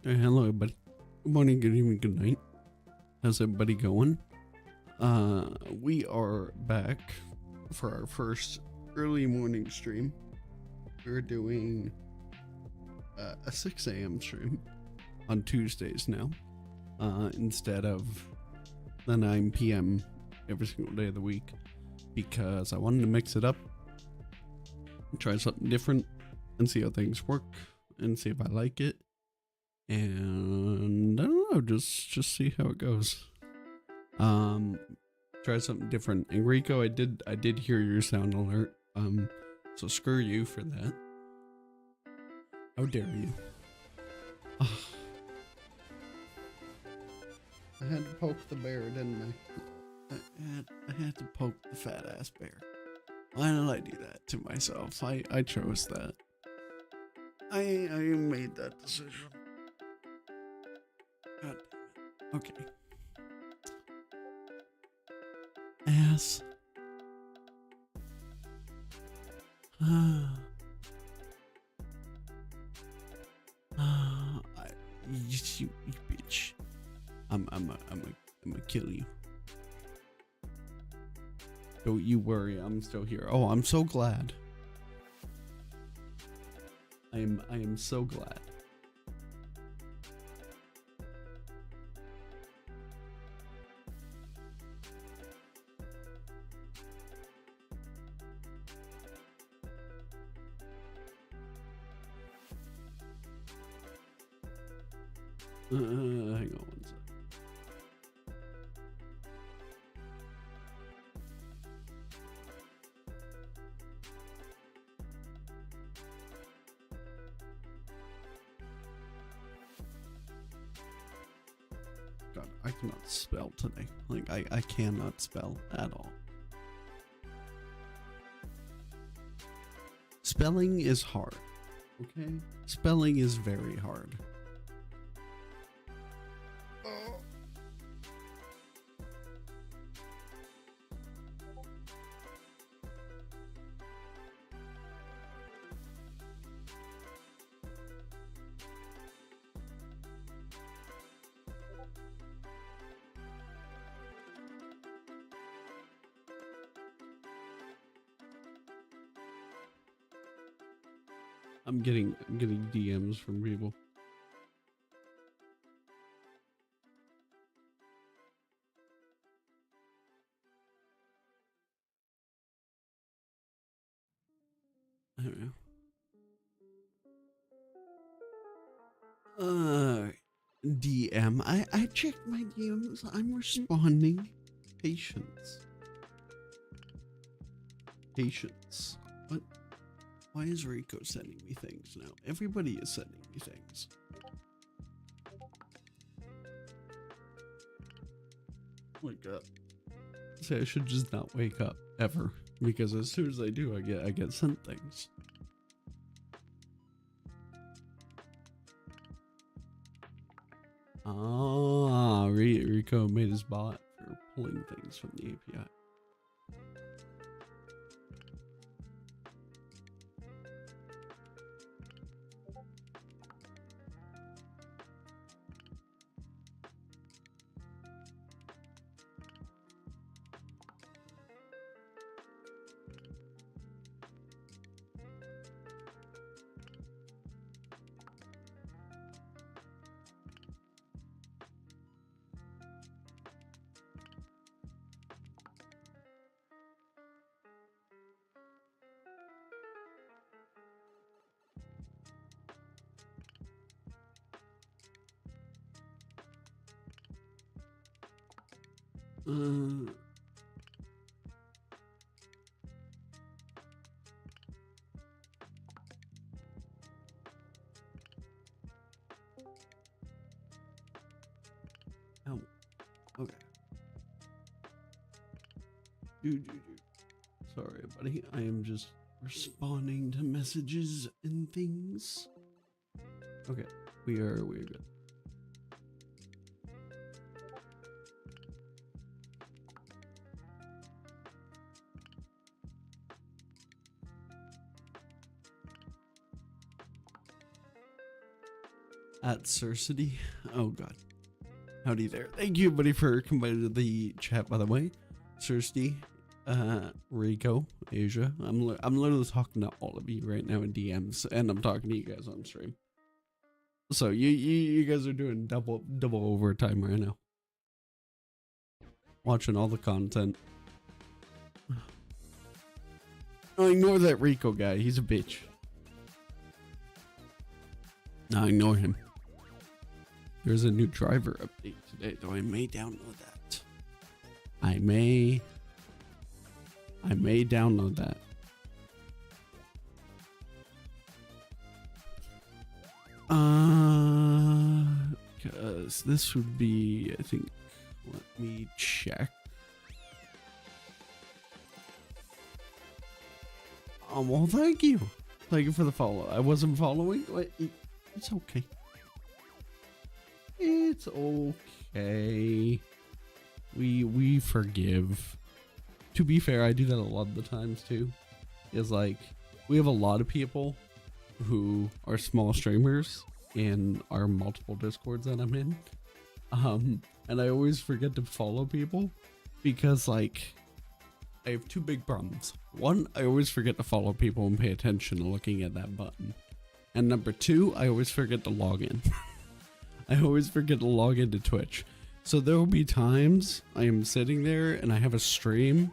Hey, hello, everybody. Good morning, good evening, good night. How's everybody going? We are back for our first early morning stream. We're doing a 6 a.m. stream on Tuesdays now, instead of the 9 p.m. every single day of the week, because I wanted to mix it up, try something different, and see how things work, and see if I like it. And I don't know, just see how it goes. Try something different. And Rico, I did hear your sound alert. So screw you for that. How dare you? Ugh. I had to poke the bear, didn't I? I had to poke the fat ass bear. Why did I do that to myself? I chose that. I made that decision. God damn it. Okay. Ass. You bitch. I'm gonna kill you. Don't you worry, I'm still here. Oh, I'm so glad. I am so glad. Hang on one sec. God, I cannot spell today. Like, I cannot spell at all. Spelling is hard, okay? Spelling is very hard. I'm getting DMs from people. I don't know. DM. I checked my DMs. I'm responding. Patience. Patience. What? Why is Rico sending me things now? Everybody is sending me things. Wake up. Say I should just not wake up ever, because as soon as I do, I get sent things. Ah, Rico made his bot for pulling things from the API. Oh, okay. Dude. Sorry, buddy. I am just responding to messages and things. Okay, we're good. At Cersei. Oh god. Howdy there. Thank you everybody for coming to the chat, by the way. Cersei, Rico, Asia. I'm literally talking to all of you right now in DMs, and I'm talking to you guys on stream. So you guys are doing double overtime right now. Watching all the content. Oh, ignore that Rico guy. He's a bitch. No, ignore him. There's a new driver update today, though I may download that. I may download that. Because this would be, I think, let me check. Well, thank you. Thank you for the follow. I wasn't following. It's okay. It's okay. We forgive. To be fair, I do that a lot of the times too. Is like, we have a lot of people who are small streamers in our multiple discords that I'm in. And I always forget to follow people because, like, I have two big problems. One, I always forget to follow people and pay attention to looking at that button. And number two, I always forget to log in. I always forget to log into Twitch. So there will be times I am sitting there and I have a stream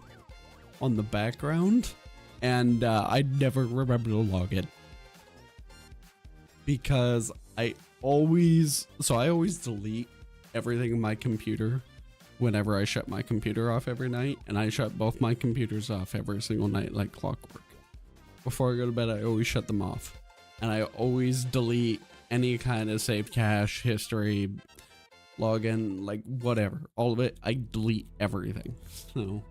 on the background and I never remember to log in. Because I always delete everything in my computer whenever I shut my computer off every night, and I shut both my computers off every single night like clockwork. Before I go to bed, I always shut them off, and I always delete any kind of saved cache, history, login, like whatever, all of it. I delete everything. So,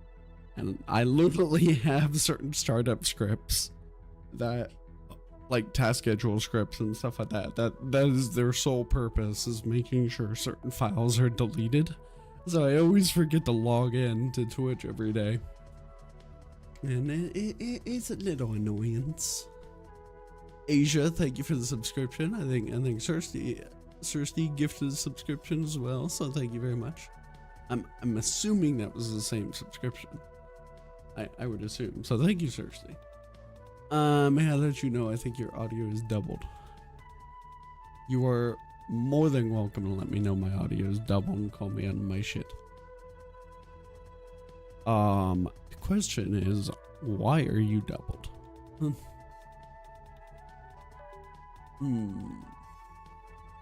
and I literally have certain startup scripts that, like task schedule scripts and stuff like that, that is their sole purpose, is making sure certain files are deleted. So I always forget to log in to Twitch every day, and it's a little annoyance. Asia, thank you for the subscription. I think Cersei gifted a subscription as well, so thank you very much. I'm assuming that was the same subscription. I would assume. So thank you, Cersei. May I let you know, I think your audio is doubled. You are more than welcome to let me know my audio is doubled and call me on my shit. The question is, why are you doubled?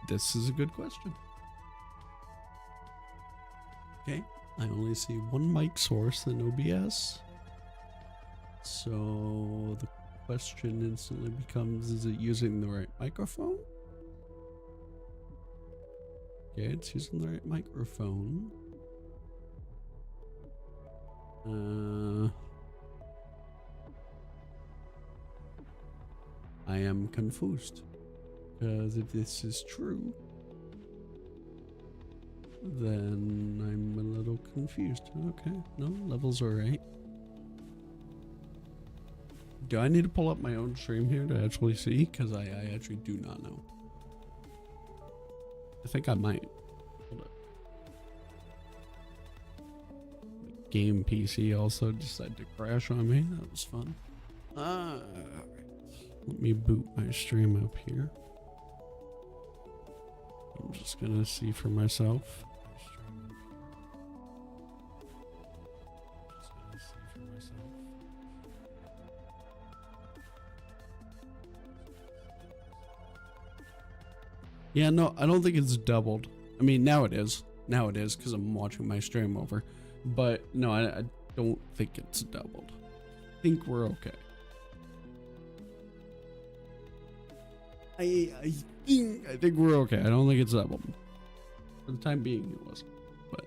This is a good question. Okay, I only see one mic source in OBS. So the question instantly becomes, is it using the right microphone? Okay, it's using the right microphone. I am confused, because if this is true, then I'm a little confused. Okay, no, levels are right. Do I need to pull up my own stream here to actually see? Because I actually do not know. I think I might. Hold up. Game PC also decided to crash on me. That was fun. Alright. Let me boot my stream up here. I'm just gonna see for myself. Yeah, no, I don't think it's doubled. I mean, now it is. Now it is, because I'm watching my stream over. But no, I don't think it's doubled. I think we're okay. I think we're okay. I don't think it's doubled. For the time being, it wasn't. But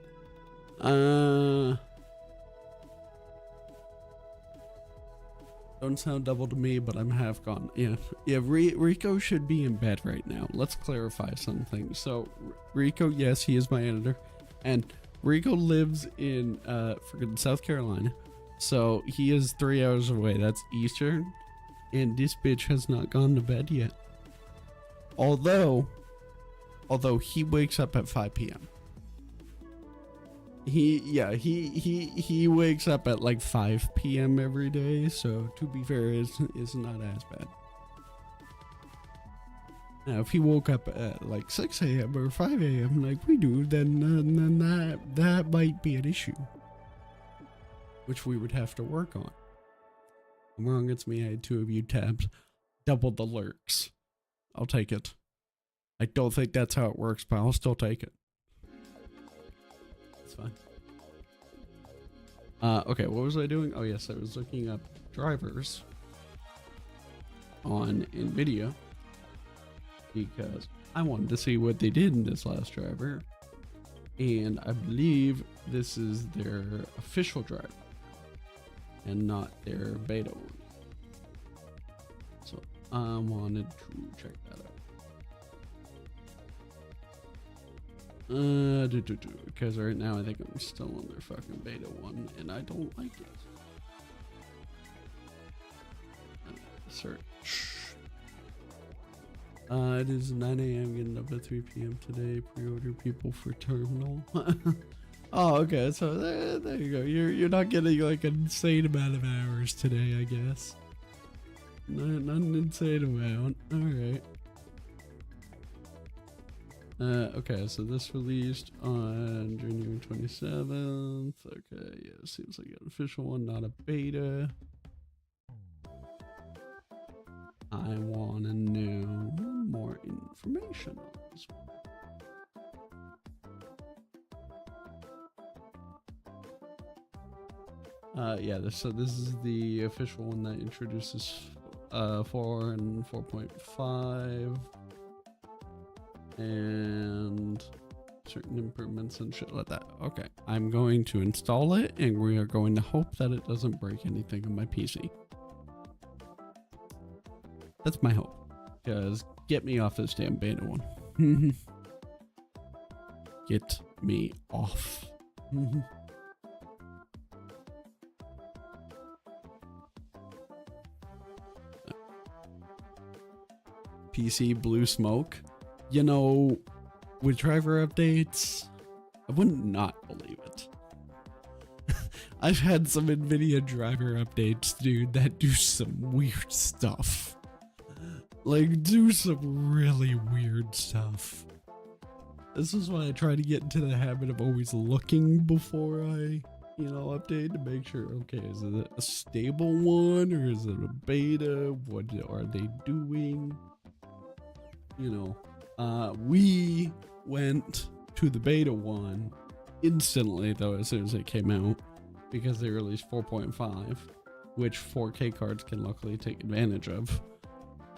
don't sound double to me, but I'm half gone. Yeah, Rico should be in bed right now. Let's clarify something. So, Rico, yes, he is my editor, and Rico lives in freaking South Carolina, so he is 3 hours away. That's Eastern, and this bitch has not gone to bed yet. Although, although he wakes up at 5 p.m. He wakes up at like 5 p.m. every day, so to be fair, is not as bad. Now, if he woke up at like 6 a.m. or 5 a.m. like we do, then that might be an issue, which we would have to work on. I'm wrong, it's me. I had 2 of you tabs. Double the lurks. I'll take it. I don't think that's how it works, but I'll still take it. It's fine. Okay, what was I doing? Oh yes, I was looking up drivers on NVIDIA because I wanted to see what they did in this last driver, and I believe this is their official driver and not their beta one. So I wanted to check that out. Because right now I think I'm still on their fucking beta one and I don't like it. Search. It is 9 a.m. getting up at 3 p.m. today. Pre-order people for terminal. Oh, okay. So there you go. You're not getting like an insane amount of hours today, I guess. Not an insane amount. All right. Okay, so this released on January 27th. Okay, yeah, seems like an official one, not a beta. I want to know more information on this one. Yeah, so this is the official one that introduces 4 and 4.5. And certain improvements and shit like that. Okay, I'm going to install it and we are going to hope that it doesn't break anything on my PC. That's my hope, because get me off this damn beta one. Get me off. PC blue smoke. You know, with driver updates, I wouldn't not believe it. I've had some NVIDIA driver updates, dude, that do some weird stuff. Like, do some really weird stuff. This is why I try to get into the habit of always looking before I, update to make sure, okay, is it a stable one or is it a beta? What are they doing? We went to the beta one instantly, though, as soon as it came out, because they released 4.5, which 4K cards can luckily take advantage of.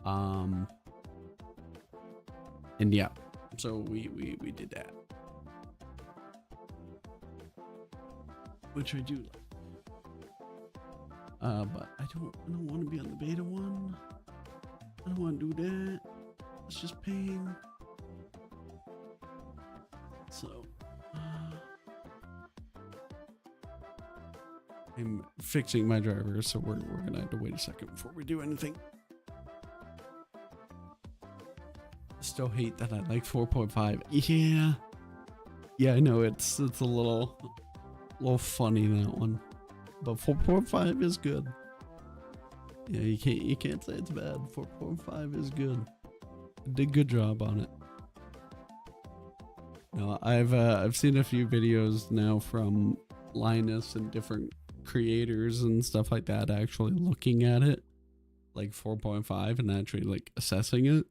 And yeah, so we did that, which I do like. But I don't want to be on the beta one. I don't want to do that. It's just pain. So I'm fixing my driver, so we're gonna have to wait a second before we do anything. Still hate that I like 4.5. Yeah, I know it's a little funny, that one, but 4.5 is good. Yeah, you can't say it's bad. 4.5 is good. Did a good job on it. No, I've seen a few videos now from Linus and different creators and stuff like that actually looking at it like 4.5 and actually like assessing it,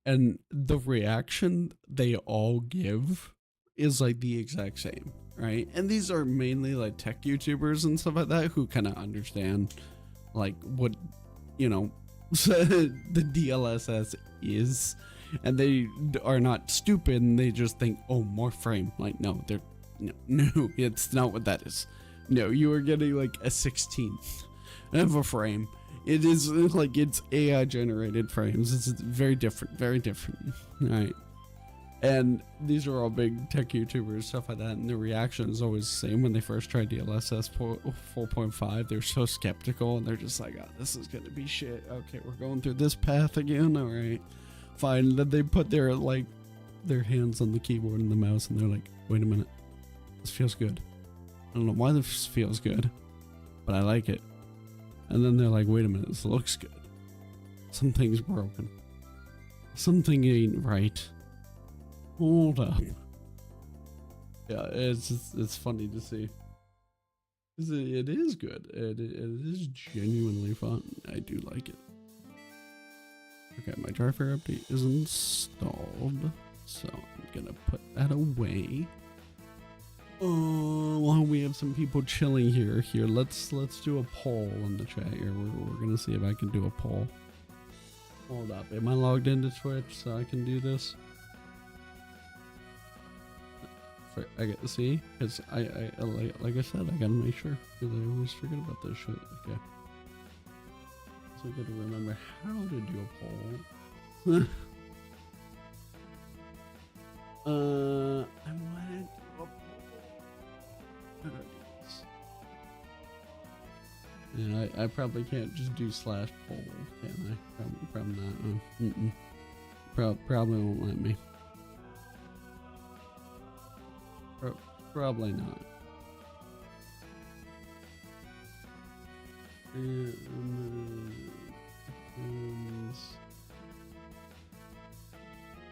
and the reaction they all give is like the exact same, right? And these are mainly like tech YouTubers and stuff like that who kind of understand like what the DLSS is, and they are not stupid and they just think, oh, more frame. Like, no, it's not what that is. No, you are getting like a 16th of a frame. It is like, it's AI generated frames. It's very different, right? And these are all big tech YouTubers, stuff like that, and the reaction is always the same when they first tried DLSS 4.5. They're so skeptical, and they're just like, oh, this is gonna be shit. Okay, we're going through this path again. All right, fine. Then they put their like their hands on the keyboard and the mouse, and they're like, wait a minute, this feels good. I don't know why this feels good, but I like it. And then they're like, wait a minute, this looks good. Something's broken. Something ain't right. Hold up. Yeah, it's funny to see. It is good. It is genuinely fun. I do like it. Okay, my driver update is installed, so I'm gonna put that away. While we have some people chilling here, let's do a poll in the chat here. We're gonna see if I can do a poll. Hold up, am I logged into Twitch so I can do this? I get to see, because I like I said, I gotta make sure, because I always forget about this shit. Okay, so I gotta remember how to do a poll. I wanna do a poll. How do I do this? Yeah, I probably can't just do /poll, can I? Probably not. Probably won't let me. Probably not.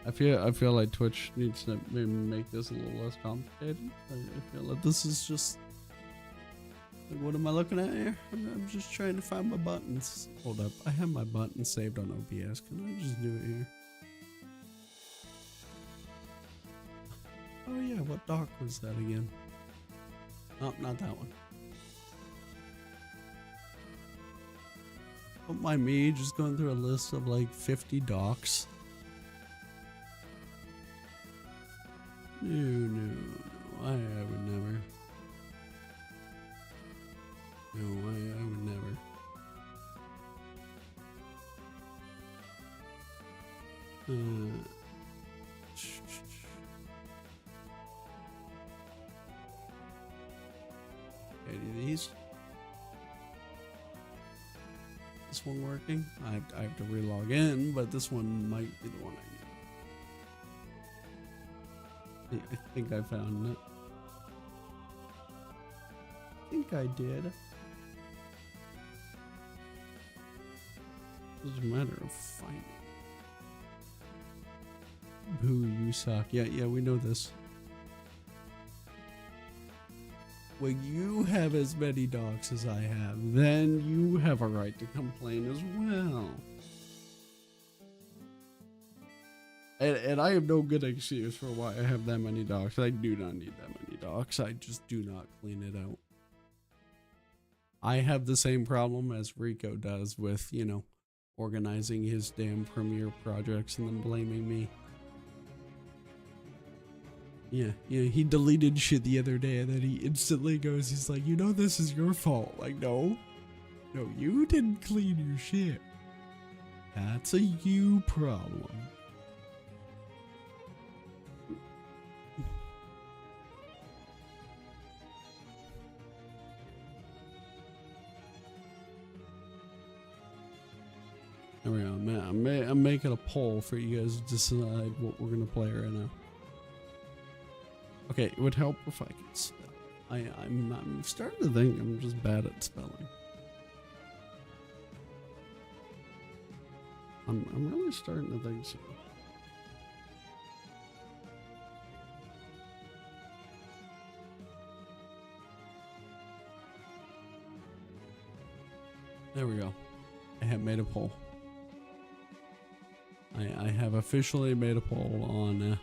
I feel like Twitch needs to maybe make this a little less complicated. I feel like this is just like, what am I looking at here? I'm just trying to find my buttons. Hold up, I have my buttons saved on OBS. Can I just do it here? Oh yeah, what dock was that again? Oh, not that one. Don't mind me just going through a list of like 50 docks. No, I would never. No, I would never. Any of these? This one working? I have to relog in, but this one might be the one I need. I think I found it. I think I did. It's a matter of finding. Boo, you suck. Yeah, we know this. When you have as many dogs as I have, then you have a right to complain as well. And I have no good excuse for why I have that many dogs. I do not need that many dogs. I just do not clean it out. I have the same problem as Rico does with, you know, organizing his damn Premiere projects and then blaming me. Yeah, he deleted shit the other day and then he instantly goes, he's like, you know, this is your fault. Like, no, you didn't clean your shit. That's a you problem. There we go, man. I'm making a poll for you guys to decide what we're gonna play right now. Okay, it would help if I could spell. I'm starting to think I'm just bad at spelling. I'm really starting to think so. There we go. I have made a poll. I have officially made a poll on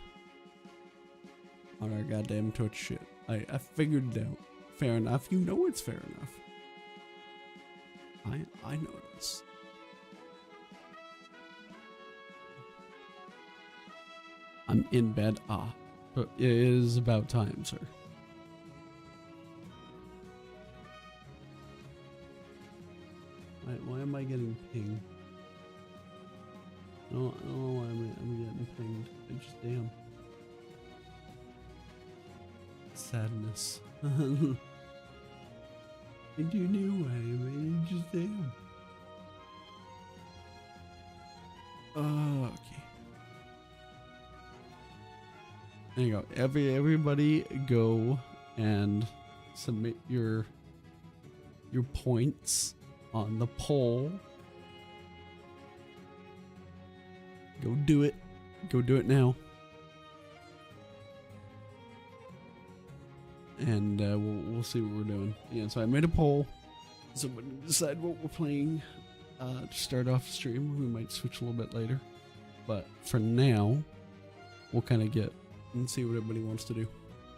our goddamn Twitch shit. I figured it out. Fair enough. You know it's fair enough. I know this. I'm in bed. But it is about time, sir. Why am I getting pinged? I don't know why I'm getting pinged. I just damn. Sadness. And you knew why, man. You just damn. Okay. There you go. Everybody go and submit your points on the poll. Go do it. Go do it now. And we'll see what we're doing. Yeah, so I made a poll. So we'll decide what we're playing to start off the stream. We might switch a little bit later. But for now, we'll kind of get and see what everybody wants to do.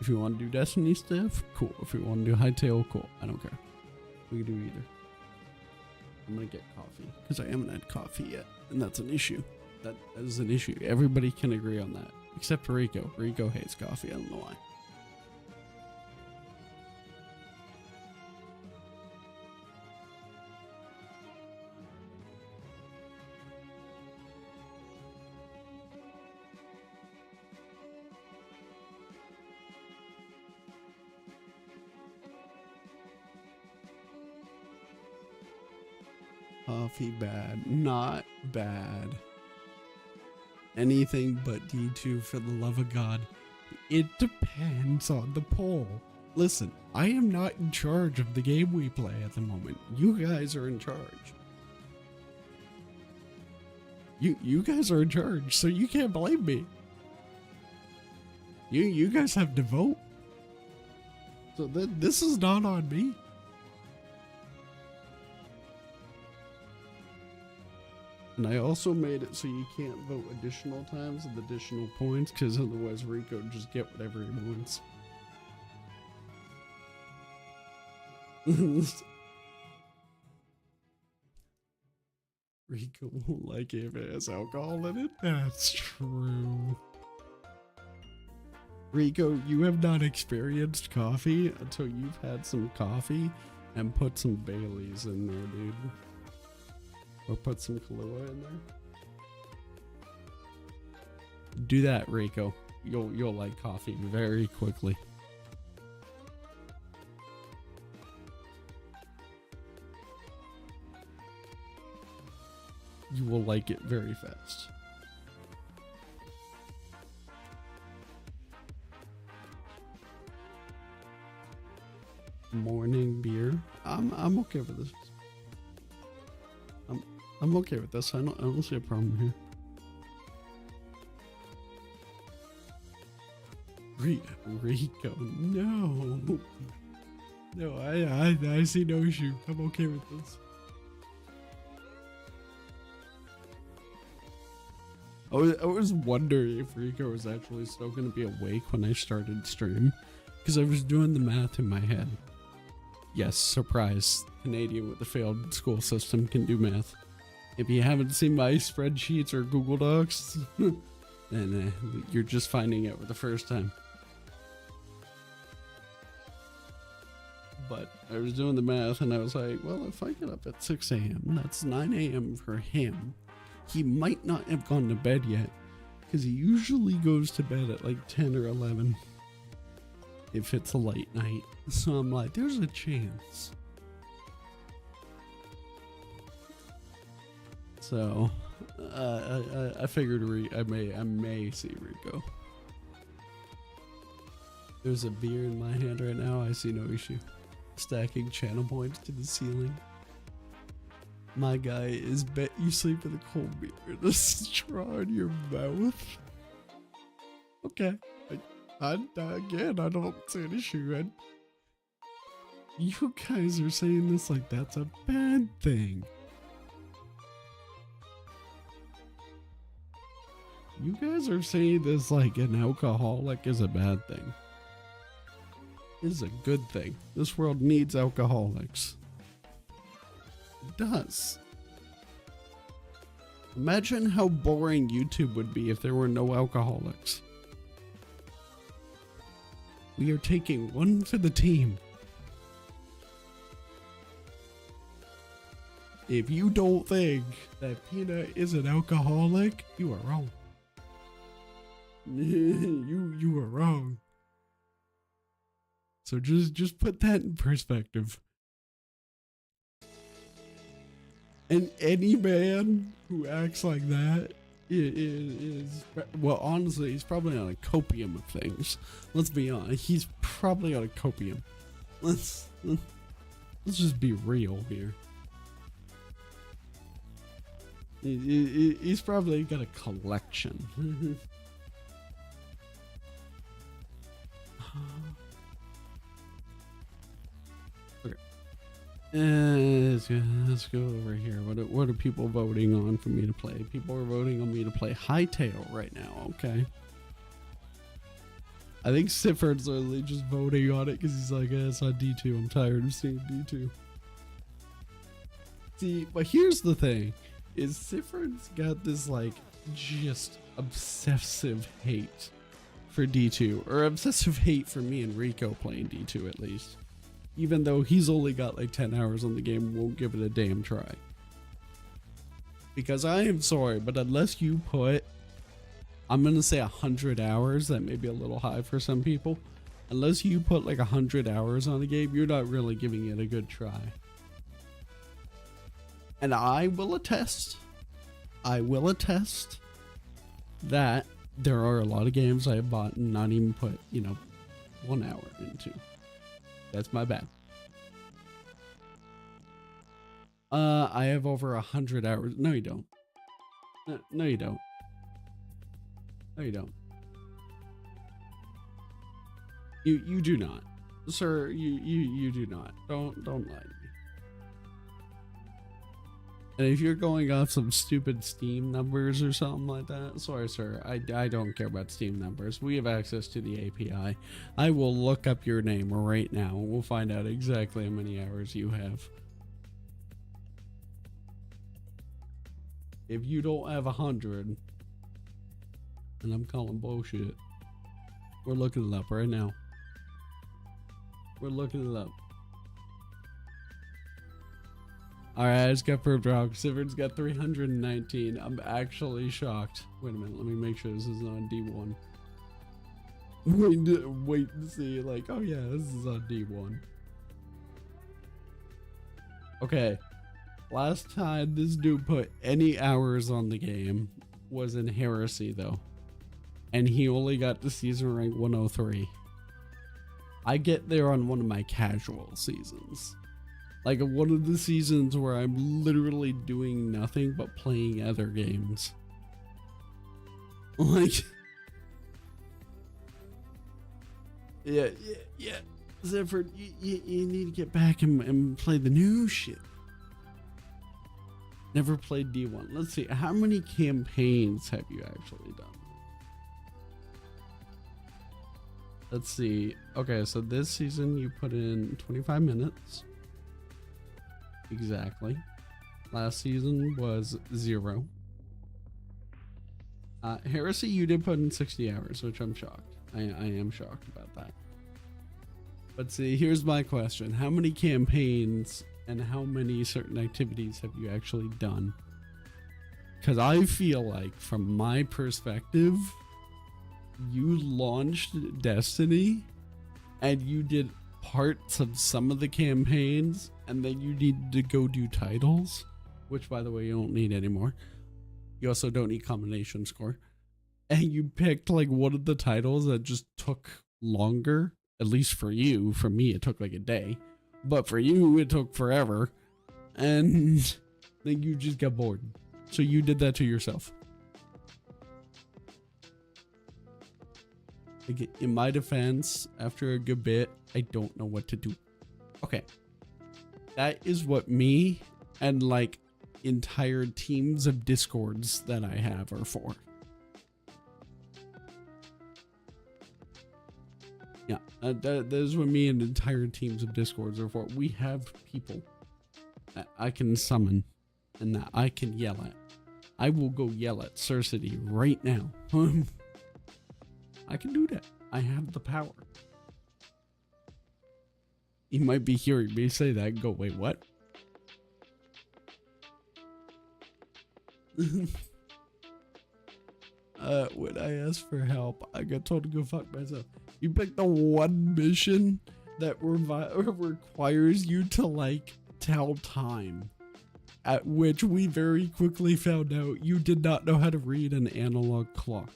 If you want to do Destiny stuff, cool. If you want to do HYTALE, cool. I don't care. We can do either. I'm going to get coffee because I haven't had coffee yet. And that's an issue. That is an issue. Everybody can agree on that. Except for Rico. Rico hates coffee. I don't know why. Coffee bad. Not bad. Anything but D2 for the love of God. It depends on the poll. Listen, I am not in charge of the game we play at the moment. You guys are in charge. You guys are in charge, so you can't blame me. You guys have to vote. So this is not on me. And I also made it so you can't vote additional times with additional points, because otherwise Rico would just get whatever he wants. Rico won't like it if it has alcohol in it. That's true. Rico, you have not experienced coffee until you've had some coffee and put some Baileys in there, dude. Or put some Kahlua in there. Do that, Rico. You'll like coffee very quickly. You will like it very fast. Morning beer. I'm okay with this. I'm okay with this. I don't see a problem here. Rico, no. No, I see no issue. I'm okay with this. I was wondering if Rico was actually still going to be awake when I started stream, because I was doing the math in my head. Yes, surprise. Canadian with a failed school system can do math. If you haven't seen my spreadsheets or Google Docs, then you're just finding out for the first time. But I was doing the math and I was like, well, if I get up at 6 a.m., that's 9 a.m. for him. He might not have gone to bed yet, because he usually goes to bed at like 10 or 11 if it's a late night. So I'm like, there's a chance. So I figured I may see Rico. There's a beer in my hand right now. I see no issue. Stacking channel points to the ceiling. My guy is bet you sleep with a cold beer and a straw in your mouth. Okay. Again, I don't see an issue, man. You guys are saying this like that's a bad thing. You guys are saying this like an alcoholic is a bad thing. It is a good thing. This world needs alcoholics. It does. Imagine how boring YouTube would be if there were no alcoholics. We are taking one for the team. If you don't think that Peanut is an alcoholic, you are wrong. You are wrong. So just put that in perspective. And any man who acts like that is well, honestly, he's probably on a copium of things. Let's be honest. He's probably on a copium. Let's just be real here. He's probably got a collection. Okay. Let's go over here. What are people voting on for me to play? People are voting on me to play HYTALE right now. Okay. I think Sifford's literally just voting on it because he's like, it's on D2. I'm tired of seeing D2. See, but here's the thing. Is Sifford's got this like just obsessive hate for D2, or obsessive hate for me and Rico playing D2 at least, even though he's only got like 10 hours on the game, won't give it a damn try. Because I am sorry, but unless you put, I'm gonna say 100 hours, that may be a little high for some people, unless you put like 100 hours on the game, you're not really giving it a good try. And I will attest that there are a lot of games I have bought and not even put, 1 hour into. That's my bad. I have over 100 hours. No, you don't. No, you don't. No, you don't. You do not. Sir, you do not. Don't lie to me. And if you're going off some stupid Steam numbers or something like that, sorry, sir, I don't care about Steam numbers. We have access to the API. I will look up your name right now and we'll find out exactly how many hours you have. If you don't have 100, and I'm calling bullshit, we're looking it up right now. We're looking it up. Alright, I just got proved wrong. Siverd's got 319. I'm actually shocked. Wait a minute, let me make sure this is on D1. Wait to see, like, oh yeah, this is on D1. Okay. Last time this dude put any hours on the game was in Heresy, though. And he only got to season rank 103. I get there on one of my casual seasons. Like one of the seasons where I'm literally doing nothing but playing other games. Like, yeah. Zephyr, you need to get back and play the new shit. Never played D1. Let's see, how many campaigns have you actually done? Let's see. Okay, so this season you put in 25 minutes. Exactly. Last season was 0. Heresy, you did put in 60 hours, which I'm shocked. I am shocked about that. But see, here's my question. How many campaigns and how many certain activities have you actually done? Because I feel like, from my perspective, you launched Destiny and you did parts of some of the campaigns, and then you needed to go do titles, which by the way you don't need anymore. You also don't need combination score, and you picked like one of the titles that just took longer, at least for you. For me it took like a day, but for you it took forever, and then you just got bored, so you did that to yourself. Like, in my defense, after a good bit, I don't know what to do. Okay. That is what me and like entire teams of Discords that I have are for. Yeah, that is what me and entire teams of Discords are for. We have people that I can summon and that I can yell at. I will go yell at Cersei right now. I can do that. I have the power. You might be hearing me say that and go, wait, what? When I asked for help, I got told to go fuck myself. You picked the one mission that requires you to like tell time at which we very quickly found out you did not know how to read an analog clock.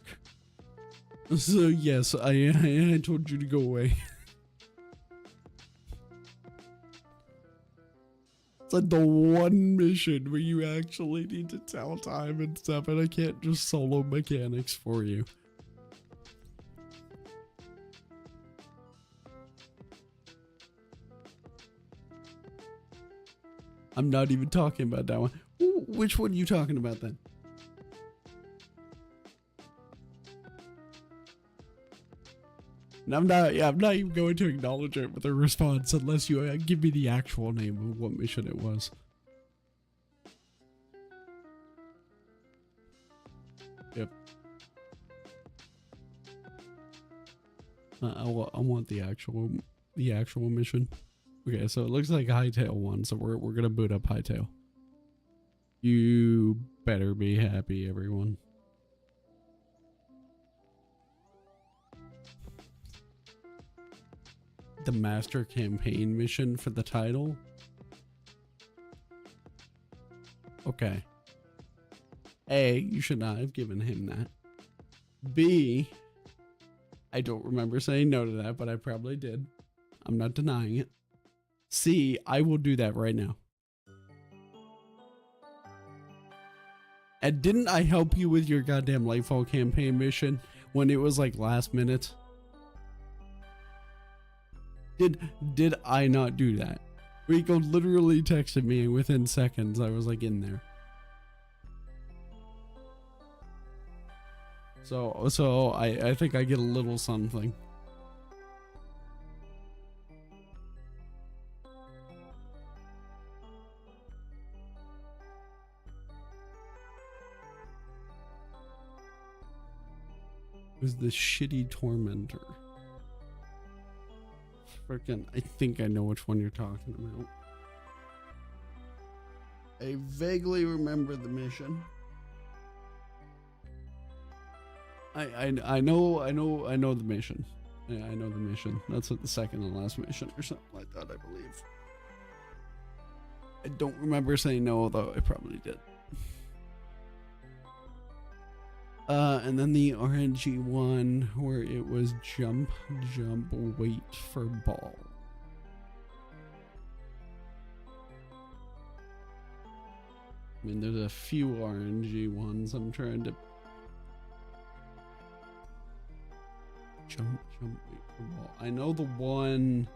So yes, I told you to go away. It's like the one mission where you actually need to tell time and stuff, and I can't just solo mechanics for you. I'm not even talking about that one. Which one are you talking about then? And I'm not even going to acknowledge it with a response unless you give me the actual name of what mission it was. Yep. I want the actual mission. Okay, so it looks like HYTALE one, so we're gonna boot up HYTALE. You better be happy, everyone. The master campaign mission for the title? Okay. A, you should not have given him that. B, I don't remember saying no to that, but I probably did. I'm not denying it. C, I will do that right now. And didn't I help you with your goddamn Lightfall campaign mission when it was like last minute? Did I not do that? Rico literally texted me and within seconds I was like in there. So I think I get a little something. Who's the shitty tormentor? Frickin', I think I know which one you're talking about. I vaguely remember the mission. I know the mission. Yeah, I know the mission. That's what the second and last mission or something like that, I believe. I don't remember saying no, though I probably did. And then the RNG one where it was jump, wait for ball. I mean, there's a few RNG ones. I'm trying to jump, wait for ball. I know the one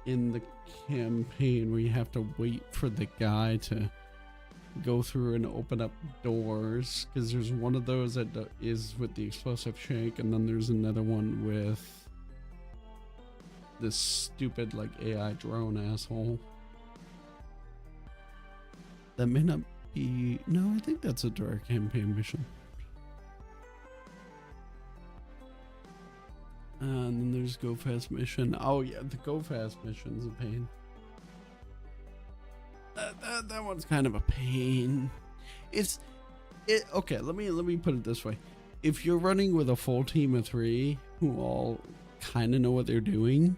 in the campaign where you have to wait for the guy to go through and open up doors, because there's one of those that is with the explosive shank, and then there's another one with this stupid like AI drone asshole. That may not be, no, I think that's a direct campaign mission. And then there's Go Fast mission. Oh yeah, the Go Fast mission's a pain. That one's kind of a pain. Okay, let me put it this way. If you're running with a full team of 3 who all kind of know what they're doing,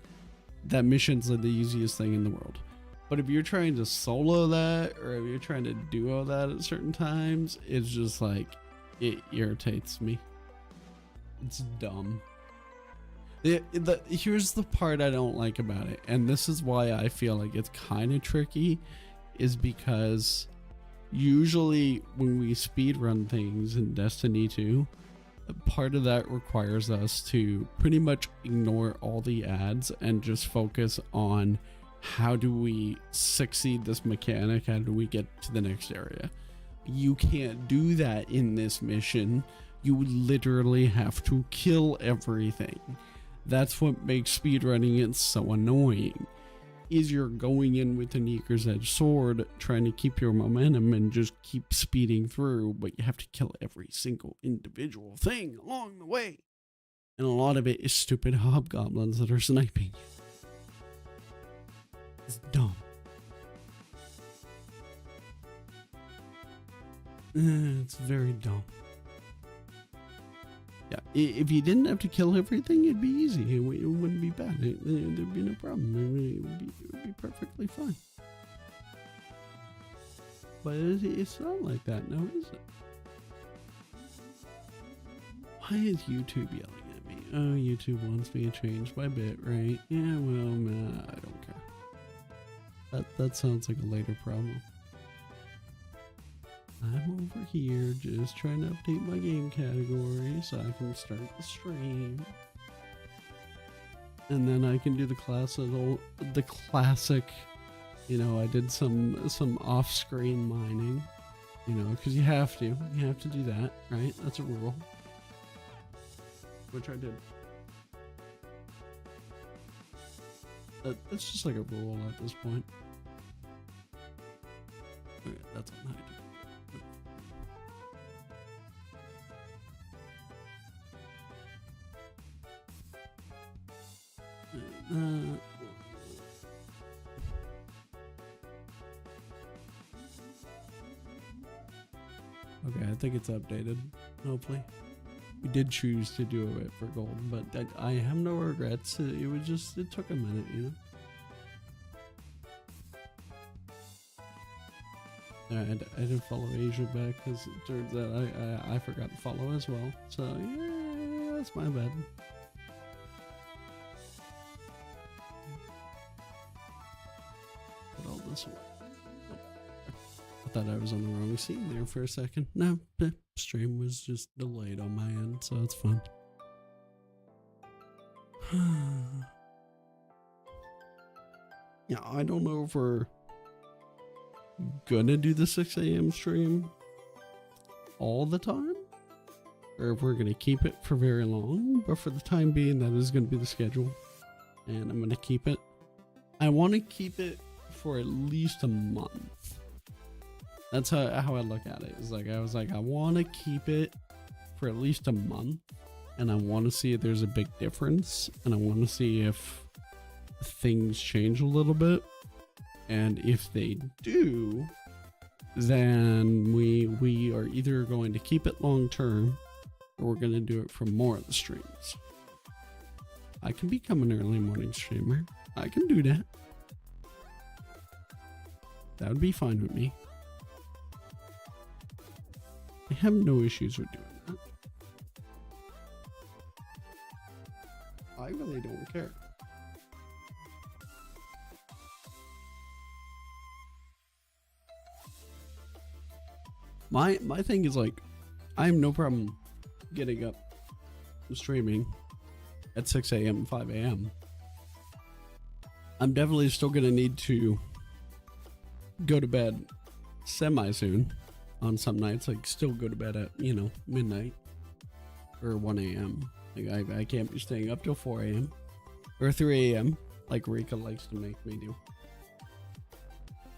that mission's like the easiest thing in the world. But if you're trying to solo that, or if you're trying to duo that at certain times, it's just like, it irritates me. It's dumb. Here's the part I don't like about it, and this is why I feel like it's kind of tricky, is because usually when we speedrun things in Destiny 2, part of that requires us to pretty much ignore all the ads and just focus on how do we succeed this mechanic, how do we get to the next area. You can't do that in this mission. You literally have to kill everything. That's what makes speedrunning it so annoying. Is you're going in with an Eager's Edge sword, trying to keep your momentum and just keep speeding through, but you have to kill every single individual thing along the way. And a lot of it is stupid hobgoblins that are sniping. It's dumb. It's very dumb. Yeah, if you didn't have to kill everything, it'd be easy. It wouldn't be bad. There'd be no problem. It would be perfectly fine. but it's not like that, no, is it? Why is YouTube yelling at me? Oh, YouTube wants me to change my bit, right? Yeah, well, nah, I don't care. That sounds like a later problem. I'm over here just trying to update my game category so I can start the stream. And then I can do the classic, you know, I did some off-screen mining, you know, because you have to do that, right? That's a rule. Which I did. That's just like a rule at this point. Okay, that's on high. Okay, I think it's updated, hopefully. We did choose to do it for gold, but I have no regrets. It took a minute, you know? I did follow Asia back because it turns out I forgot to follow as well. So, yeah, that's my bad. Put all this away. I thought I was on the wrong scene there for a second. No, the stream was just delayed on my end, so it's fun. Yeah, I don't know if we're gonna do the 6 a.m. stream all the time, or if we're gonna keep it for very long, but for the time being, that is gonna be the schedule, and I'm gonna keep it. I want to keep it for at least a month. That's how I look at it. It's like I was like, I want to keep it for at least a month, and I want to see if there's a big difference, and I want to see if things change a little bit, and if they do, then we are either going to keep it long term, or we're going to do it for more of the streams. I can become an early morning streamer. I can do that. That would be fine with me. I have no issues with doing that. I really don't care. My thing is like, I have no problem getting up and streaming at 6 a.m. 5 a.m. I'm definitely still gonna need to go to bed semi soon on some nights, like still go to bed at, you know, midnight or 1 a.m. Like I can't be staying up till 4 a.m. or 3 a.m. like Rika likes to make me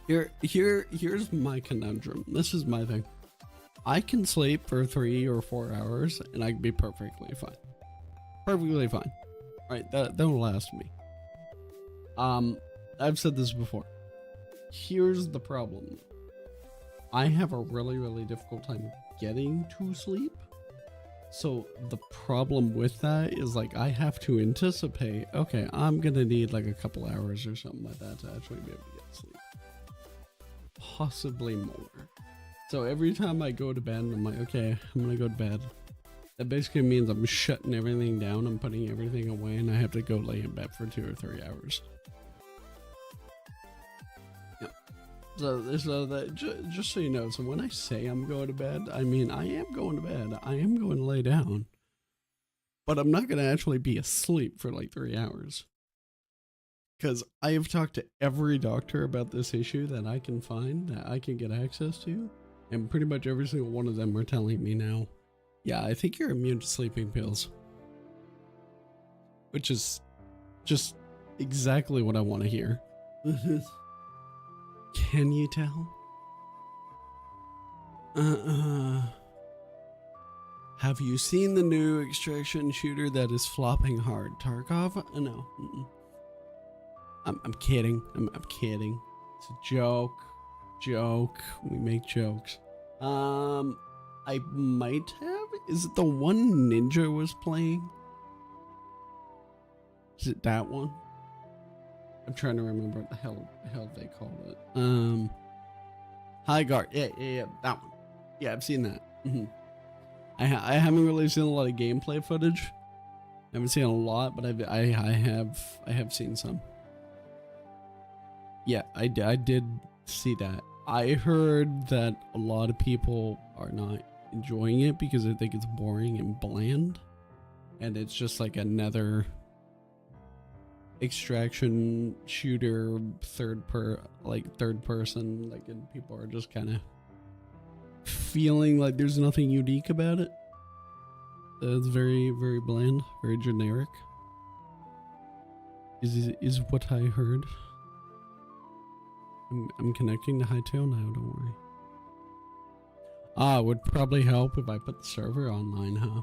do. Here's my conundrum. This is my thing. I can sleep for 3 or 4 hours and I can be perfectly fine. Perfectly fine. Right, that'll last me. I've said this before. Here's the problem. I have a really difficult time getting to sleep. So the problem with that is like I have to anticipate, okay, I'm gonna need like a couple hours or something like that to actually be able to get sleep. Possibly more. So every time I go to bed, I'm like, okay, I'm gonna go to bed. That basically means I'm shutting everything down, I'm putting everything away, and I have to go lay in bed for 2 or 3 hours. Yep. So that just so you know, so when I say I'm going to bed, I mean I am going to bed. I am going to lay down. But I'm not gonna actually be asleep for like 3 hours. Because I have talked to every doctor about this issue that I can find, that I can get access to. And pretty much every single one of them are telling me now, yeah, I think you're immune to sleeping pills. Which is just exactly what I want to hear. Can you tell? Have you seen the new extraction shooter that is flopping hard? Tarkov? No. I'm kidding. I'm kidding. It's a joke. We make jokes. I might have. Is it the one Ninja was playing? Is it that one? I'm trying to remember what the hell they called it. High guard. Yeah, that one. Yeah, I've seen that. I haven't really seen a lot of gameplay footage. I haven't seen a lot, but I have seen some. Yeah, I did see that. I heard that a lot of people are not enjoying it because they think it's boring and bland, and it's just like another extraction shooter, third person, like, and people are just kind of feeling like there's nothing unique about it. It's very, very bland, very generic. Is what I heard. I'm connecting to HYTALE now, don't worry. It would probably help if I put the server online, huh?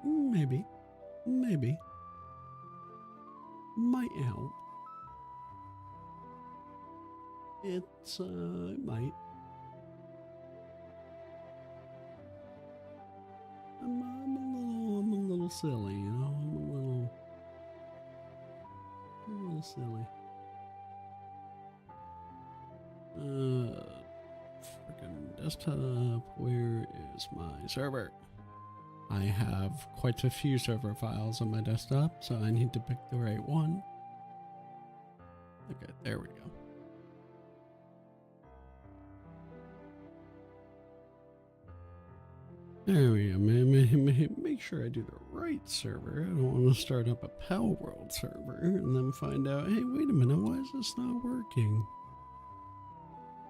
Maybe. Might help. It might. I'm a little silly, you know? I'm a little silly. Freaking desktop, where is my server? I have quite a few server files on my desktop, so I need to pick the right one. Okay, there we go. There we go. Make sure I do the right server. I don't want to start up a Pal World server and then find out, hey, wait a minute, why is this not working?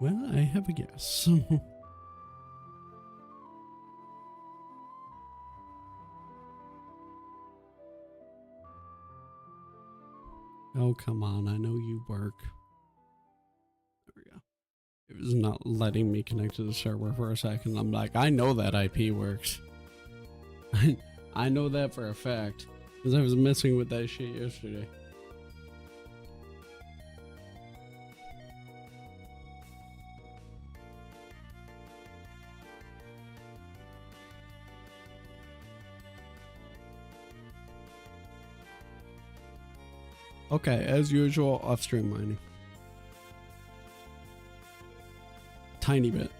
Well, I have a guess. Oh, come on. I know you work. There we go. It was not letting me connect to the server for a second. I'm like, I know that IP works. I know that for a fact, because I was messing with that shit yesterday. Okay, as usual, off-stream mining. Tiny bit.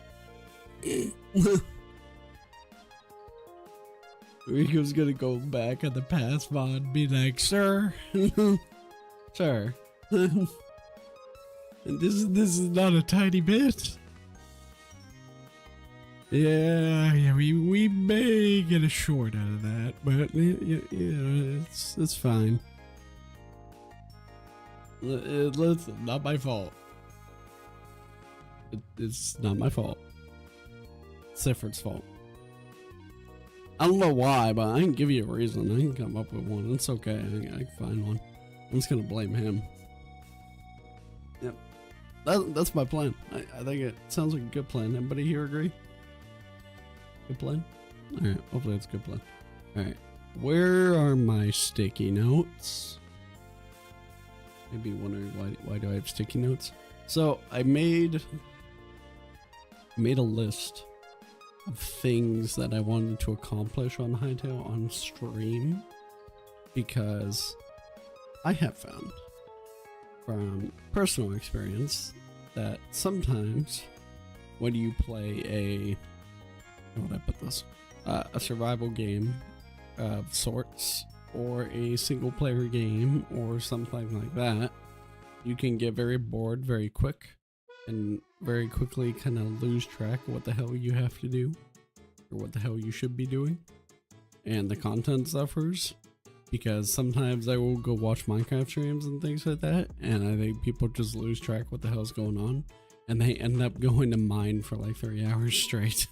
Rico's gonna go back at the past mod and be like, sir, sir, and this is not a tiny bit. Yeah, we may get a short out of that, but yeah, it's fine. Listen, not my fault. It's not my fault. It's Sifford's fault. I don't know why, but I can give you a reason. I can come up with one. It's okay. I can find one. I'm just gonna blame him. Yep. That's my plan. I think it sounds like a good plan. Everybody here agree? Good plan? Alright, hopefully it's a good plan. Alright. Where are my sticky notes? Maybe wondering why do I have sticky notes? So I made a list of things that I wanted to accomplish on HYTALE on stream, because I have found from personal experience that sometimes when you play how would I put this? A survival game of sorts, or a single player game, or something like that, you can get very bored very quick and very quickly kind of lose track of what the hell you have to do or what the hell you should be doing, and the content suffers, because sometimes I will go watch Minecraft streams and things like that, and I think people just lose track of what the hell's going on, and they end up going to mine for like 3 hours straight.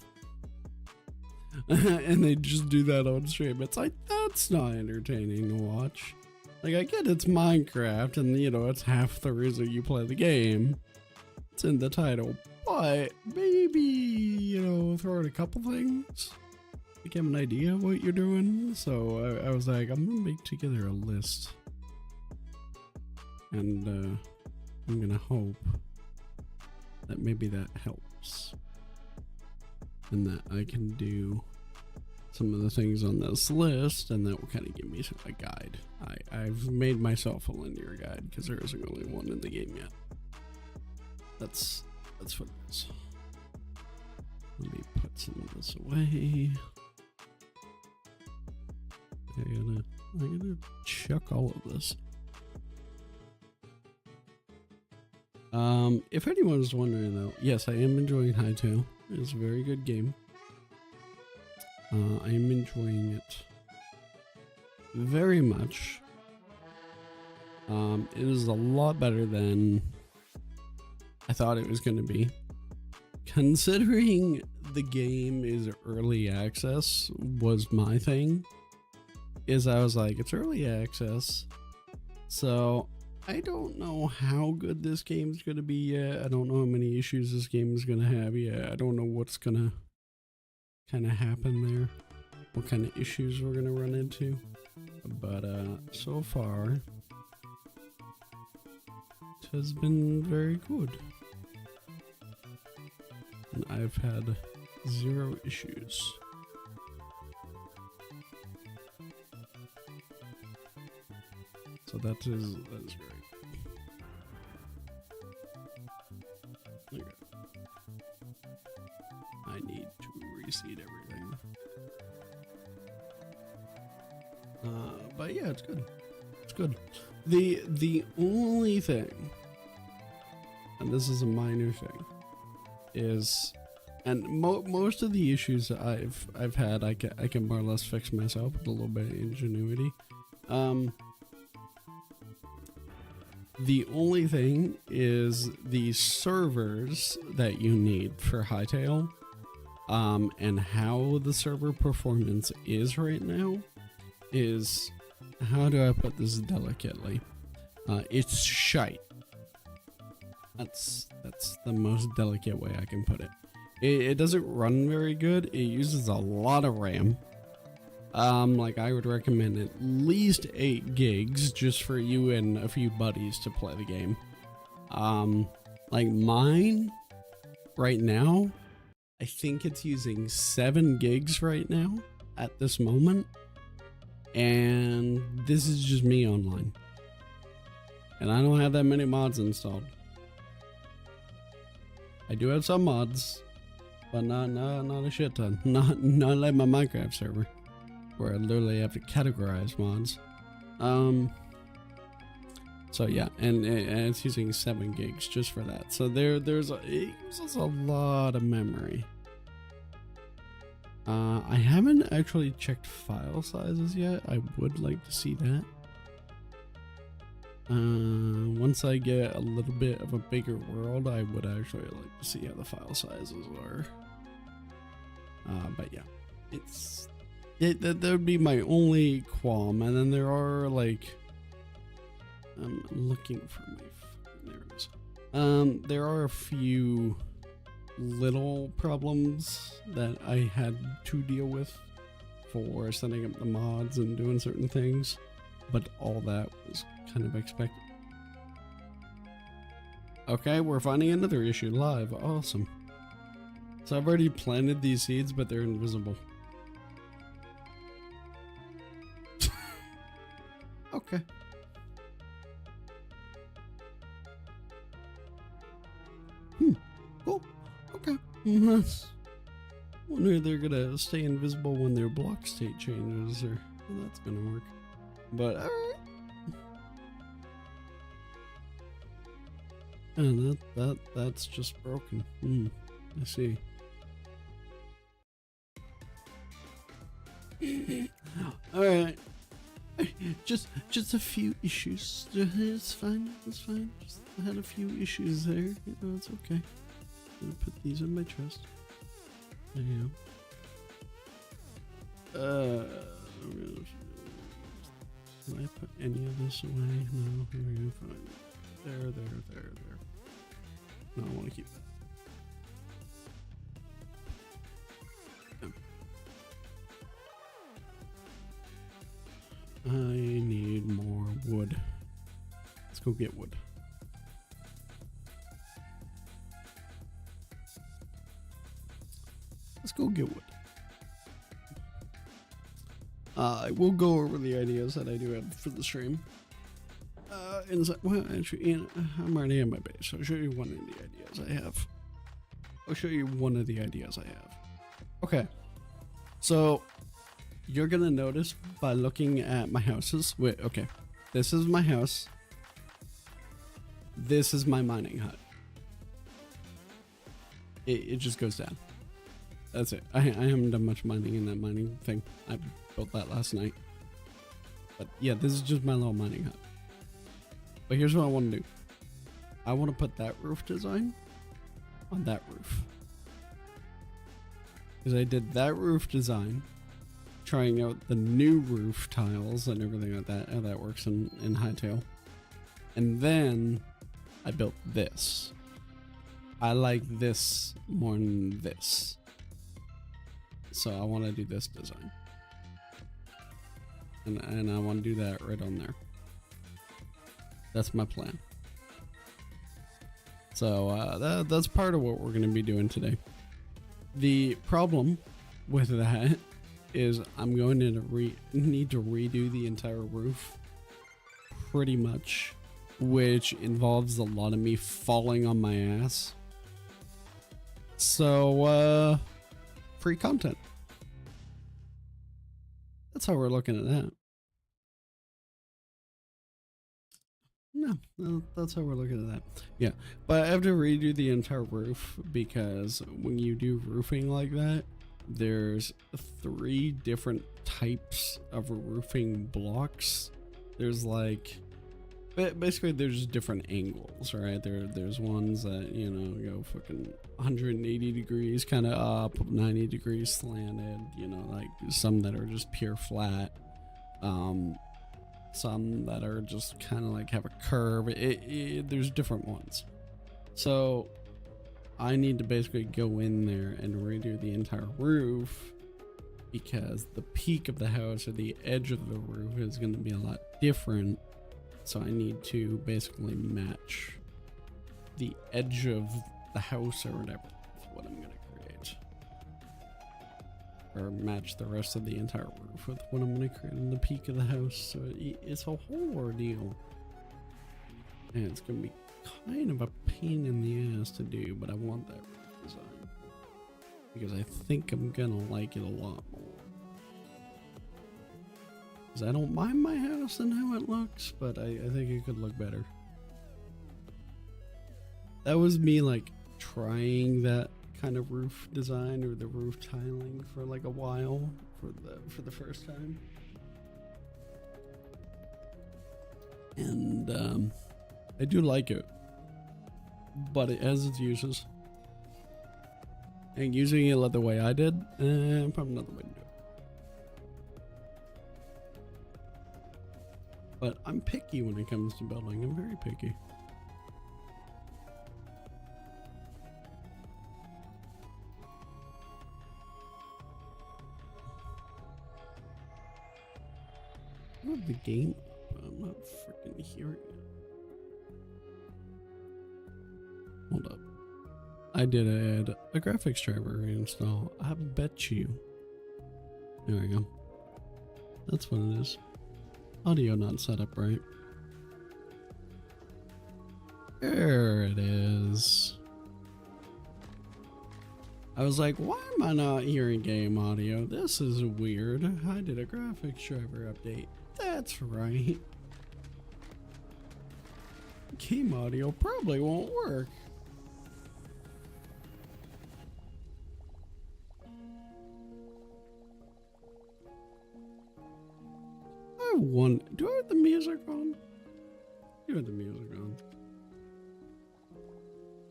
And they just do that on stream. It's like, that's not entertaining to watch. Like, I get it's Minecraft, and you know, it's half the reason you play the game. It's in the title, but maybe, you know, throw in a couple things, like, have an idea of what you're doing. So I was like, I'm gonna make together a list, and I'm gonna hope that maybe that helps, and that I can do some of the things on this list, and that will kind of give me a guide. I've made myself a linear guide because there isn't really one in the game yet. That's what it is. Let me put some of this away. I'm gonna chuck all of this. If anyone is wondering though, yes, I am enjoying HYTALE. It's a very good game. I am enjoying it very much. It is a lot better than I thought it was going to be. Considering the game is early access was my thing. Is I was like, it's early access, so I don't know how good this game's going to be yet. I don't know how many issues this game is going to have yet. I don't know what's going to kind of happen there, what kind of issues we're going to run into. But so far, it has been very good. And I've had 0 issues. So that is great. Okay. I need to reseed everything. But yeah, it's good. It's good. The only thing, and this is a minor thing, is, and most of the issues I've had, I can more or less fix myself with a little bit of ingenuity. The only thing is the servers that you need for HYTALE, and how the server performance is right now is, how do I put this delicately? It's shite. That's the most delicate way I can put it. It doesn't run very good. It uses a lot of RAM. Like I would recommend at least 8 gigs just for you and a few buddies to play the game. Like mine right now, I think it's using 7 gigs right now at this moment. And this is just me online. And I don't have that many mods installed. I do have some mods, but not a shit ton. Not like my Minecraft server, where I literally have to categorize mods. So yeah, and it's using 7 gigs just for that. So it uses a lot of memory. I haven't actually checked file sizes yet. I would like to see that. Once I get a little bit of a bigger world, I would actually like to see how the file sizes are. But yeah, that would be my only qualm. And then there are like, I'm looking for my, there it is. There are a few little problems that I had to deal with for setting up the mods and doing certain things, but all that was kind of expected. Okay, we're finding another issue live. Awesome. So I've already planted these seeds, but they're invisible. Okay. Cool. Okay. Wonder if they're gonna stay invisible when their block state changes, or well, that's gonna work. But alright. And that's just broken. I see. Alright. Just a few issues. It's fine. It's fine. Just had a few issues there. You know, it's okay. I'm gonna put these in my chest. There you go. Can I put any of this away? No, here we go. Fine. There. No, I want to keep that. I need more wood. Let's go get wood. Let's go get wood. I will go over the ideas that I do have for the stream. inside, well, actually, you know, I'm already in my base. I'll show you one of the ideas I have. Okay, so you're gonna notice by looking at my houses. Wait, okay, this is my house. This is my mining hut. It just goes down. That's it. I haven't done much mining in that mining thing. I built that last night. But yeah, this is just my little mining hut. But here's what I want to do. I want to put that roof design on that roof. Because I did that roof design, trying out the new roof tiles and everything like that, how that works in HYTALE. And then I built this. I like this more than this. So I want to do this design. And I want to do that right on there. That's my plan. So that's part of what we're going to be doing today. The problem with that is I'm going to need to redo the entire roof pretty much, which involves a lot of me falling on my ass. So free content. That's how we're looking at that. No, that's how we're looking at that. Yeah, but I have to redo the entire roof because when you do roofing like that, there's 3 different types of roofing blocks. There's like, basically there's different angles, right? There's ones that, you know, go fucking 180 degrees kind of up, 90 degrees slanted, you know, like some that are just pure flat. Some that are just kind of like have a curve. There's different ones. So I need to basically go in there and redo the entire roof because the peak of the house or the edge of the roof is going to be a lot different. So I need to basically match the edge of the house or whatever with what I'm going to create. Or match the rest of the entire roof with what I'm going to create in the peak of the house. So it's a whole ordeal. And it's going to be kind of a pain in the ass to do, but I want that roof design. Because I think I'm going to like it a lot more. Because I don't mind my house and how it looks, but I think it could look better. That was me like trying that kind of roof design or the roof tiling for like a while for the first time. And I do like it, but it has its uses. And using it the way I did, probably not the way to do it. But I'm picky when it comes to building. I'm very picky. I have the game. I'm not freaking hearing it. Hold up. I did add a graphics driver reinstall. I bet you. There we go. That's what it is. Audio not set up right. There it is. I was like, why am I not hearing game audio? This is weird. I did a graphics driver update. That's right. Game audio probably won't work. Do I have the music on? Do I have the music on?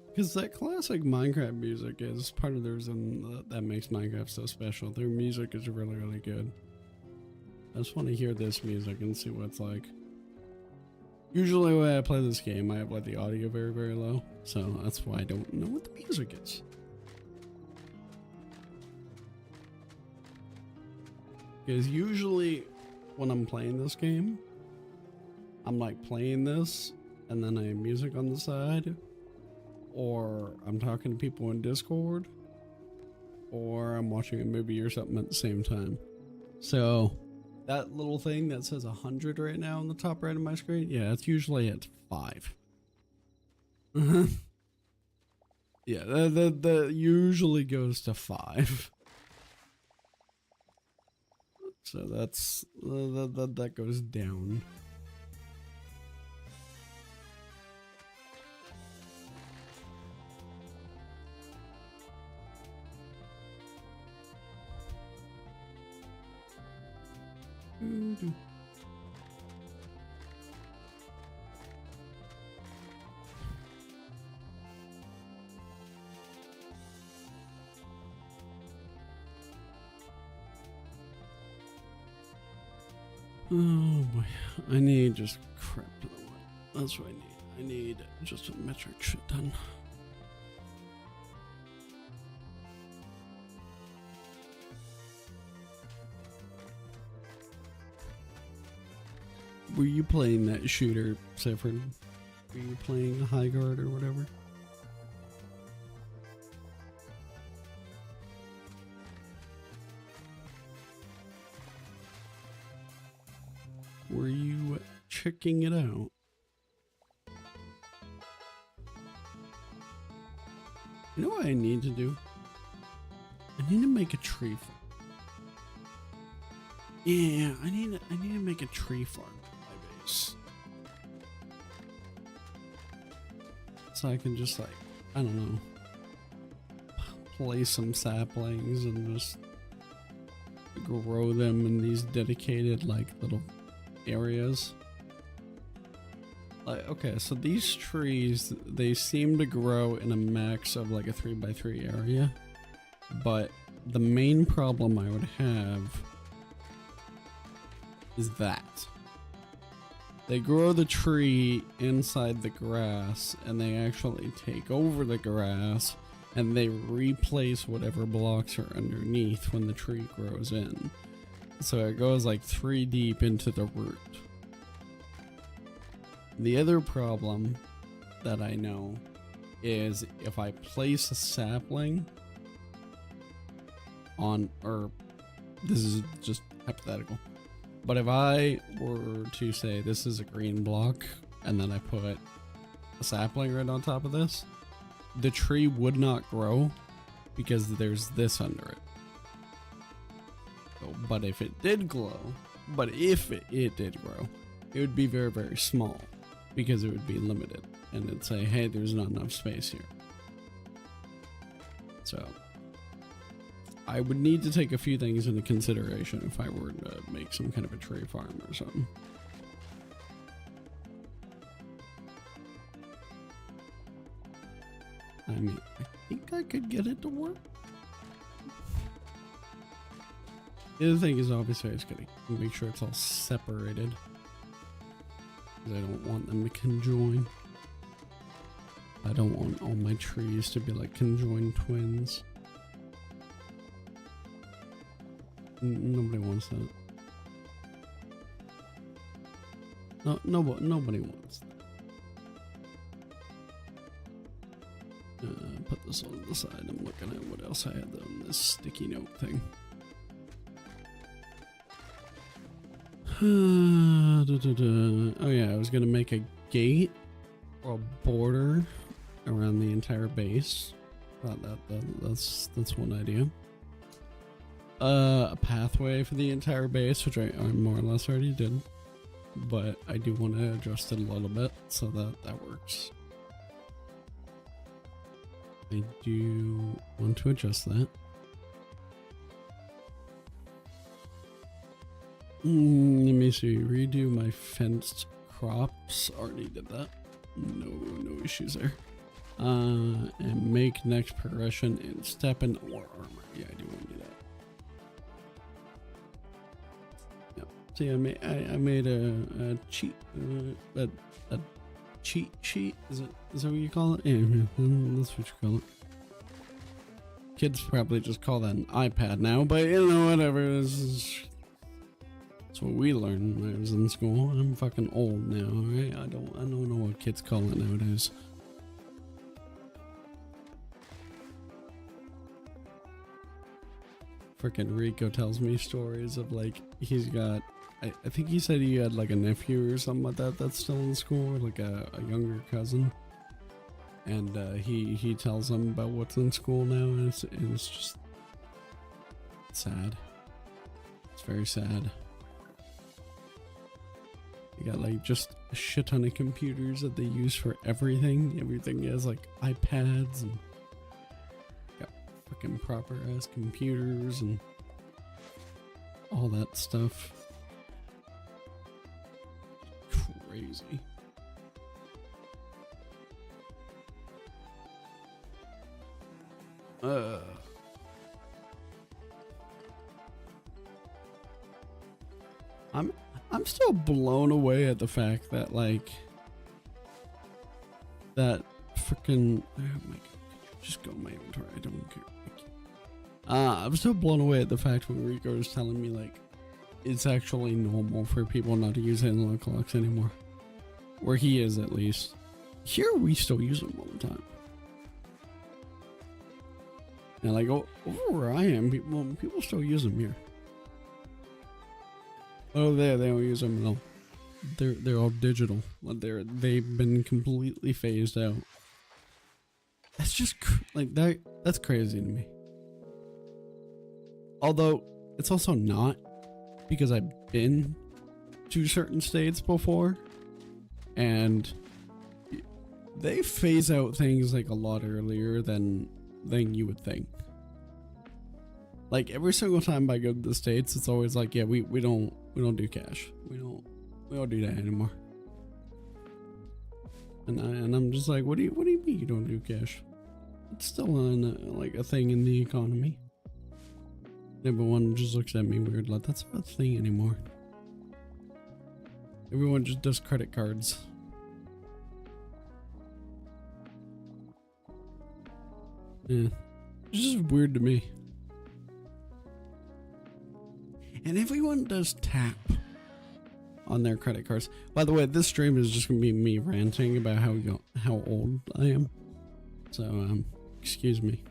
Because that classic Minecraft music is part of the reason that makes Minecraft so special. Their music is really, really good. I just want to hear this music and see what it's like. Usually when I play this game, I have like the audio very, very low. So that's why I don't know what the music is. Because usually when I'm playing this game, I'm like playing this and then I have music on the side, or I'm talking to people in Discord, or I'm watching a movie or something at the same time. So that little thing that says 100 right now on the top right of my screen, yeah, it's usually at 5. Yeah, that usually goes to 5. So that's that goes down. Oh boy, I need just crap to the one. That's what I need. I need just a metric shit done. Were you playing that shooter, Sifred? Were you playing the high guard or whatever? Were you checking it out? You know what I need to do? I need to make a tree farm. Yeah, I need to make a tree farm for my base. So I can just like, I don't know, place some saplings and just grow them in these dedicated like little areas. Like, okay, so these trees, they seem to grow in a max of like a 3x3 area, but the main problem I would have is that they grow the tree inside the grass and they actually take over the grass and they replace whatever blocks are underneath when the tree grows in. So it goes like 3 deep into the root. The other problem that I know is if I place a sapling on, or this is just hypothetical, but if I were to say this is a green block and then I put a sapling right on top of this, the tree would not grow because there's this under it. So, but if it did grow, it did grow, it would be very, very small because it would be limited and it'd say, hey, there's not enough space here. So I would need to take a few things into consideration if I were to make some kind of a tree farm or something. I mean, I think I could get it to work. The other thing is obviously I just gotta make sure it's all separated, because I don't want them to conjoin. I don't want all my trees to be like conjoined twins. Nobody wants that. No, nobody wants that. Put this on the side. I'm looking at what else I had on this sticky note thing. Oh yeah, I was gonna make a gate or a border around the entire base. Thought that's one idea. A pathway for the entire base, which I more or less already did, but I do want to adjust it a little bit so that works. I do want to adjust that. Let me see. Redo my fenced crops. Already did that. No issues there. And make next progression in step and or armor. Yeah, I do want to do that. Yep. See, I made a cheat a cheat sheet. Is that what you call it? Yeah, that's what you call it. Kids probably just call that an iPad now, but you know, whatever. That's what we learned when I was in school. I'm fucking old now, alright? I don't know what kids call it nowadays. Frickin' Rico tells me stories of like he's got I think he said he had like a nephew or something like that that's still in school, or like a younger cousin. And he tells him about what's in school now, and it's just sad. It's very sad. You got like just a shit ton of computers that they use for everything. Everything is like iPads, and got freaking proper ass computers and all that stuff. Crazy. I'm still blown away at the fact that like that freaking oh my god, just go in my inventory. I don't care. I'm still blown away at the fact when Rico is telling me like it's actually normal for people not to use analog clocks anymore. Where he is, at least. Here we still use them all the time. And like over where I am, people still use them here. Oh, they don't use them at all. They're all digital. They've been completely phased out. That's just like that. That's crazy to me. Although it's also not, because I've been to certain states before, and they phase out things like a lot earlier than you would think. Like every single time I go to the States, it's always like, yeah, we don't do cash. We don't do that anymore. And I'm just like, what do you mean you don't do cash? It's still like a thing in the economy. Everyone just looks at me weird, like that's not a thing anymore. Everyone just does credit cards. Yeah, it's just weird to me. And everyone does tap on their credit cards. By the way, this stream is just gonna be me ranting about how old I am. So excuse me.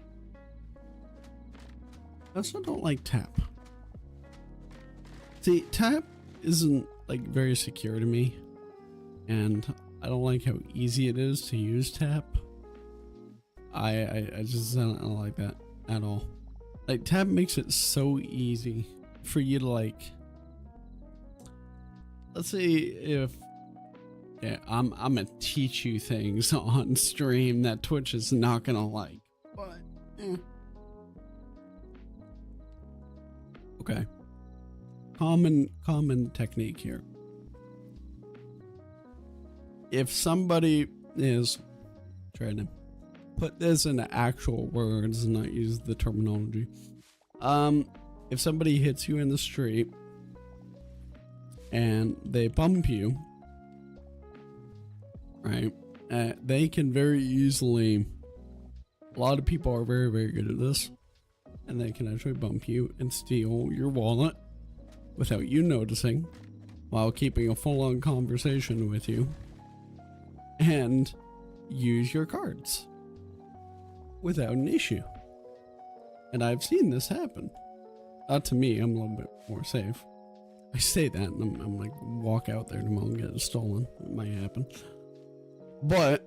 I also don't like tap. See, tap isn't like very secure to me, and I don't like how easy it is to use tap. I just don't like that at all. Like tap makes it so easy for you to like, let's say if, yeah, I'm gonna teach you things on stream that Twitch is not gonna like, but okay. Common technique here. If somebody is trying to put this into actual words and not use the terminology, if somebody hits you in the street and they bump you, right, they can very easily, a lot of people are very, very good at this, and they can actually bump you and steal your wallet without you noticing, while keeping a full-on conversation with you, and use your cards without an issue. And I've seen this happen. To me, I'm a little bit more safe. I say that and I'm like, walk out there tomorrow and get it stolen. It might happen. But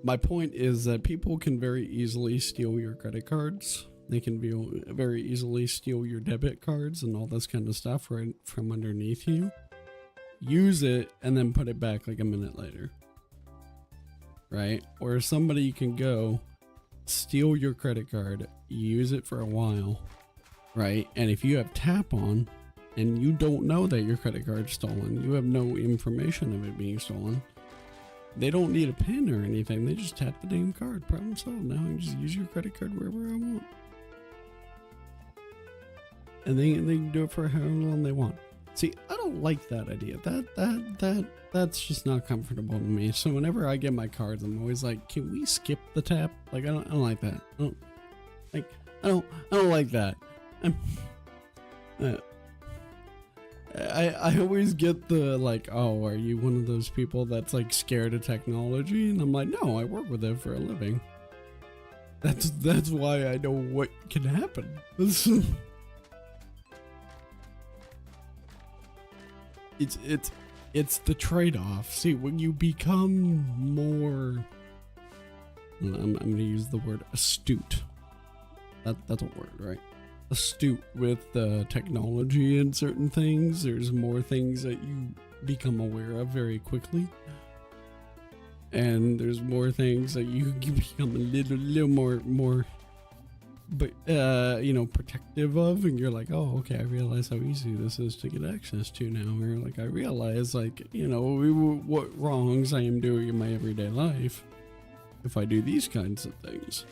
my point is that people can very easily steal your credit cards. They can very easily steal your debit cards and all this kind of stuff right from underneath you. Use it and then put it back like a minute later. Right? Or somebody can go steal your credit card, use it for a while, right? And if you have tap on and you don't know that your credit card's stolen, you have no information of it being stolen, they don't need a pin or anything. They just tap the damn card. Problem solved. Now I can just use your credit card wherever I want. And they can do it for however long they want. See, I don't like that idea. That's just not comfortable to me. So whenever I get my cards, I'm always like, can we skip the tap? Like I don't like that. I don't like that. I always get the like, oh, are you one of those people that's like scared of technology? And I'm like, no, I work with it for a living. That's why I know what can happen. it's the trade-off. See, when you become more, I'm going to use the word astute. That's a word, right? Astute with technology and certain things. There's more things that you become aware of very quickly. And there's more things that you become a little more but protective of, and you're like, oh, okay, I realize how easy this is to get access to now. Or like, I realize, like, what wrongs I am doing in my everyday life if I do these kinds of things.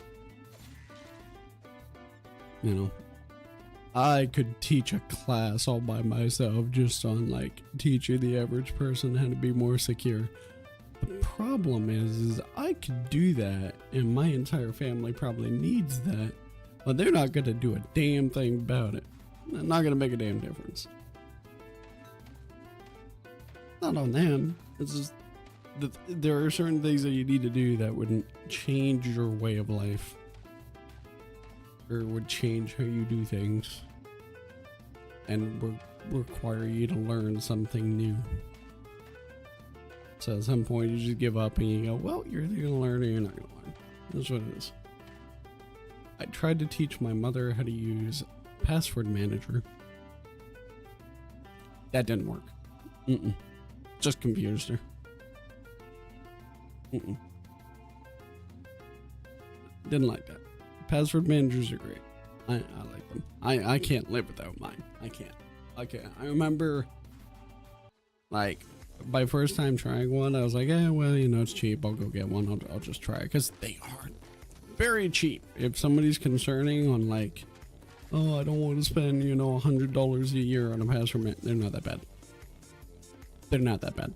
I could teach a class all by myself just on like teaching the average person how to be more secure. The problem is I could do that, and my entire family probably needs that. But they're not going to do a damn thing about it. They're not going to make a damn difference. Not on them. It's just that there are certain things that you need to do that wouldn't change your way of life. Or would change how you do things. And would require you to learn something new. So at some point you just give up and you go, well, you're either going to learn or you're not going to learn. That's what it is. I tried to teach my mother how to use password manager. That didn't work. Just confused her. Didn't like that. Password managers are great. I like them. I can't live without mine. I can't. I remember, like, my first time trying one, I was like, well, it's cheap. I'll go get one. I'll just try it. Because they are very cheap. If somebody's concerning on like, oh, I don't want to spend, $100 a year on a password manager, they're not that bad. They're not that bad.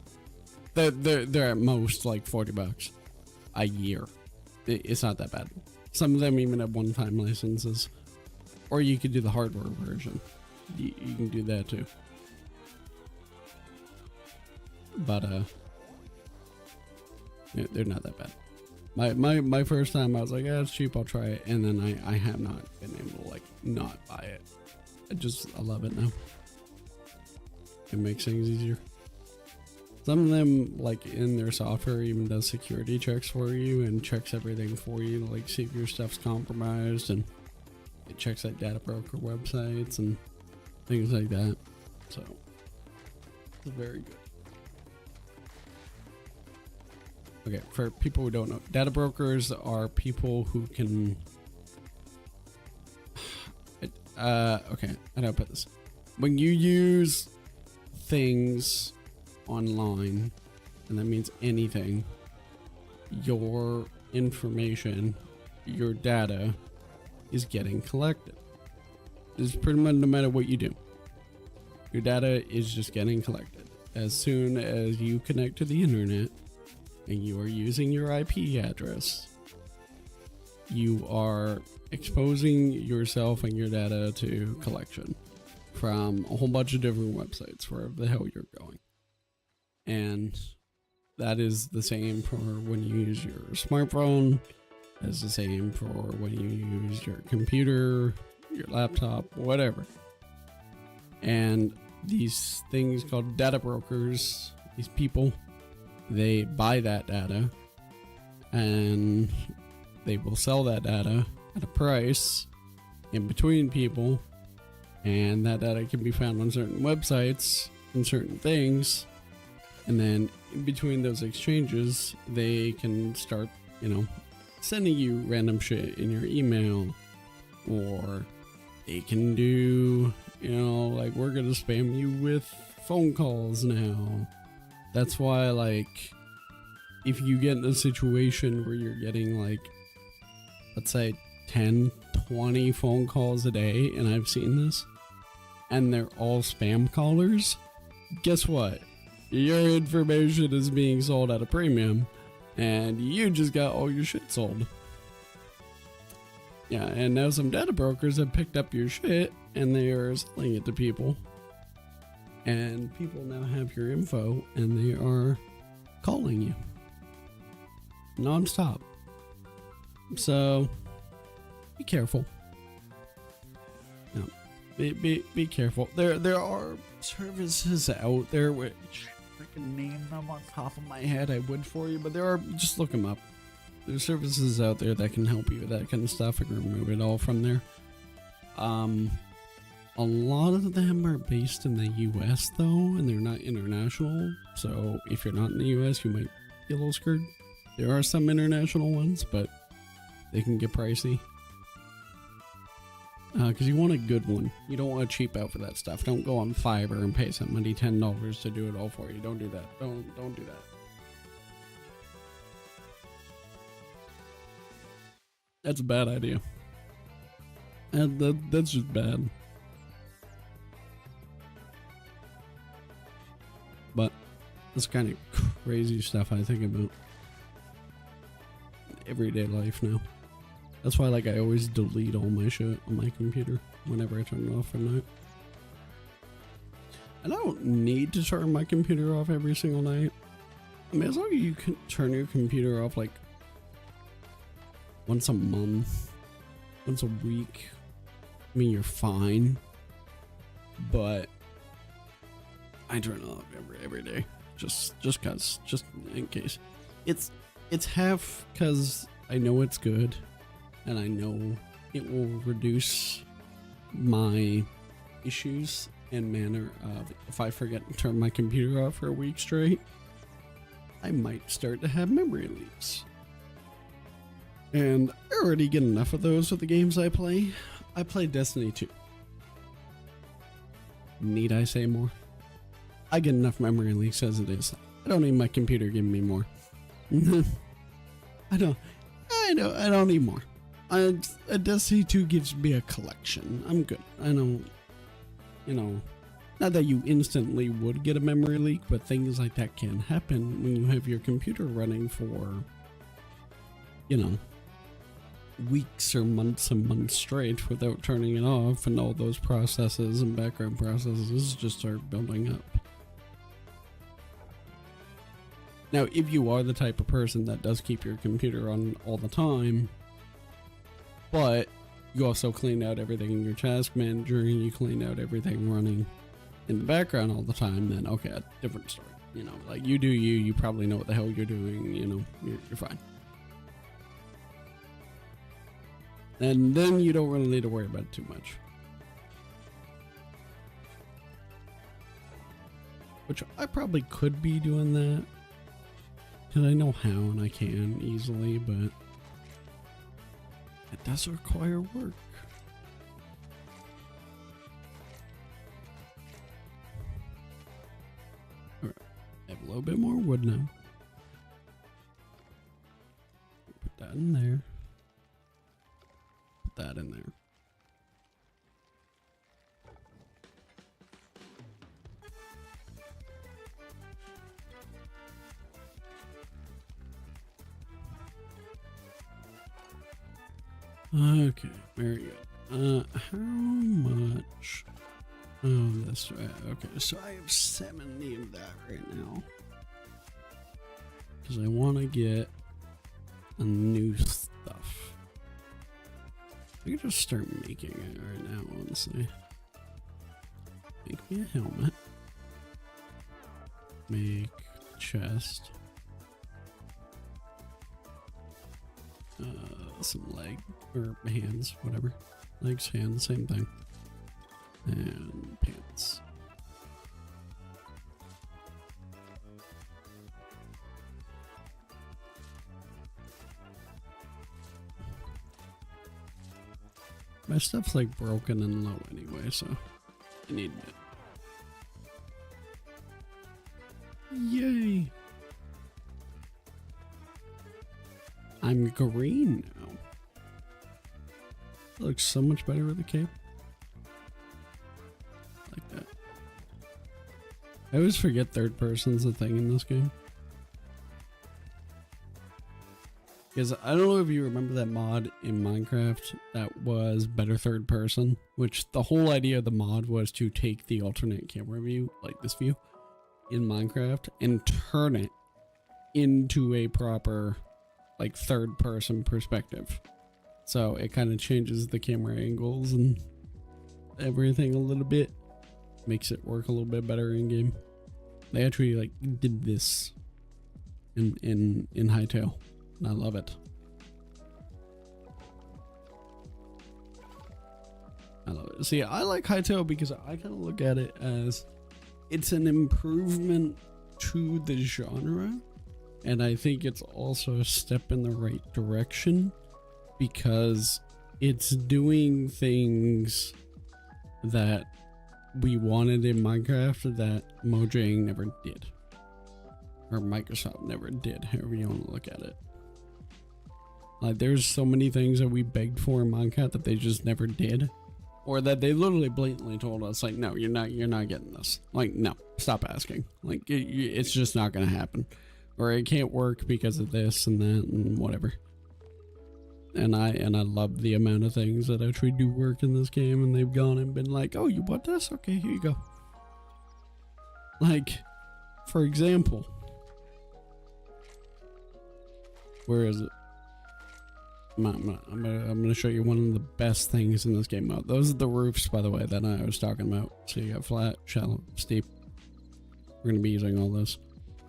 They're at most like $40 a year. It's not that bad. Some of them even have one-time licenses. Or you could do the hardware version. You can do that too. But they're not that bad. My first time, I was like, it's cheap, I'll try it. And then I have not been able to like not buy it. I love it now. It makes things easier. Some of them, like, in their software even does security checks for you and checks everything for you to like see if your stuff's compromised, and it checks like data broker websites and things like that. So it's very good. Okay, for people who don't know, data brokers are people who can okay, how do I put this? When you use things online, and that means anything, your information, your data is getting collected. It's pretty much no matter what you do. Your data is just getting collected. As soon as you connect to the internet and you are using your IP address, you are exposing yourself and your data to collection from a whole bunch of different websites, wherever the hell you're going. And that is the same for when you use your smartphone. It's the same for when you use your computer, your laptop, whatever. And these things called data brokers, these people, they buy that data and they will sell that data at a price in between people, and that data can be found on certain websites and certain things, and then in between those exchanges they can start, sending you random shit in your email, or they can do, like, we're gonna spam you with phone calls now. That's why, like, if you get in a situation where you're getting, like, let's say 10, 20 phone calls a day, and I've seen this, and they're all spam callers, guess what? Your information is being sold at a premium, and you just got all your shit sold. Yeah, and now some data brokers have picked up your shit, and they are selling it to people. And people now have your info, and they are calling you non-stop. So be careful. Be careful. There are services out there which if I can name them on top of my head I would for you, but there are, just look them up. There's services out there that can help you with that kind of stuff and remove it all from there. A lot of them are based in the US though, and they're not international. So if you're not in the US, you might be a little screwed. There are some international ones, but they can get pricey. Because you want a good one. You don't want to cheap out for that stuff. Don't go on Fiverr and pay somebody $10 to do it all for you. Don't do that. Don't do that. That's a bad idea. And that's just bad. But that's kind of crazy stuff I think about everyday life now. That's why, like, I always delete all my shit on my computer whenever I turn it off at night. And I don't need to turn my computer off every single night. I mean, as long as you can turn your computer off, like, once a month, once a week, I mean, you're fine. But I turn it off every day, just in case. It's half because I know it's good, and I know it will reduce my issues and manner of if I forget to turn my computer off for a week straight, I might start to have memory leaks. And I already get enough of those with the games I play. I play Destiny 2. Need I say more? I get enough memory leaks as it is. I don't need my computer giving me more. I don't need more. A Destiny 2 gives me a collection. I'm good. I know, not that you instantly would get a memory leak, but things like that can happen when you have your computer running for, weeks or months and months straight without turning it off, and all those processes and background processes just start building up. Now, if you are the type of person that does keep your computer on all the time, but you also clean out everything in your task manager and you clean out everything running in the background all the time, then okay, different story. Like you do you probably know what the hell you're doing, you're fine. And then you don't really need to worry about it too much. Which I probably could be doing that, because I know how and I can easily, but it does require work. Alright, I have a little bit more wood now. Put that in there. Put that in there. Okay, very good. How much? Oh, that's right. Okay, so I have 70 of that right now. Because I want to get a new stuff. I could just start making it right now, honestly. Make me a helmet. Make chest. Some leg or hands, whatever. Legs, hands, same thing. And pants. My stuff's like broken and low anyway, so I need it. Yay! I'm green now. It looks so much better with the cape. Like that. I always forget third person's a thing in this game. Because I don't know if you remember that mod in Minecraft that was better third person, which the whole idea of the mod was to take the alternate camera view, like this view, in Minecraft and turn it into a proper like third person perspective. So it kind of changes the camera angles and everything a little bit. Makes it work a little bit better in game. They actually like did this in HYTALE, and I love it. I love it. See, I like HYTALE because I kind of look at it as it's an improvement to the genre, and I think it's also a step in the right direction because it's doing things that we wanted in Minecraft that Mojang never did, or Microsoft never did, however you want to look at it. Like, there's so many things that we begged for in Minecraft that they just never did, or that they literally blatantly told us, like, no, you're not getting this. Like, no, stop asking. Like, it's just not gonna happen, or it can't work because of this and that and whatever. And I love the amount of things that actually do work in this game, and they've gone and been like, oh, you want this? Okay, here you go. Like, for example, where is it? I'm gonna show you one of the best things in this game. Those are the roofs, by the way, that I was talking about. So you got flat, shallow, steep. We're gonna be using all this.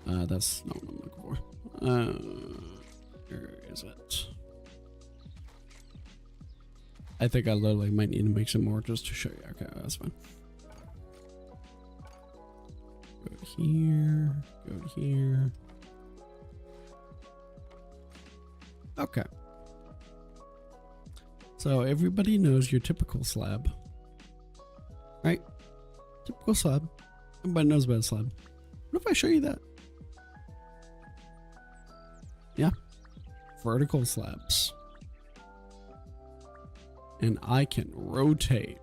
That's not what I'm looking for. Where is it? I think I literally might need to make some more just to show you. Okay, that's fine. Go to here, go to here. Okay. So everybody knows your typical slab, right? Typical slab. Everybody knows about a slab. What if I show you that? Yeah. Vertical slabs. And I can rotate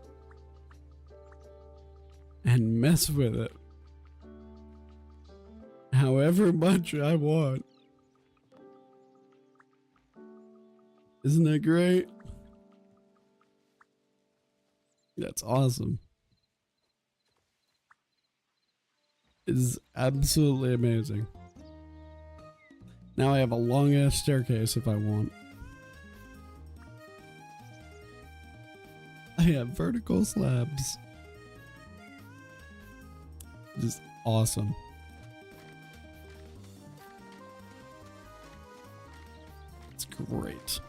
and mess with it however much I want. Isn't that great? That's awesome. It is absolutely amazing. Now I have a long ass staircase if I want. I have vertical slabs. Just awesome. It's great.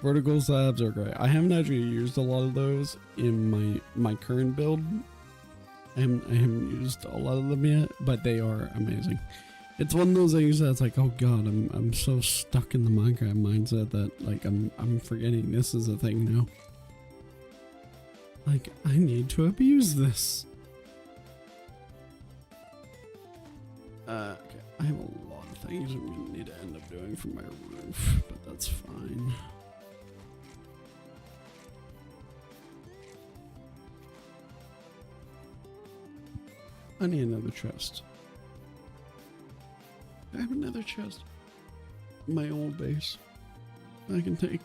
Vertical slabs are great. I haven't actually used a lot of those in my current build. I haven't used a lot of them yet, but they are amazing. It's one of those things that's like, oh god, I'm so stuck in the Minecraft mindset that like I'm forgetting this is a thing now. Like, I need to abuse this. Okay, I have a lot of things I'm gonna need to end up doing for my roof, but that's fine. I need another chest. I have another chest. My old base. I can take.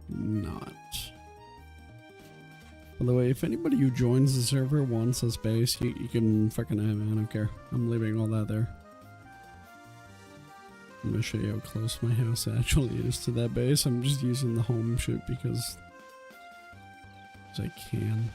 Not. By the way, if anybody who joins the server wants a space, you can fucking have it. I don't care. I'm leaving all that there. I'm gonna show you how close my house actually is to that base. I'm just using the home shit because I can.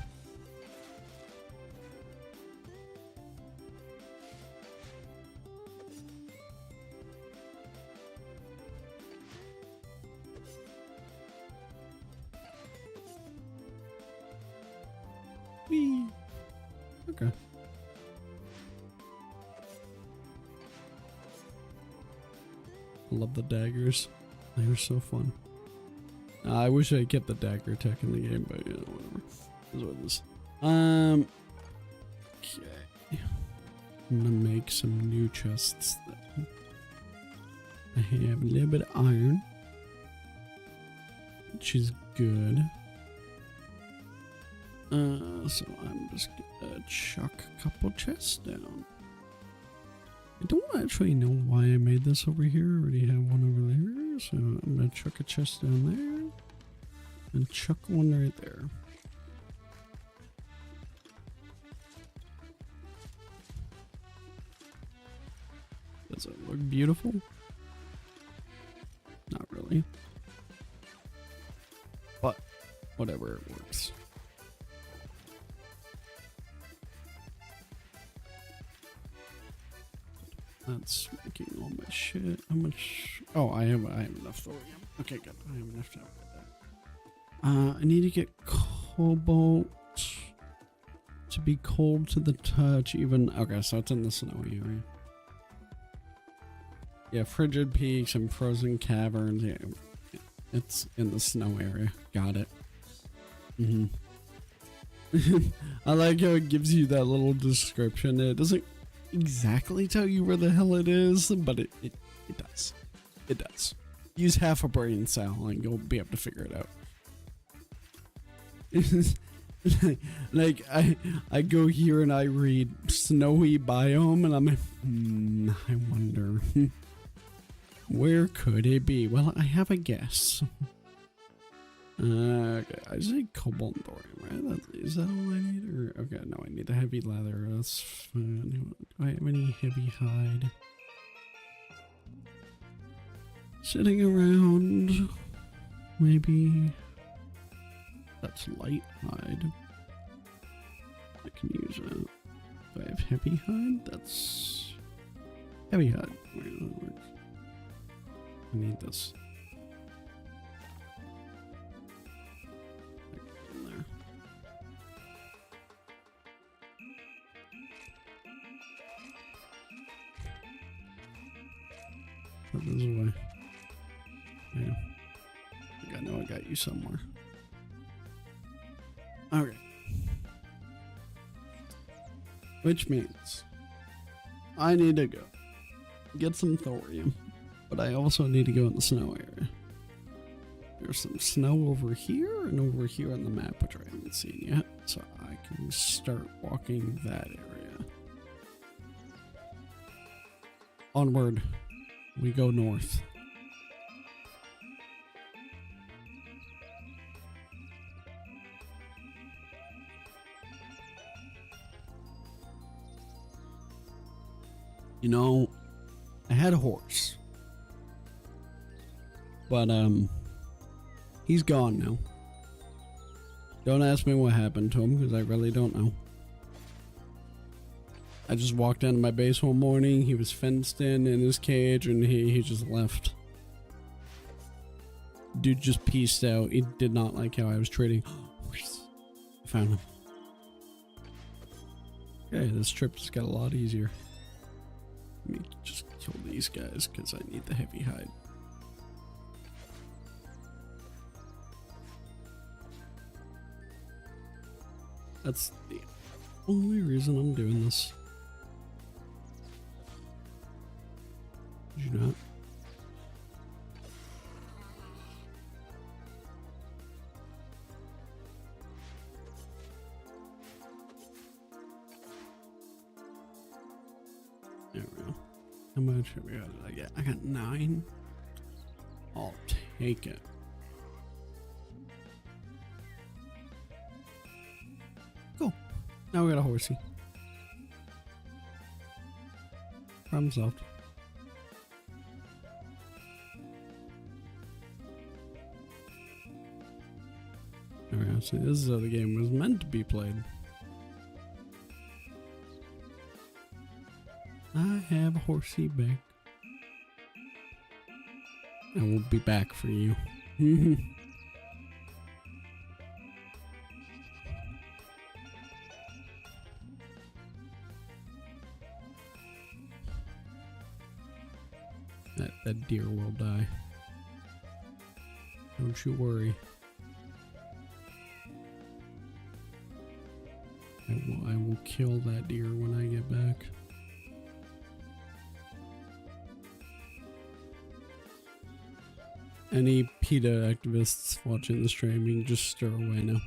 Whee! Okay. I love the daggers. They were so fun. I wish I kept the dagger tech in the game, but you know, whatever. That's what it is. Okay. I'm gonna make some new chests then. I have a little bit of iron, which is good. So I'm just gonna chuck a couple chests down. I don't actually know why I made this over here. I already have one over there. So I'm gonna chuck a chest down there. And chuck one right there. look beautiful? Not really. But whatever, it works. That's making all my shit. How much? Oh, I have enough thorium. Okay, good. I have enough to upgrade that. I need to get cobalt to be cold to the touch. Even okay, so it's in the snowy area. Yeah, frigid peaks and frozen caverns. Yeah, it's in the snow area. Got it. I like how it gives you that little description. It doesn't exactly tell you where the hell it is, but it does. It does. Use half a brain cell and you'll be able to figure it out. Like I go here and I read snowy biome and I'm like, I wonder where could it be? Well, I have a guess. Okay, I say cobalt and thorium, right? Is that all I need? Or okay, no, I need the heavy leather. That's fine. Do I have any heavy hide sitting around? Maybe that's light hide. I can use that. Do I have heavy hide? That's heavy hide. Wait, that works. I need this. Put this away. Yeah. I think I know I got you somewhere. Okay. Which means I need to go get some thorium, but I also need to go in the snow area. There's some snow over here and over here on the map, which I haven't seen yet, so I can start walking that area. Onward. We go north. You know, I had a horse. But, he's gone now. Don't ask me what happened to him, because I really don't know. I just walked into my base one morning, he was fenced in his cage, and he just left. Dude just pieced out. He did not like how I was trading. I found him. Okay, this trip just got a lot easier. Let me just kill these guys, because I need the heavy hide. That's the only reason I'm doing this. Did you not? There we go. How much have we got? I got 9. I'll take it. Cool. Now we got a horsey. Problem solved. Alright, so this is how the game was meant to be played. I have a horsey back. I will be back for you. That deer will die. Don't you worry. I will kill that deer when I get back. Any PETA activists watching the stream, you can just stir away now.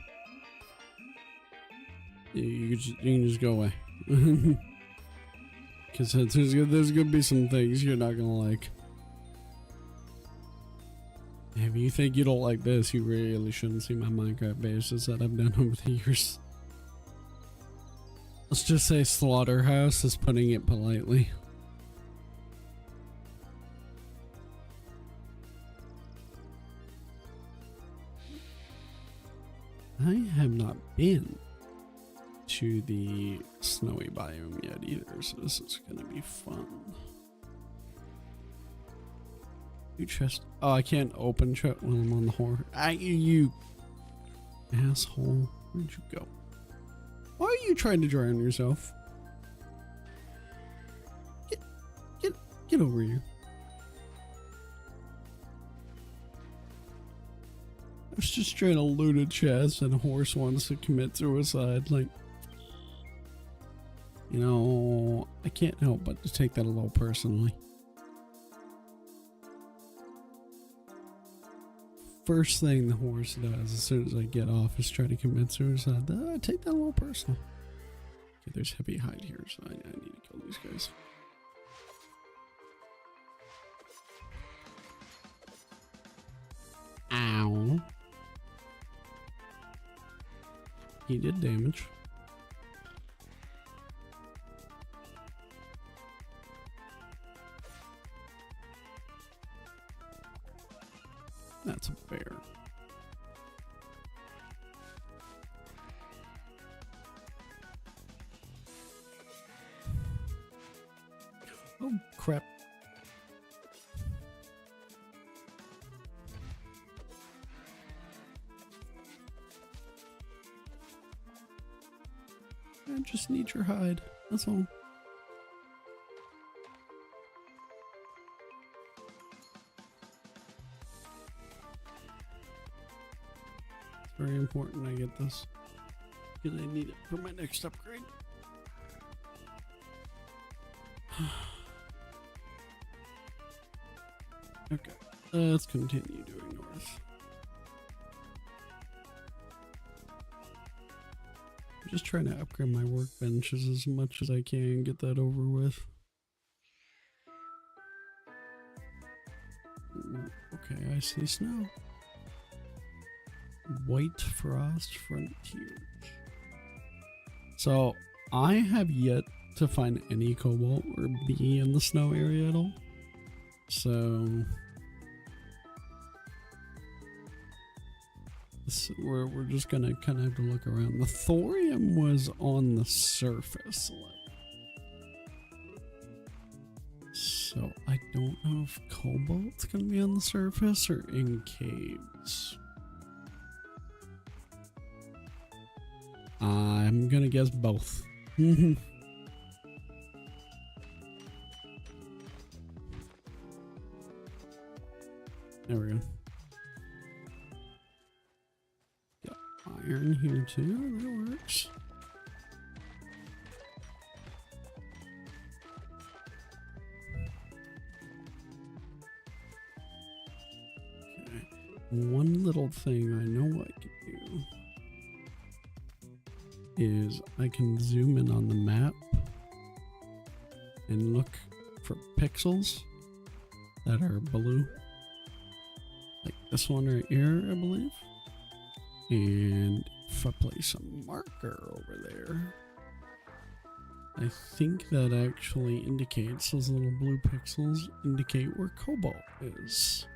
You can just go away. Because there's gonna be some things you're not gonna like. If you think you don't like this, you really shouldn't see my Minecraft bases that I've done over the years. Let's just say Slaughterhouse is putting it politely. I have not been to the snowy biome yet either, so this is gonna be fun. New chest. Oh, I can't open chest when I'm on the horse. You asshole. Where'd you go? Why are you trying to drown yourself? Get over here. I was just trying to loot a chest and a horse wants to commit suicide. Like, you know, I can't help but to take that a little personally. First thing the horse does as soon as I get off is try to commit suicide. I take that a little personal. Okay, there's heavy hide here, so I need to kill these guys. Ow. He did damage. That's a bear. Oh, crap. I just need your hide. That's all. It's very important I get this because I need it for my next upgrade. Okay, let's continue doing north. I'm just trying to upgrade my workbenches as much as I can, get that over with. Ooh, okay, I see snow. White Frost Frontiers. So, I have yet to find any cobalt or bee in the snow area at all. So, we're just gonna kind of have to look around. The thorium was on the surface, so I don't know if cobalt's gonna be on the surface or in caves. I'm gonna guess both. There we go. Got iron here too, that works. Okay, one little thing I know I can do is I can zoom in on the map and look for pixels that are blue. Like this one right here, I believe. And if I place a marker over there, I think that actually indicates, those little blue pixels indicate where cobalt is.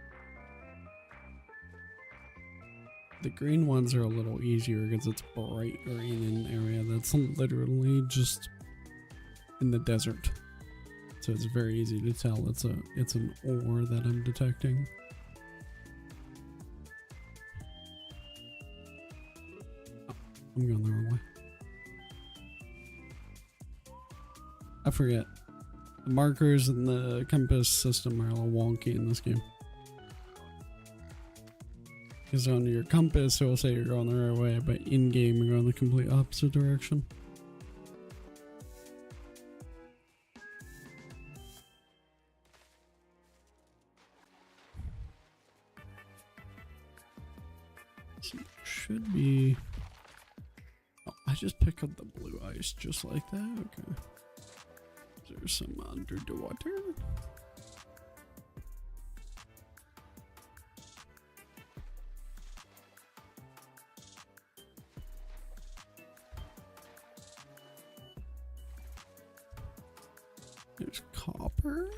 The green ones are a little easier because it's bright green in an area that's literally just in the desert. So it's very easy to tell it's an ore that I'm detecting. Oh, I'm going the wrong way. I forget. The markers in the compass system are a little wonky in this game. Because on your compass, it will say you're going the right way, but in-game, you're going the complete opposite direction. So should be... Oh, I just picked up the blue ice just like that? Okay. Is there some under the water? There's copper.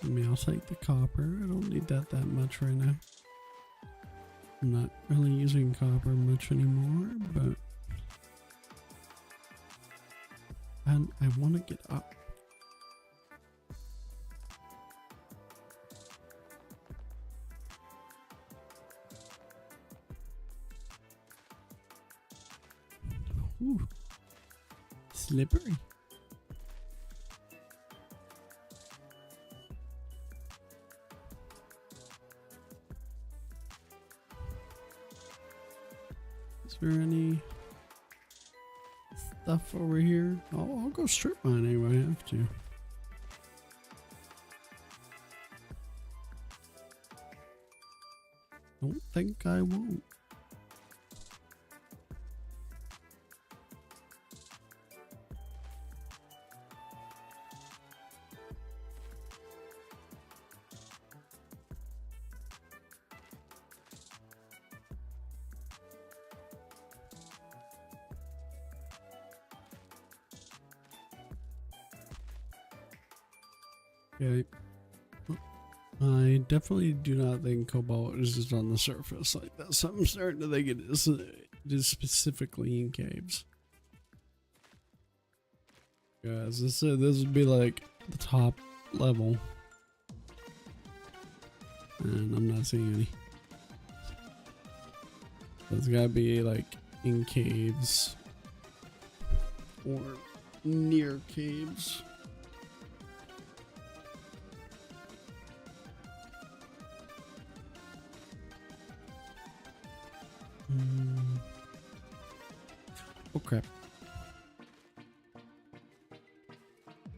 I mean, I'll take the copper. I don't need that much right now. I'm not really using copper much anymore, but and I want to get up. Ooh, slippery. Is there any stuff over here? Oh, I'll go strip mine anyway. I have to. Don't think I won't. Okay. I definitely do not think cobalt is just on the surface like that. So I'm starting to think it is specifically in caves. Guys, this would be like the top level. And I'm not seeing any. So it's gotta be like in caves. Or near caves. Okay.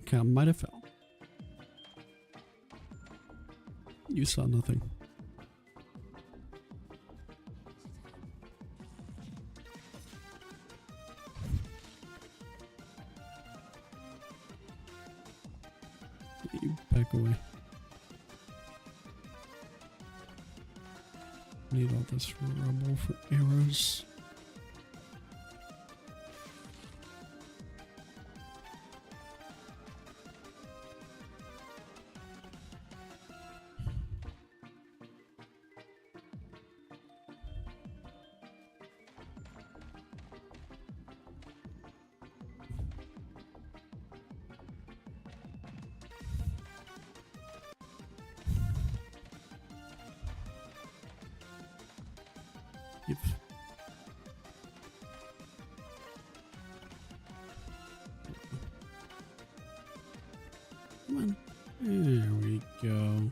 Okay, I might have fell. You saw nothing. You back away. Need all this for rubble for arrows. Yep. Come on. There we go.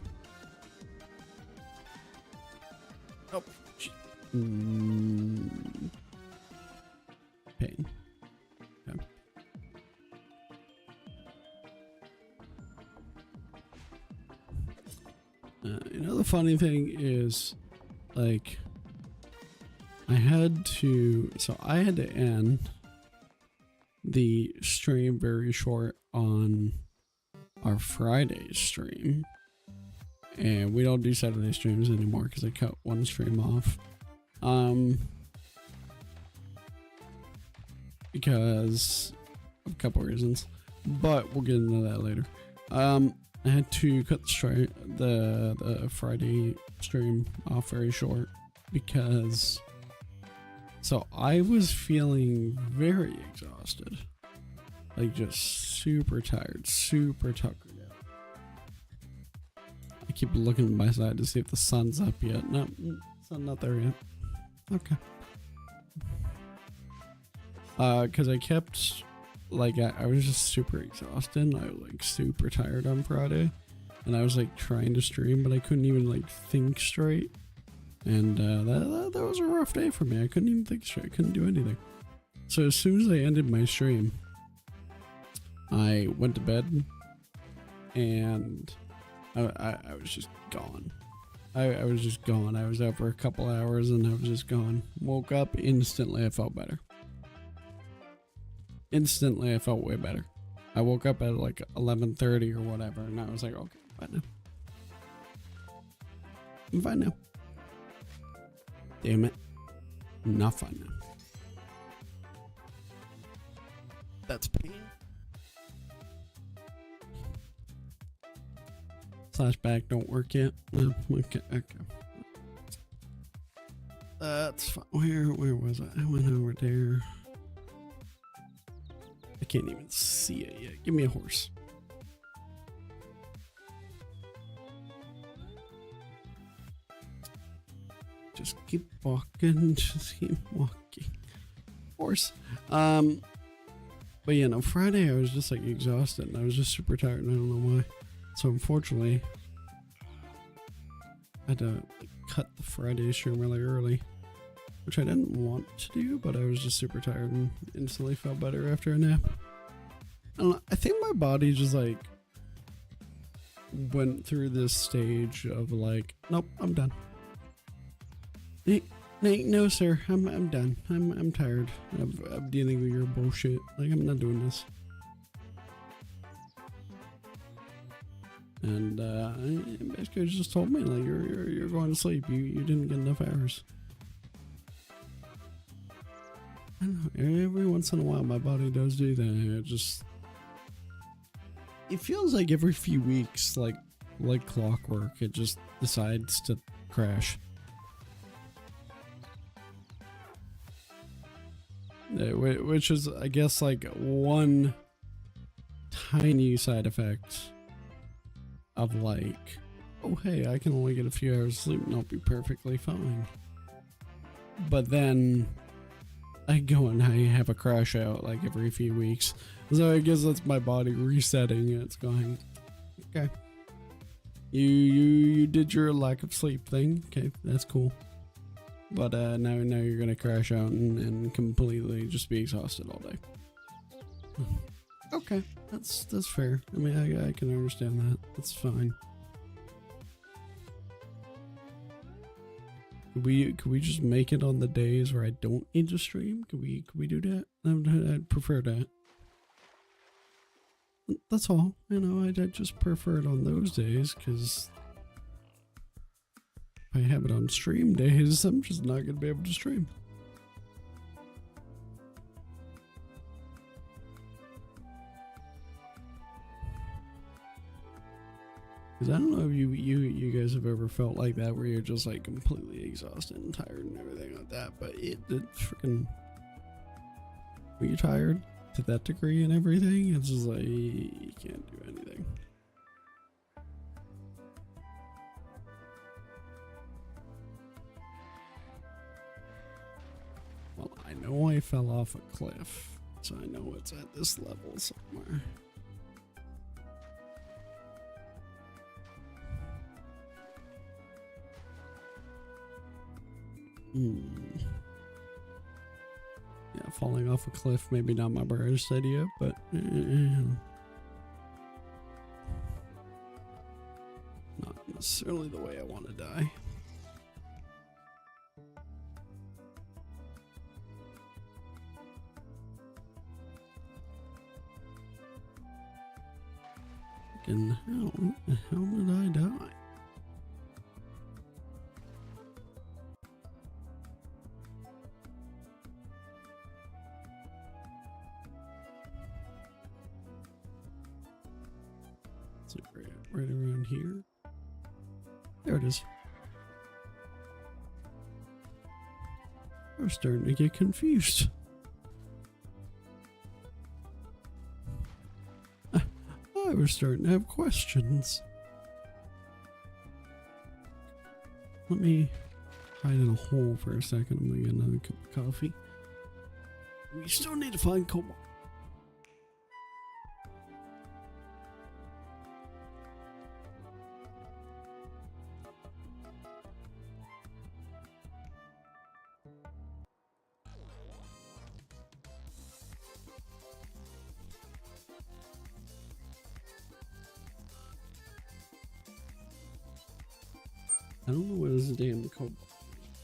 Oh. Pain. Okay. You know, the funny thing is, like, I had to end the stream very short on our Friday stream, and we don't do Saturday streams anymore because I cut one stream off, because of a couple reasons, but we'll get into that later. I had to cut the Friday stream off very short because so I was feeling very exhausted, like just super tired, super tuckered out. I keep looking to my side to see if the sun's up yet. No, sun's not there yet. Okay. Cause I kept, like, I was just super exhausted. I was like super tired on Friday, and I was like trying to stream, but I couldn't even like think straight. And that was a rough day for me. I couldn't even think straight. I couldn't do anything. So as soon as I ended my stream, I went to bed, and I was just gone. I was just gone. I was out for a couple hours, and I was just gone. Woke up instantly. I felt better. Instantly, I felt way better. I woke up at like 11:30 or whatever, and I was like, okay, fine now. I'm fine now. Damn it. I'm not fine now. That's pain. Slash back don't work yet. No, okay. That's fine. Where was I? I went over there. I can't even see it yet. Give me a horse. Just keep walking. Just keep walking. Horse. But yeah, no, Friday I was just like exhausted and I was just super tired and I don't know why. So unfortunately, I had to like, cut the Friday stream really early, which I didn't want to do, but I was just super tired and instantly felt better after a nap. I don't know, I think my body just like went through this stage of like, nope, I'm done. No, sir, I'm done. I'm tired of dealing with your bullshit. Like, I'm not doing this. And basically just told me like you're going to sleep. You didn't get enough hours. I don't know. Every once in a while, my body does do that. It feels like every few weeks, like clockwork, it just decides to crash. Which is, I guess, like one tiny side effect of like, oh hey, I can only get a few hours of sleep and I'll be perfectly fine. But then I go and I have a crash out like every few weeks. So I guess that's my body resetting. It's going, okay, you did your lack of sleep thing. Okay, that's cool. But now you're gonna crash out and completely just be exhausted all day. Okay, that's fair. I mean, I can understand that. That's fine. Could we just make it on the days where I don't need to stream? Could we do that? I'd prefer that. That's all. You know, I'd just prefer it on those days because if I have it on stream days, I'm just not gonna be able to stream. Because I don't know if you guys have ever felt like that, where you're just like completely exhausted and tired and everything like that. But it freaking, when you're tired to that degree and everything, it's just like you can't do anything. Well, I know I fell off a cliff, so I know it's at this level somewhere. Yeah, falling off a cliff, maybe not my brightest idea, but not necessarily the way I want to die. Fucking hell, what the hell did I die? It's like right around here. There it is. I was starting to get confused. I was starting to have questions. Let me hide in a hole for a second. I'm gonna get another cup of coffee. We still need to find cobalt. I don't know where this damn cobalt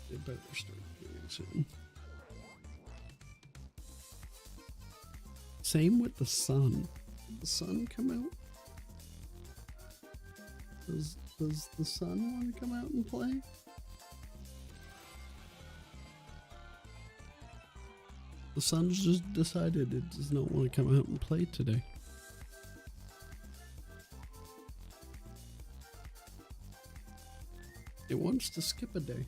is. It better start doing soon. Same with the sun. Did the sun come out? Does the sun want to come out and play? The sun's just decided it does not want to come out and play today. It wants to skip a day.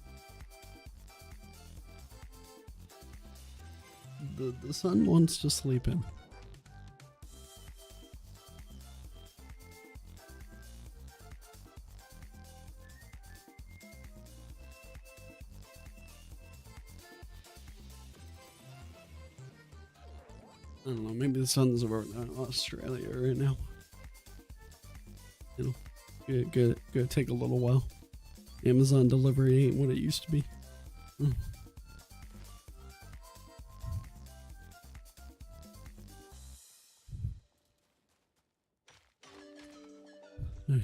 the sun wants to sleep in. I don't know, maybe the sun's over in Australia right now. You know, gonna take a little while. Amazon delivery ain't what it used to be. Okay.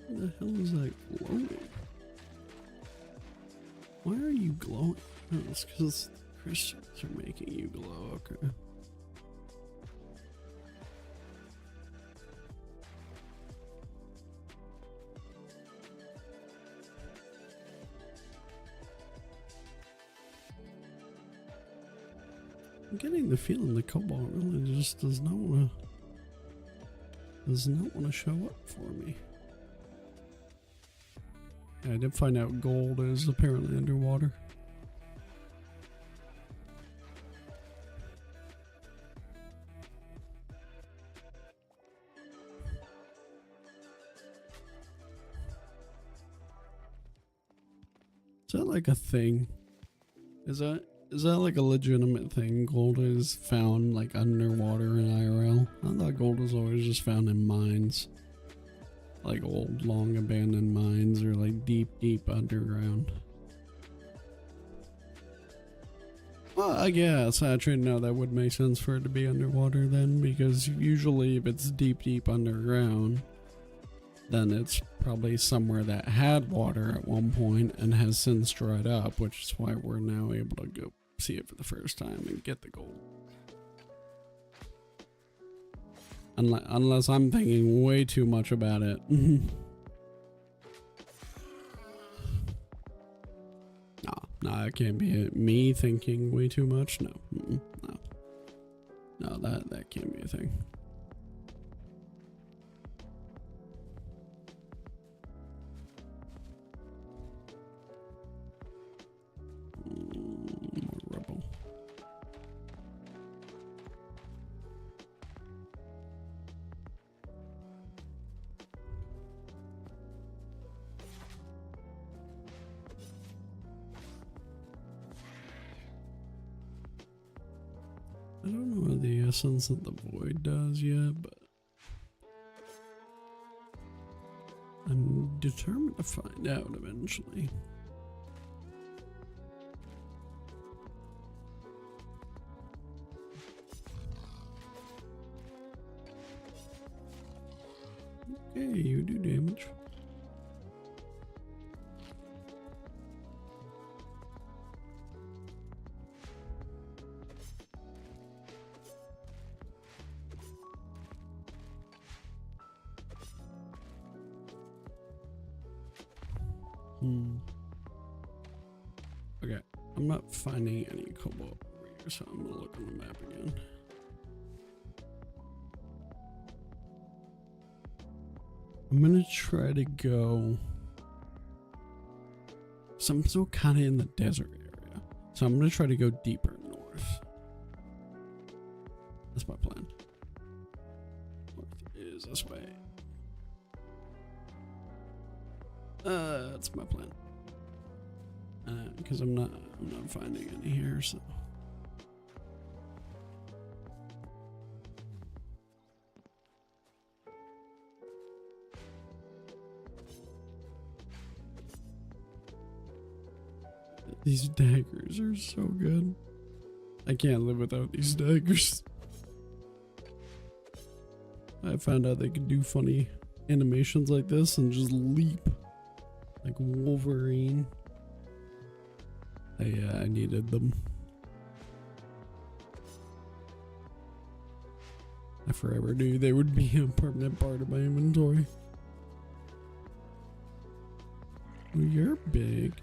What the hell is that glowing? Why are you glowing? Oh, it's because Christians are making you glow. Okay. I'm getting the feeling the cobalt really just does not want to show up for me. Yeah, I did find out gold is apparently underwater. Is that like a thing? Is that like a legitimate thing? Gold is found like underwater in IRL? I thought gold was always just found in mines. Like old, long abandoned mines or like deep underground. Well, I guess actually no, that would make sense for it to be underwater then, because usually if it's deep underground, then it's probably somewhere that had water at one point and has since dried up, which is why we're now able to go see it for the first time and get the gold. Unless I'm thinking way too much about it. No, it can't be it. Me thinking way too much. No, no, that can't be a thing. More rubble. I don't know what the essence of the void does yet, but I'm determined to find out eventually. Okay, you do damage. Okay, I'm not finding any cobalt over here, so I'm gonna look on the map again. I'm gonna try to go. So I'm still kind of in the desert area, so I'm gonna try to go deeper north. That's my plan. North is this way. That's my plan. Because I'm not finding any here, so. These daggers are so good. I can't live without these daggers. I found out they could do funny animations like this and just leap like Wolverine. I needed them. I forever knew they would be a permanent part of my inventory. Oh, you're big.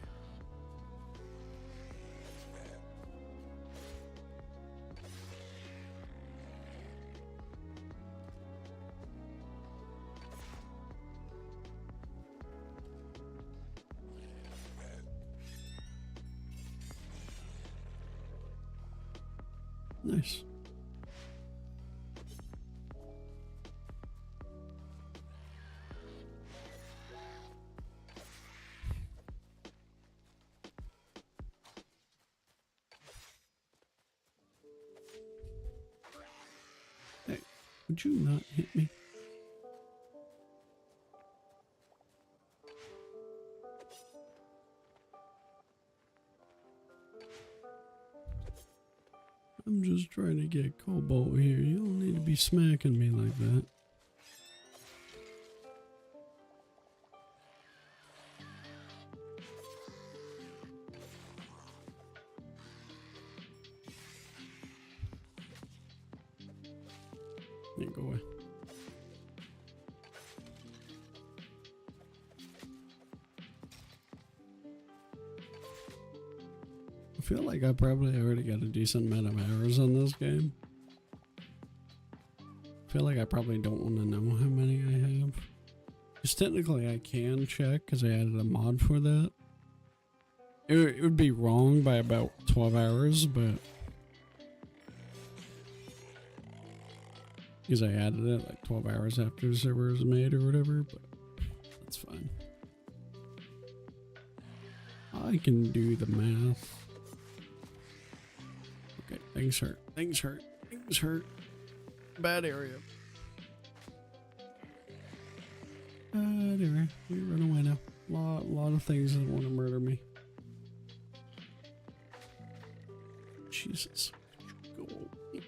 Nice. Hey, would you not hit me? I'm just trying to get cobalt here. You don't need to be smacking me like that. Yeah, go away. I feel like I probably already got a decent amount of hours on this game. I feel like I probably don't want to know how many I have. Because technically I can check because I added a mod for that. It would be wrong by about 12 hours, but because I added it like 12 hours after the server was made or whatever, but that's fine. I can do the math. Okay, things hurt. Things hurt. Things hurt. Bad area. Anyway, we run away now. Lot of things that want to murder me. Jesus. Go away.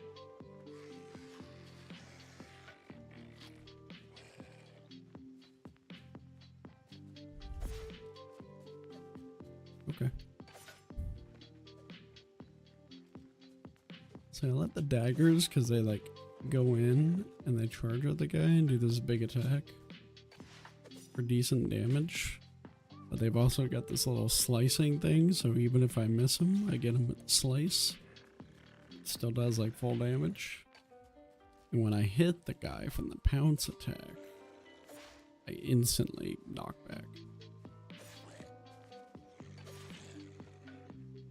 Okay. So I let the daggers, because they like go in and they charge at the guy and do this big attack for decent damage. But they've also got this little slicing thing, so even if I miss him, I get him with the slice. It still does like full damage. And when I hit the guy from the pounce attack, I instantly knock back.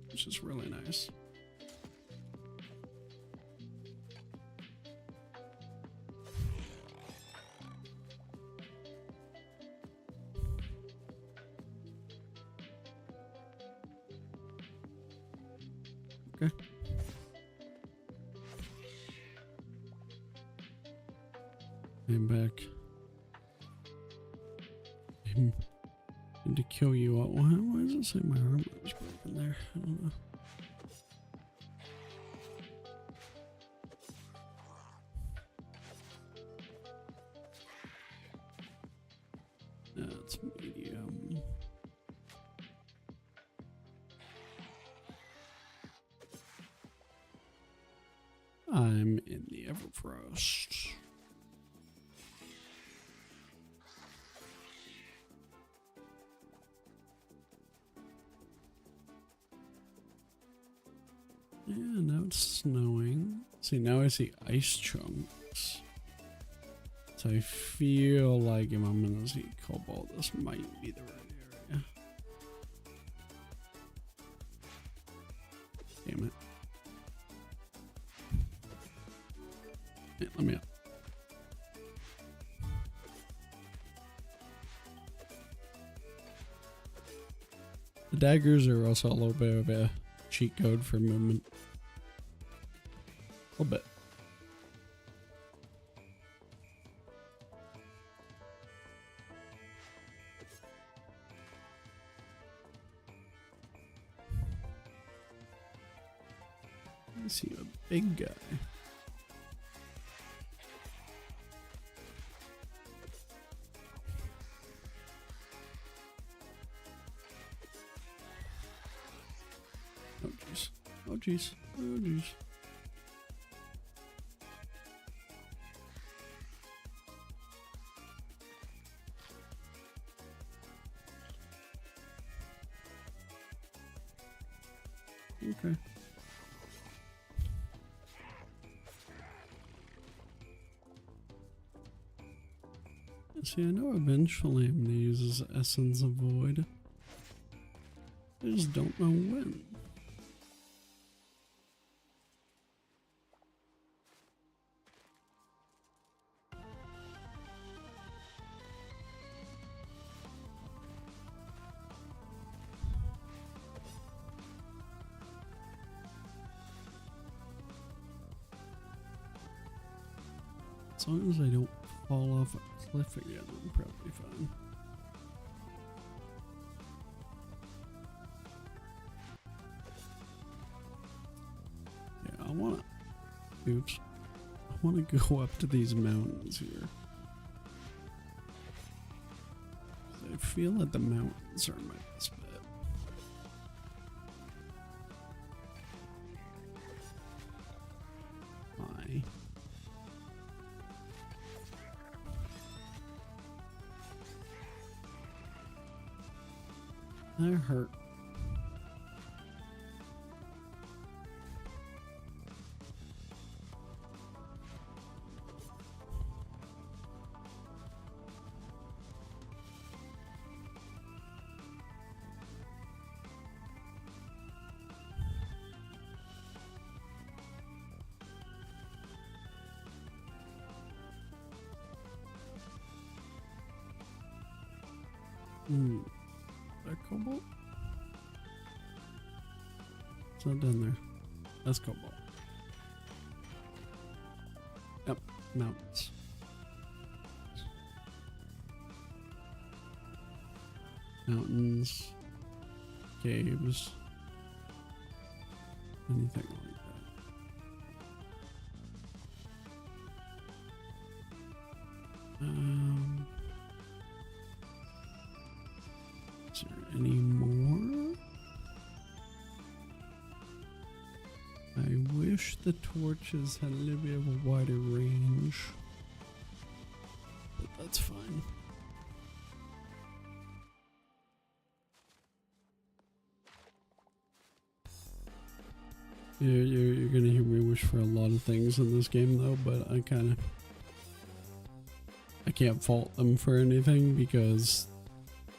Which is really nice. Okay. I'm back. I need to kill you all. Why does it say my armor is broken there? I don't know. That's medium. I'm in the Everfrost. Yeah, now it's snowing. See, now I see ice chunks. So I feel like if I'm gonna see cobalt, this might be the right area. Damn it. Yeah, let me out. The daggers are also a little bit of a cheat code for movement. A little bit. I see a big guy. Oh jeez. Oh jeez. Oh jeez. Okay. See, I know eventually I'm gonna use this Essence of Void. I just don't know when. As long as I don't fall off a cliff again, I'm probably fine. Yeah, I wanna... Oops. I wanna go up to these mountains here. I feel that the mountains are my best bet. Why? That hurt. Is that cobalt? It's not down there. That's cobalt. Yep, mountains. Mountains, caves, anything like that. Is there any more? I wish the torches had a little bit of a wider range, but that's fine. You're gonna hear me wish for a lot of things in this game though, but I can't fault them for anything because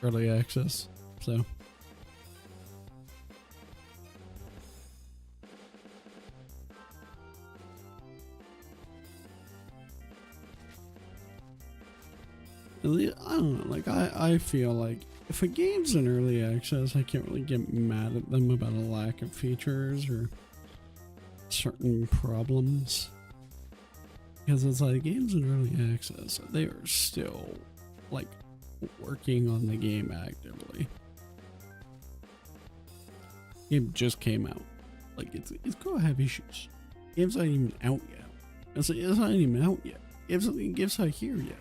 early access, so. I don't know, like I feel like if a game's in early access, I can't really get mad at them about a lack of features or certain problems. Because it's like games in early access, they are still like working on the game actively. Game just came out. Like it's gonna have issues. Game's not even out yet. It's not even out yet. Game's not here yet.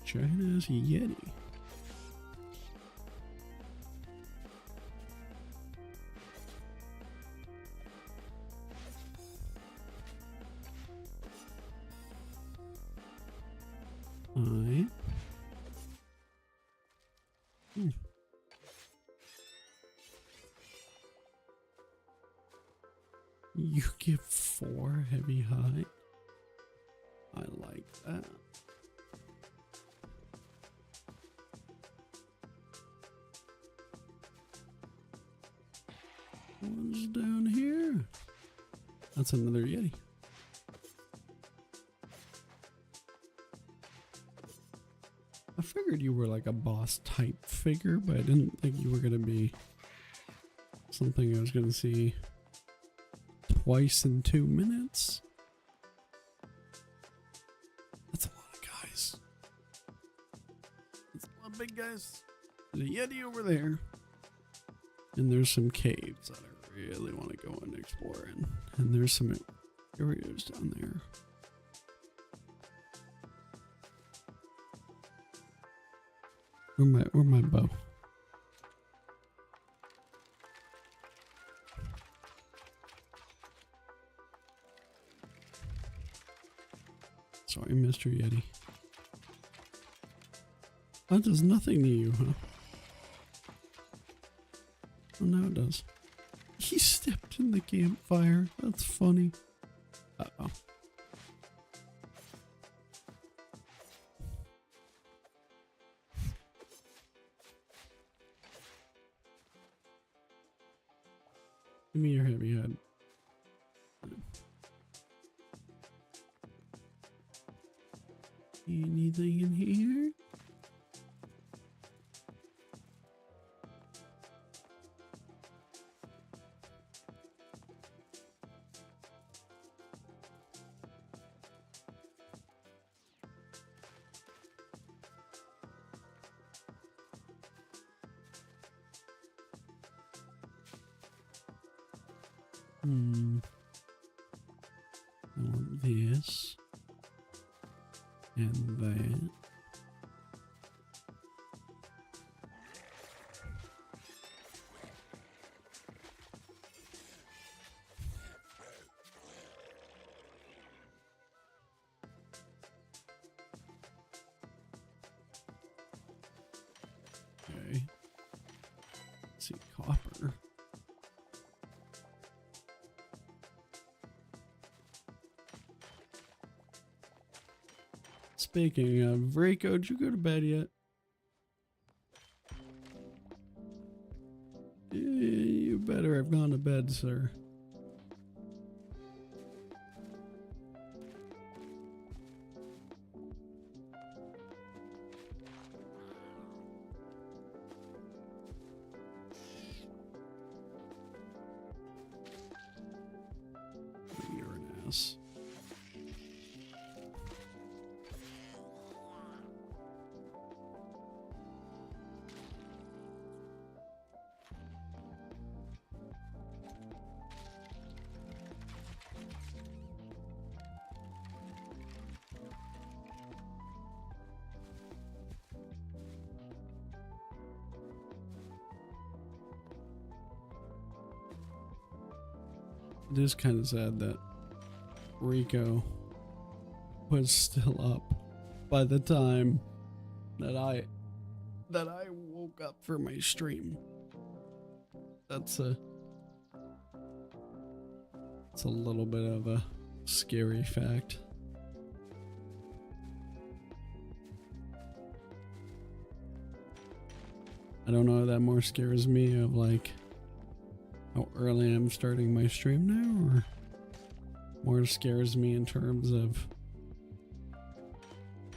China's Yeti. You get 4 heavy high. I like that. What's down here? That's another Yeti. I figured you were like a boss type figure, but I didn't think you were gonna be something I was gonna see twice in 2 minutes. That's a lot of guys. That's a lot of big guys. There's a Yeti over there. And there's some caves that I really want to go and explore in. And there's some areas down there. Where's my bow? Sorry, Mr. Yeti. That does nothing to you, huh? Oh, now it does. He stepped in the campfire. That's funny. Uh-oh. Give me your heavy head. Anything in here? I want this. And that. Okay. Let's see, copper. Speaking of, Rico, did you go to bed yet? You better have gone to bed, sir. You're an ass. It is kind of sad that Rico was still up by the time that I woke up for my stream. It's a little bit of a scary fact. I don't know if that more scares me of like how early I'm starting my stream now, or more scares me in terms of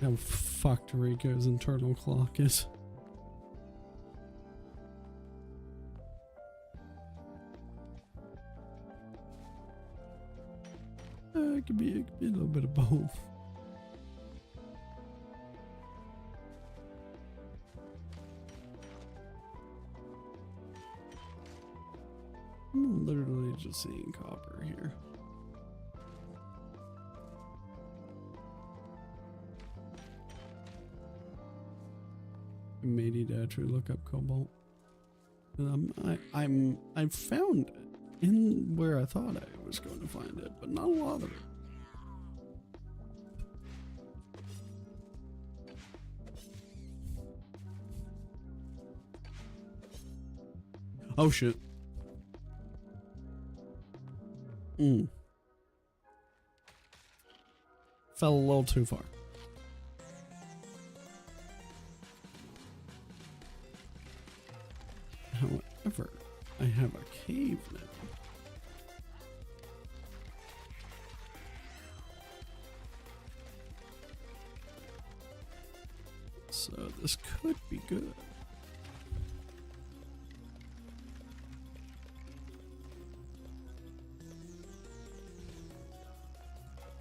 how fucked Rico's internal clock is. It could be a little bit of both. I'm literally just seeing copper here. I may need to actually look up cobalt. I found it in where I thought I was going to find it, but not a lot of it. Oh shit. Fell a little too far. However, I have a cave now. So this could be good.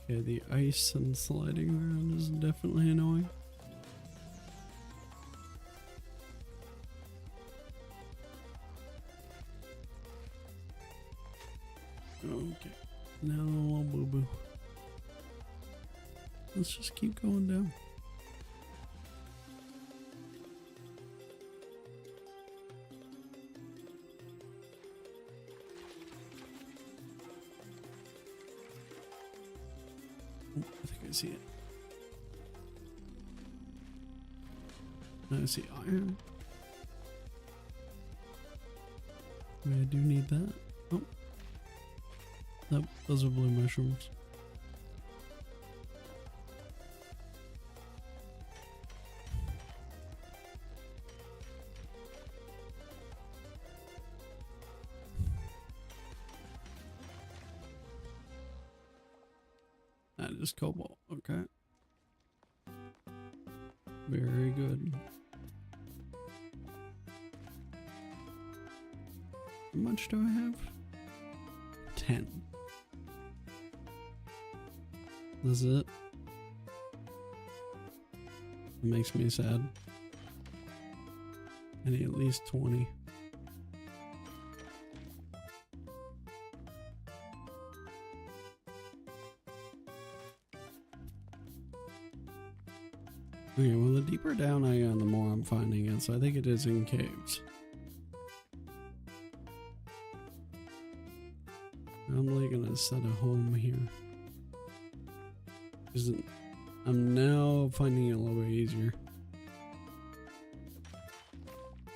Okay, the ice and sliding around is definitely annoying. Okay, now boo-boo. Let's just keep going down. I think I see it. I see iron. Maybe I do need that. Oh. Nope, those are blue mushrooms. That is cobalt, okay. Very good. How much do I have? 10. This is it. It makes me sad. I need at least 20. Okay, well, the deeper down I am, the more I'm finding it, so I think it is in caves. I'm like gonna set a home here. I'm now finding it a little bit easier.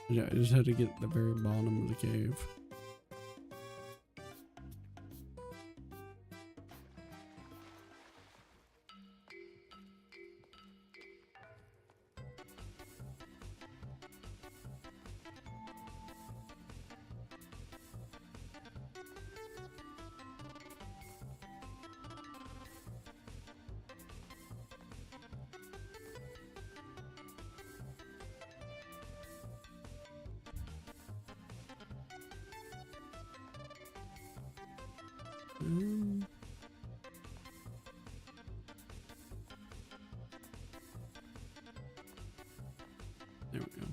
Yeah, I just had to get to the very bottom of the cave. There we go.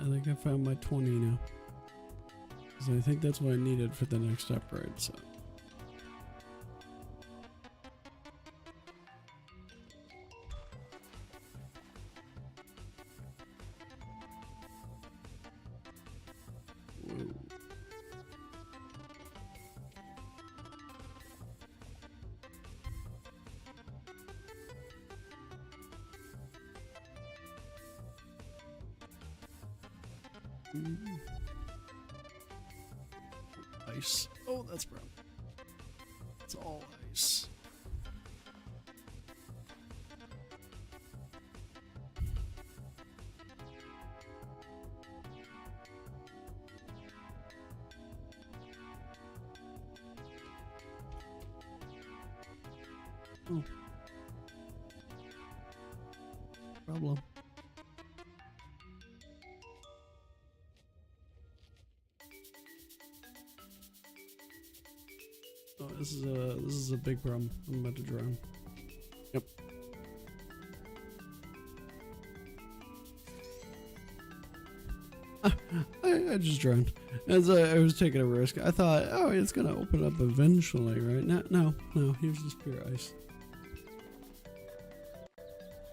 I think I found my 20 now. Because I think that's what I needed for the next upgrade, so. Whoa. Ice. Oh, that's brown. It's all ice. Oh. Problem. Oh, this is a big problem. I'm about to drown. Yep. I just drowned. As I was taking a risk, I thought, oh, it's gonna open up eventually, right? No. Here's just pure ice.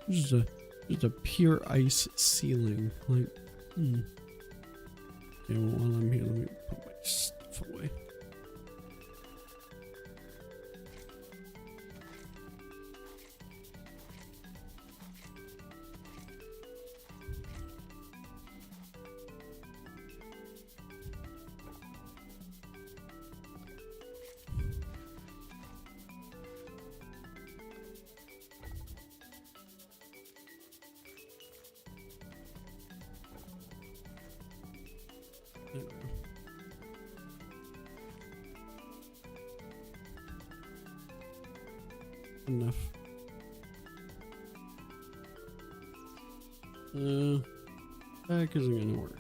Just a pure ice ceiling. Like, Okay, well, while I'm here, let me put my stuff away. There we go. Enough. That isn't gonna work,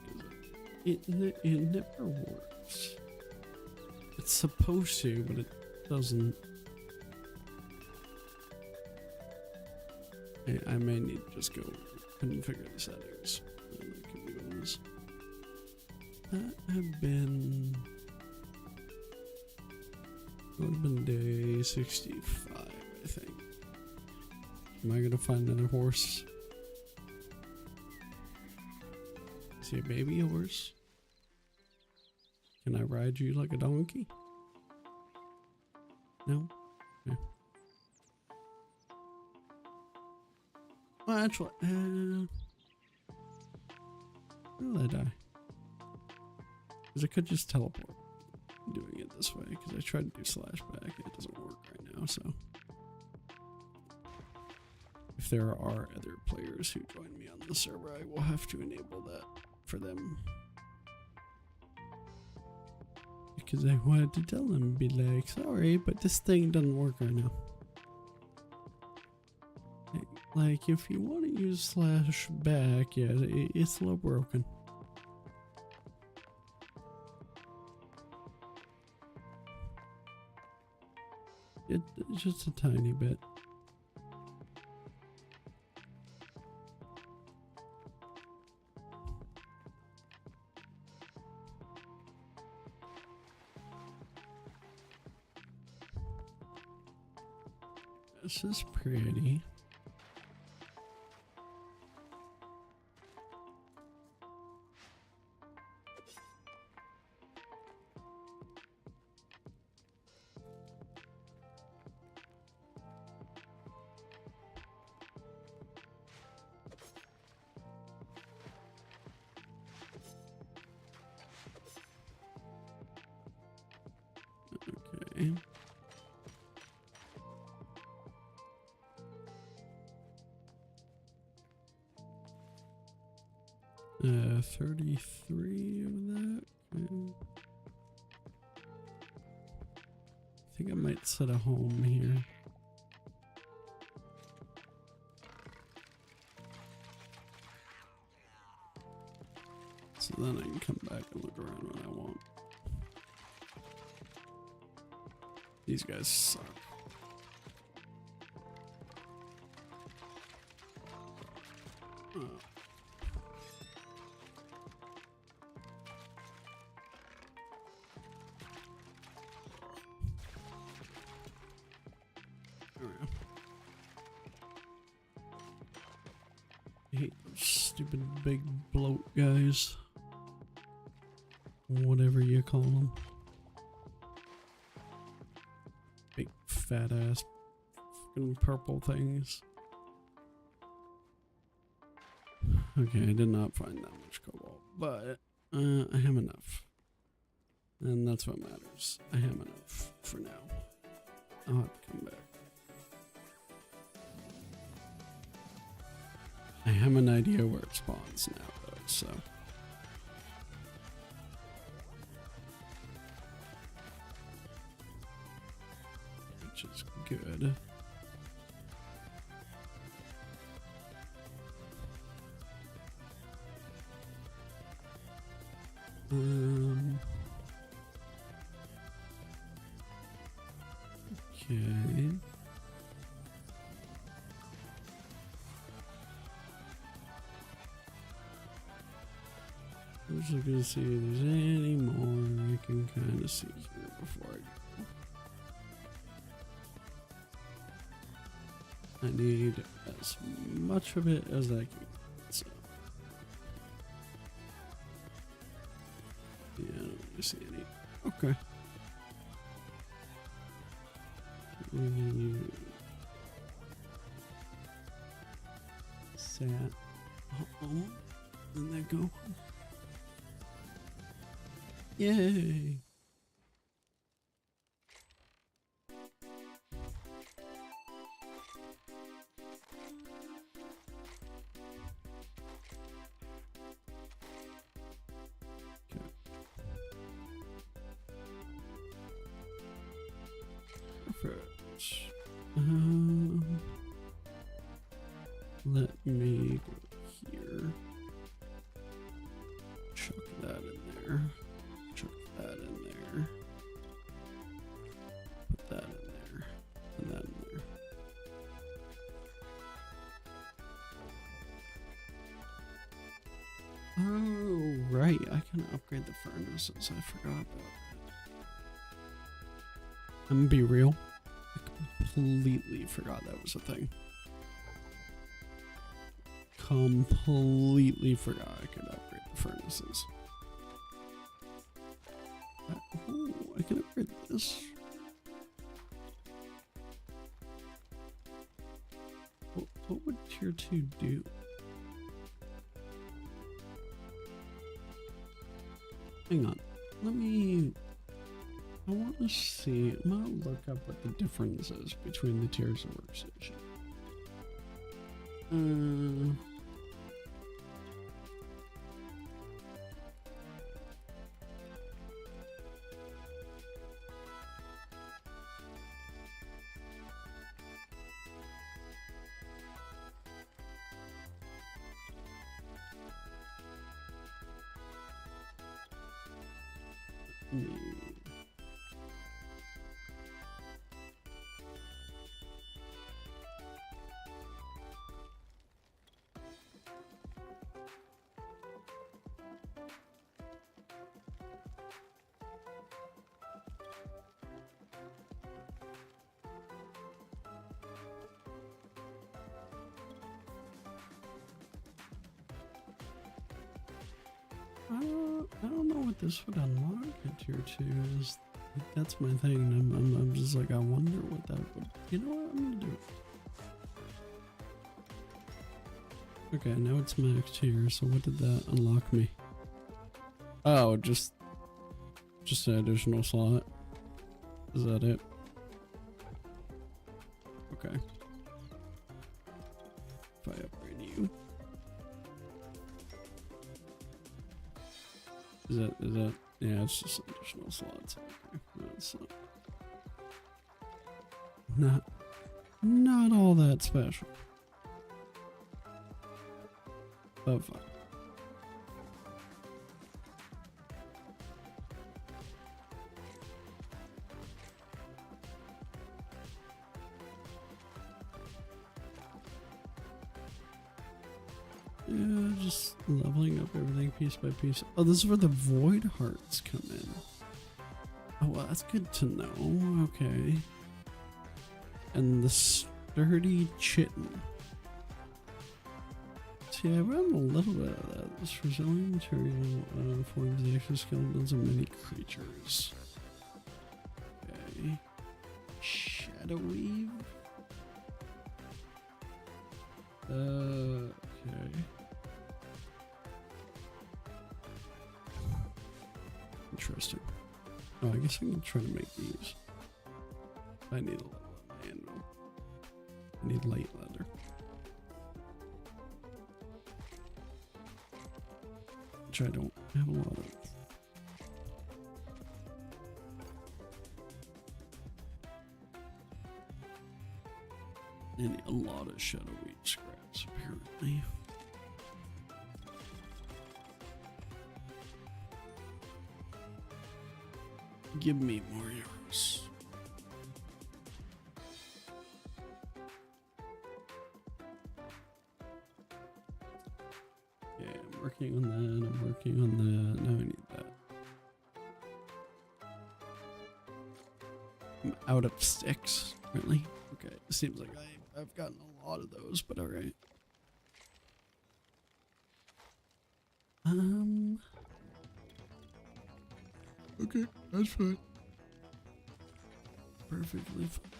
is it? It never works. It's supposed to, but it doesn't. I may need to just go configure the settings. And I can do this. That have been. It would have been day 65, I think. Am I gonna find another horse? See a baby horse? Can I ride you like a donkey? No? Okay. Well, actually, where did I die? Because I could just teleport doing it this way, because I tried to do slash back. It doesn't work right now, so. If there are other players who join me on the server, I will have to enable that for them. Because I wanted to tell them, be like, sorry, but this thing doesn't work right now. Like, if you want to use slash back, yeah, it's a little broken. It's just a tiny bit. This is pretty. Okay. 33 of that. Okay. I think I might set a home here. So then I can come back and look around when I want. These guys suck. Oh. I hate those stupid big bloat guys. Whatever you call them. Big fat ass fucking purple things. Okay, I did not find that much cobalt, but I have enough. And that's what matters. I have enough for now. I'll have to come back. I have an idea where it spawns now, though, so. Which is good. Okay. I'm just looking to see if there's any more I can kind of see here before I go. I need as much of it as I can. So. Yeah, I don't really see any. Okay. Sat. And they go. Yay. Perfect. Let me go here. Chuck that in there. Chuck that in there. Put that in there. And that in there. Oh, right. I can upgrade the furnaces. I forgot about that. I'm gonna be real. I completely forgot that was a thing. Completely forgot I could upgrade the furnaces. Oh, I can upgrade this. What would tier 2 do? Hang on. Let me... I want to see... I'm going to look up what the difference is between the tiers of workstation. I don't know what this would unlock it here to. Is that's my thing. I'm just like, I wonder what that would. You know what? I'm gonna do it. Okay, now it's maxed here. So what did that unlock me? Oh, just an additional slot. Is that it? Okay. If I upgrade you. Is that, yeah, it's just additional slots. Okay, that's not all that special. But fine. Yeah, just leveling up everything piece by piece. Oh, this is where the void hearts come in. Oh, well, that's good to know. Okay. And the sturdy chitin. See, I run a little bit of that. This resilient material forms the exoskeletons of many creatures. Okay. Shadow weave. Okay. Interesting. Oh, I guess I can try to make these. I need a lot of anvil. I need light leather. Which I don't have a lot of. I need a lot of shadow wheat scraps, apparently. Give me more arrows. Okay, I'm working on that. I'm working on that. Now I need that. I'm out of sticks. Really? Okay. It seems like I've gotten a lot of those, but alright. Okay, that's fine. Perfectly fine.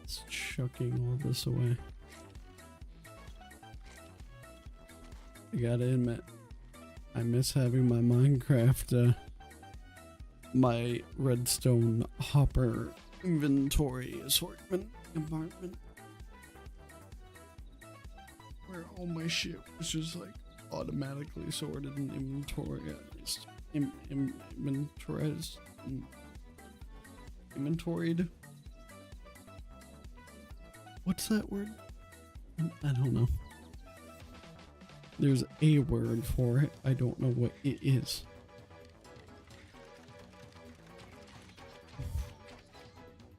It's chucking all this away. I gotta admit, I miss having my Minecraft, my redstone hopper inventory assortment compartment. Where all my shit was just like automatically sorted in inventory, at least inventoried. What's that word? I don't know. There's a word for it. I don't know what it is.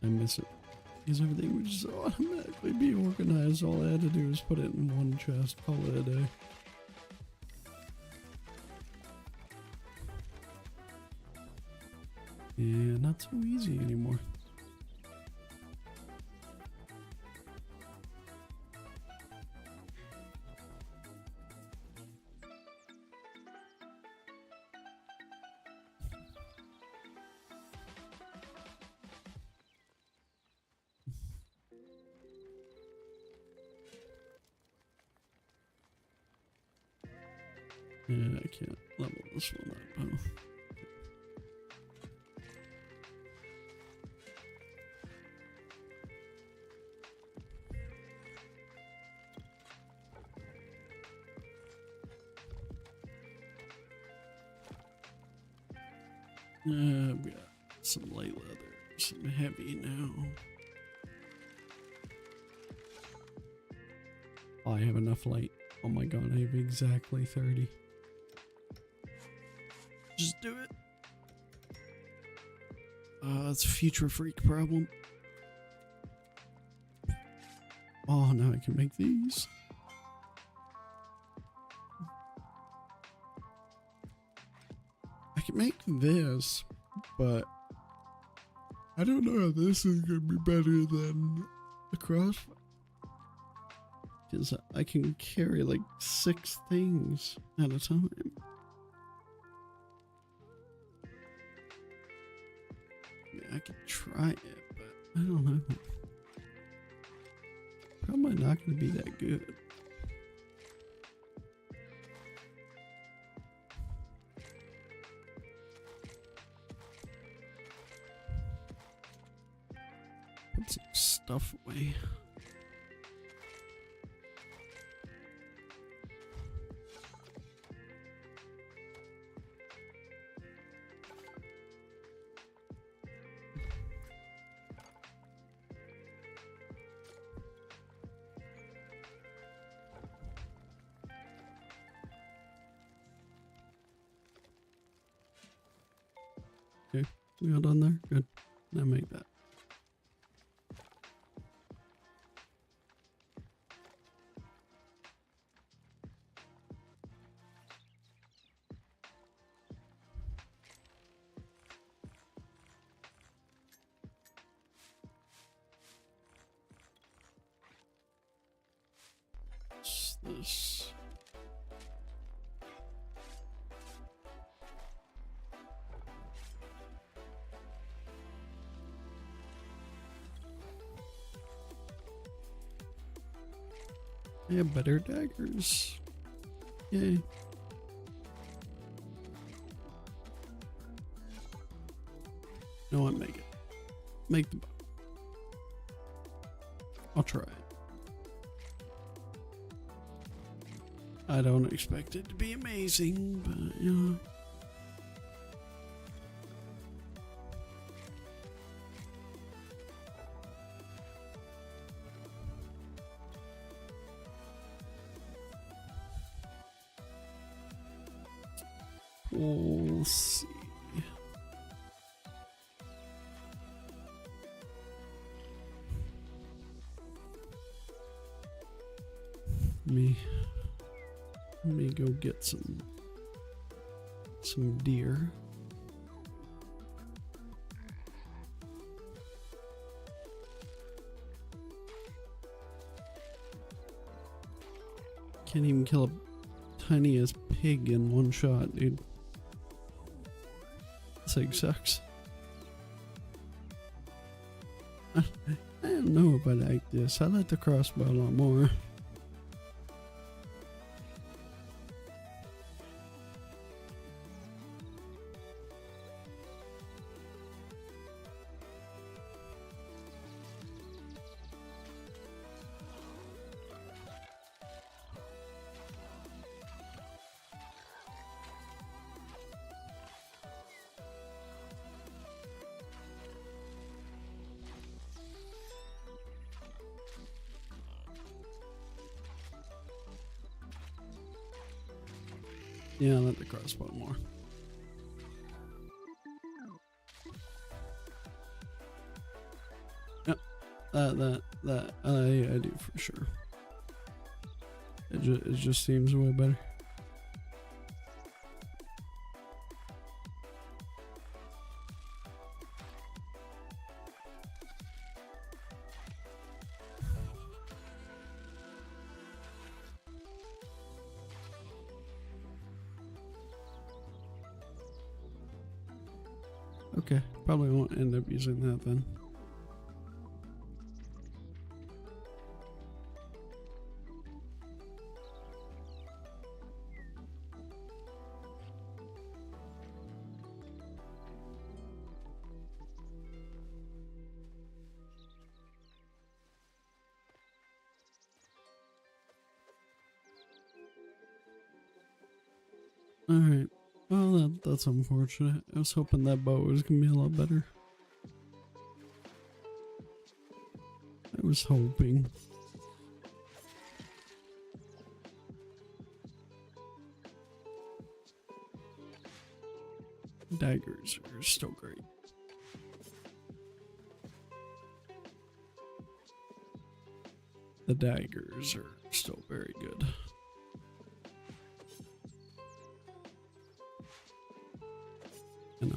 I miss it. Because everything would just automatically be organized. All I had to do was put it in one chest, call it a day. Yeah, not so easy anymore. Yeah, I can't level this one up. Oh. We got some light leather, some heavy now. Oh, I have enough light. Oh my god, I have exactly 30. Just do it. That's a future freak problem. Oh, now I can make these. I can make this, but I don't know if this is gonna be better than the crossbow. Because I can carry like 6 things at a time. Yeah, I could try it, but I don't know. Probably not gonna be that good. Put some stuff away. Okay, we all done there? Good. Now make that. What's this? I have better daggers. Yay. No one make it. Make the bow. I'll try it. I don't expect it to be amazing, but you know. We'll see. Let me go get some deer. Can't even kill a tiniest pig in one shot, dude. This thing sucks. I don't know if I like this. I like the crossbow a lot more. Yeah, I like the crossbow more. Yep, that I do for sure. It just seems way better. Okay, probably won't end up using that then. Alright, well that's unfortunate. I was hoping that bow was gonna be a lot better. I was hoping. Daggers are still great. The daggers are still very good. And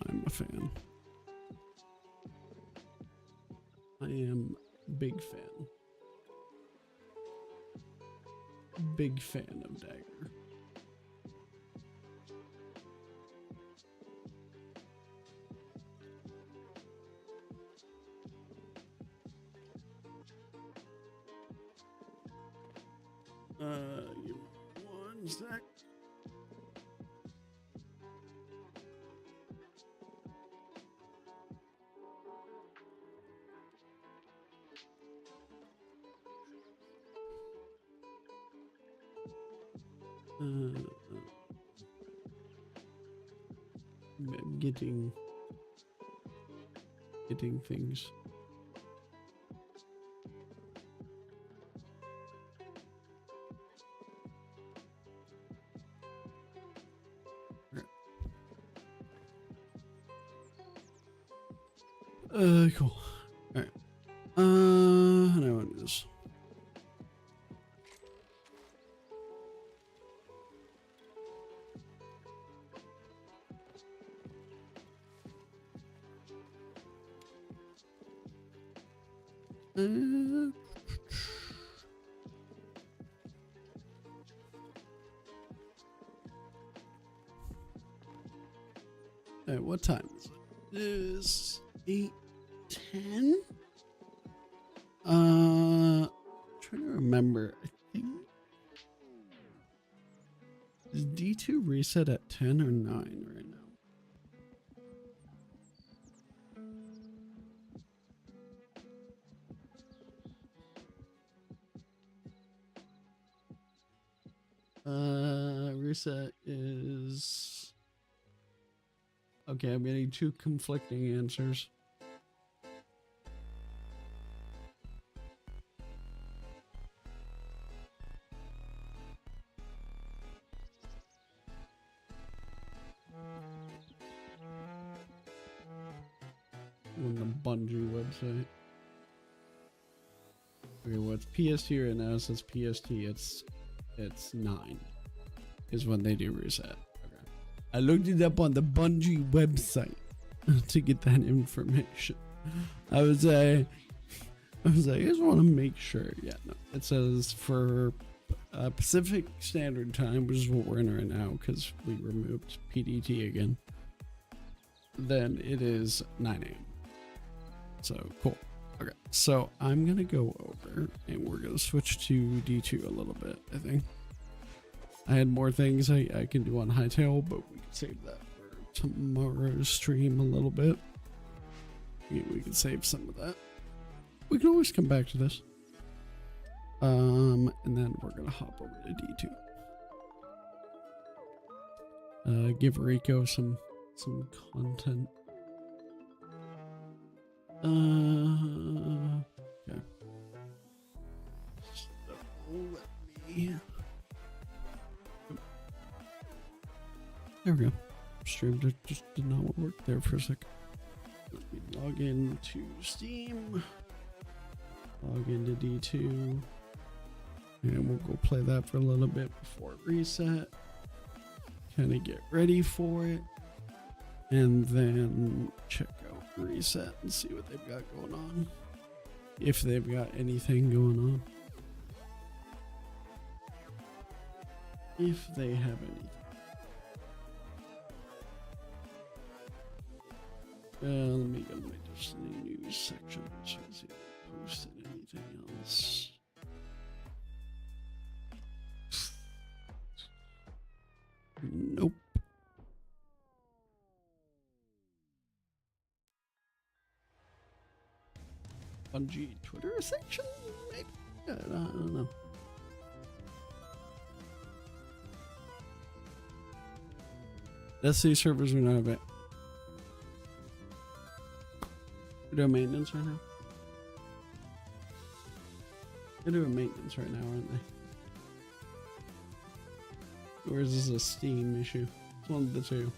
I'm a fan. I am big fan. Big fan of Dagger. Give me one sec. I'm getting things. Cool. All right. How do I want this? What time is it? It is 8:10. Trying to remember. I think is D2 reset at 10 or 9 right now? Reset is okay. I'm getting two conflicting answers. On the Bungie website. Okay, what's PST right now? It says PST. It's 9 is when they do reset. Okay. I looked it up on the Bungie website to get that information. I was like, I just want to make sure. Yeah, no. It says for Pacific Standard Time, which is what we're in right now because we removed PDT again. Then it is 9 a.m. So cool. Okay, so I'm gonna go over and we're gonna switch to D2 a little bit. I think I had more things I can do on HYTALE, but we can save that for tomorrow's stream a little bit. We can save some of that. We can always come back to this. And then we're gonna hop over to D2. Give Rico some content. Okay. So let me. There we go. Stream just did not work there for a sec. Let me log into Steam. Log into D2. And we'll go play that for a little bit before it reset. Kind of get ready for it. And then check out reset and see what they've got going on. If they've got anything going on. If they have anything. Let me go to my Destiny news section so I can see if they posted anything else. Nope. Bungie Twitter section? Maybe? I don't know. Destiny servers are not available. We're doing maintenance right now. They're doing maintenance right now, aren't they? Or is this a Steam issue? It's one of the two.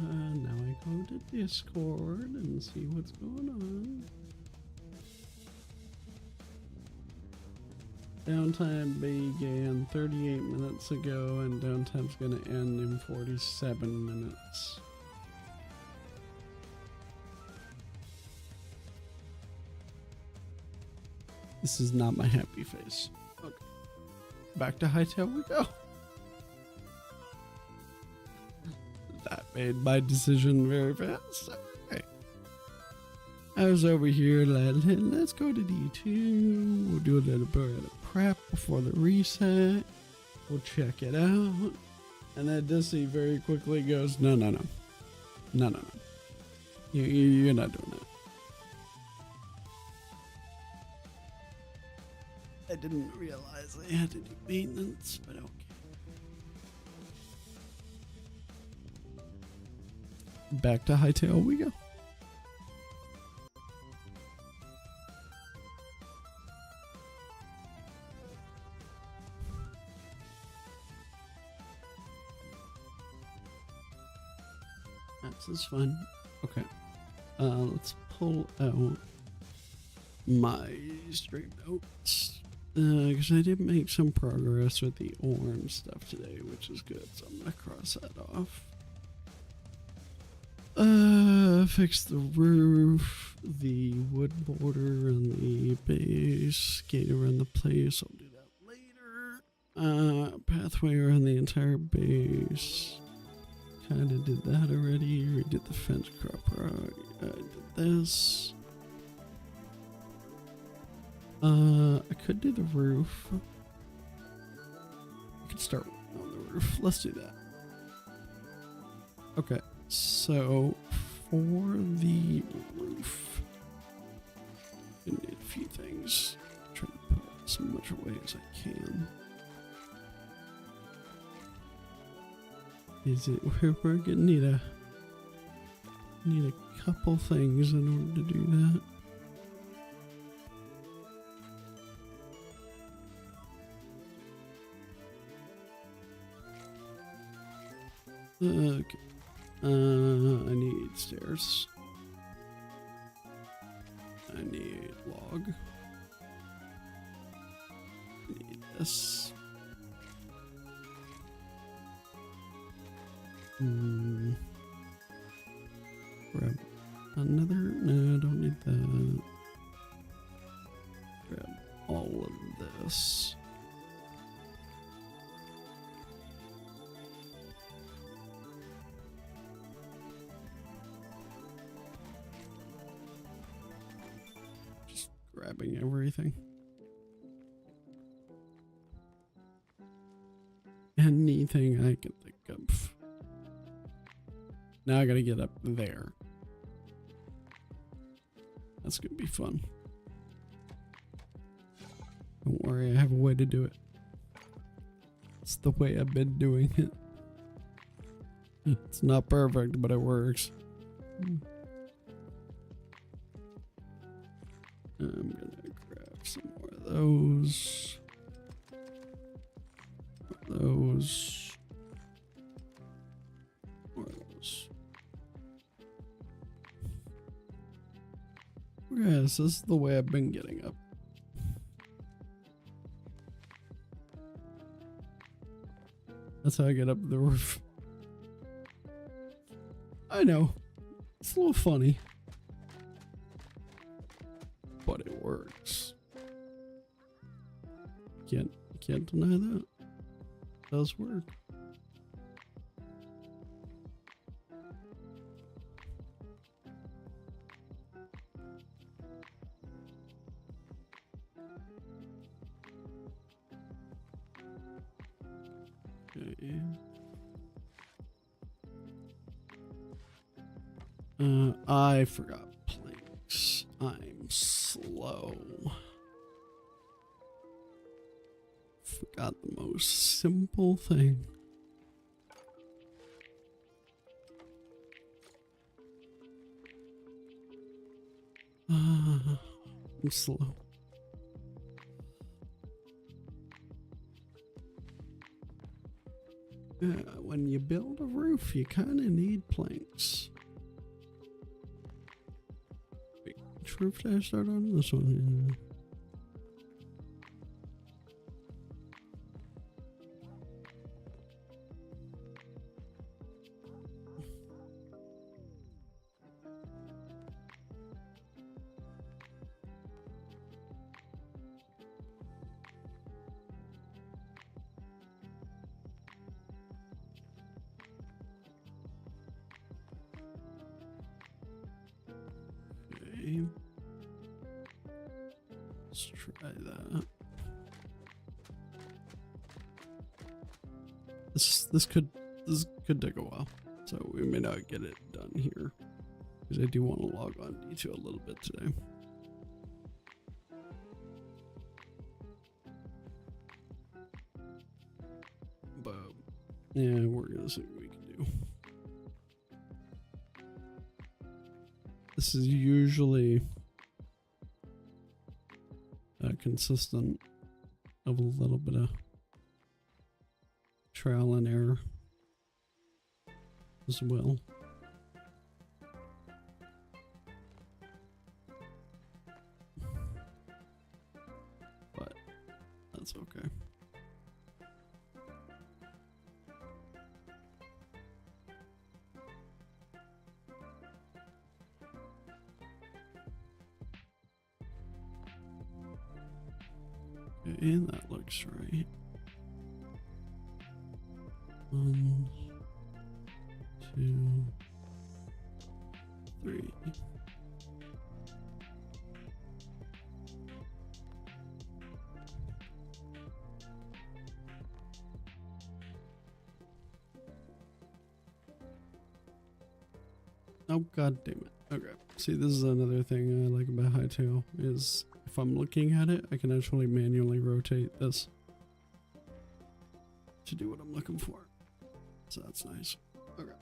Now I go to Discord and see what's going on. Downtime began 38 minutes ago, and downtime's gonna end in 47 minutes. This is not my happy face. Okay. Back to HYTALE we go. That made my decision very fast. Okay. I was over here, let's go to D2. We'll do a little bit of prep before the reset. We'll check it out. And then Dissy very quickly goes, no. You're not doing that. I didn't realize I had to do maintenance, but okay. Back to HYTALE we go. That's just fun. Okay. Let's pull out my stream notes. Because I did make some progress with the orange stuff today, which is good. So I'm going to cross that off. Fix the roof, the wood border, and the base. Skate around the place. I'll do that later. Pathway around the entire base. Kinda did that already. Redid the fence crop rock. I did this. I could do the roof. I could start on the roof. Let's do that. Okay, so for the roof, I need a few things. Try to put as much away as I can. Is it we're gonna need a couple things in order to do that. Okay. I need stairs. I need log. I need this. Grab another. No, I don't need that. Grab all of this. Just grabbing everything. Anything I can think of. Now I gotta get up there. That's gonna be fun. Don't worry, I have a way to do it. It's the way I've been doing it. It's not perfect, but it works. I'm gonna grab some more of those. Those. More of those. Yes, this is the way I've been getting up. That's how I get up the roof. I know. It's a little funny. But it works. Can't deny that. It does work. Okay. I forgot planks. I'm slow. Forgot the most simple thing. I'm slow. When you build a roof, you kind of need planks. Wait, which roof did I start on? This one. Let's try that. This could take a while, so we may not get it done here because I do want to log on to a little bit today. But yeah, we're gonna see what we can do. This is usually consistent of a little bit of trial and error as well. But that's okay. Okay, that looks right. 1, 2, 3. Oh, god damn it. Okay. See, this is another thing I like about HYTALE is if I'm looking at it, I can actually manually rotate this to do what I'm looking for. So that's nice. Okay.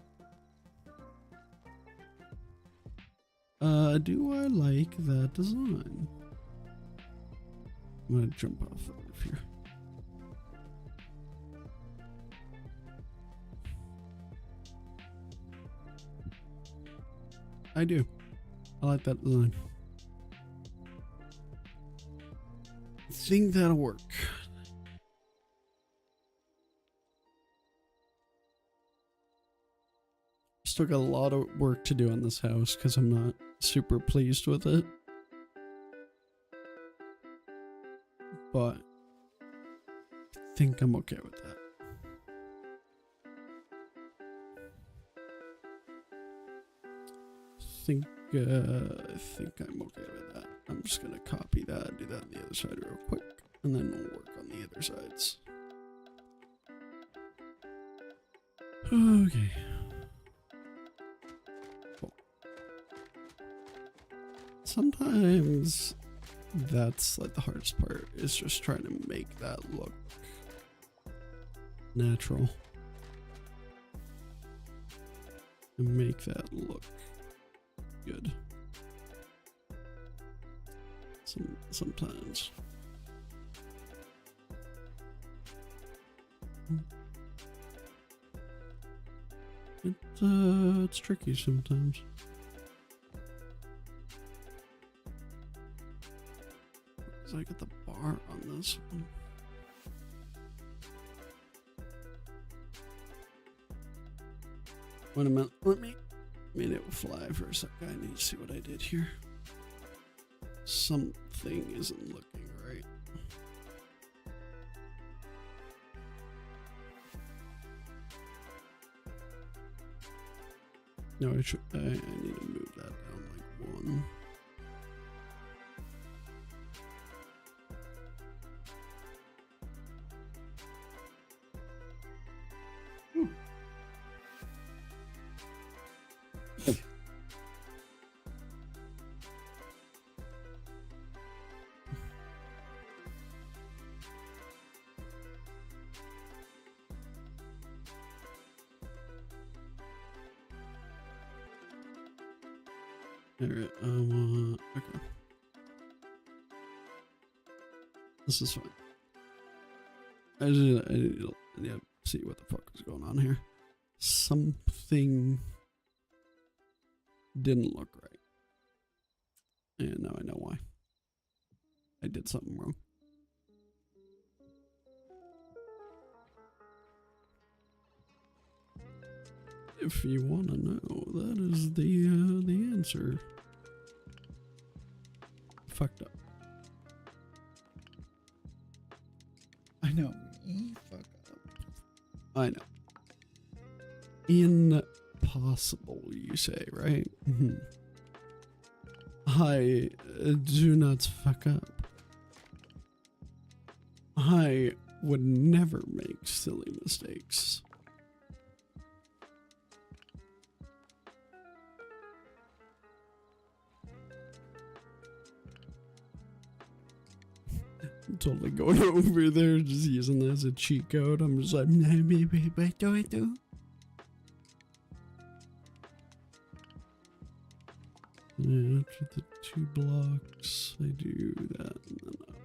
Do I like that design? I'm gonna jump off the roof here. I do. I like that design. I think that'll work. Still got a lot of work to do on this house because I'm not super pleased with it. But I think I'm okay with that. I think I'm okay with that. I'm just gonna copy that, do that on the other side real quick, and then we'll work on the other sides. Okay. Cool. Sometimes that's like the hardest part, is just trying to make that look natural. And make that look good. Sometimes. It's tricky sometimes. So I get the bar on this one. Wait a minute, let me made it fly for a second. I need to see what I did here. Something isn't looking right. No, I need to move that down like 1. Alright, okay. This is fine. I need to see what the fuck is going on here. Something didn't look right. And now I know why. I did something wrong. If you want to know, that is the answer. Fucked up. I know. Fuck up. I know. Impossible, you say, right? I do not fuck up. I would never make silly mistakes. I'm totally going over there, just using that as a cheat code. I'm just like, do. Yeah, after the 2 blocks, I do that and then up.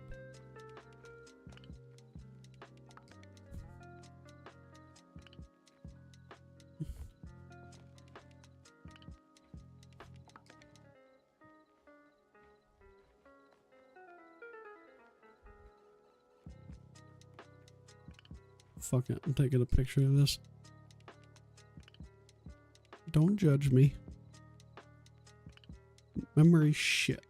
Fuck it, I'm taking a picture of this. Don't judge me. Memory shit.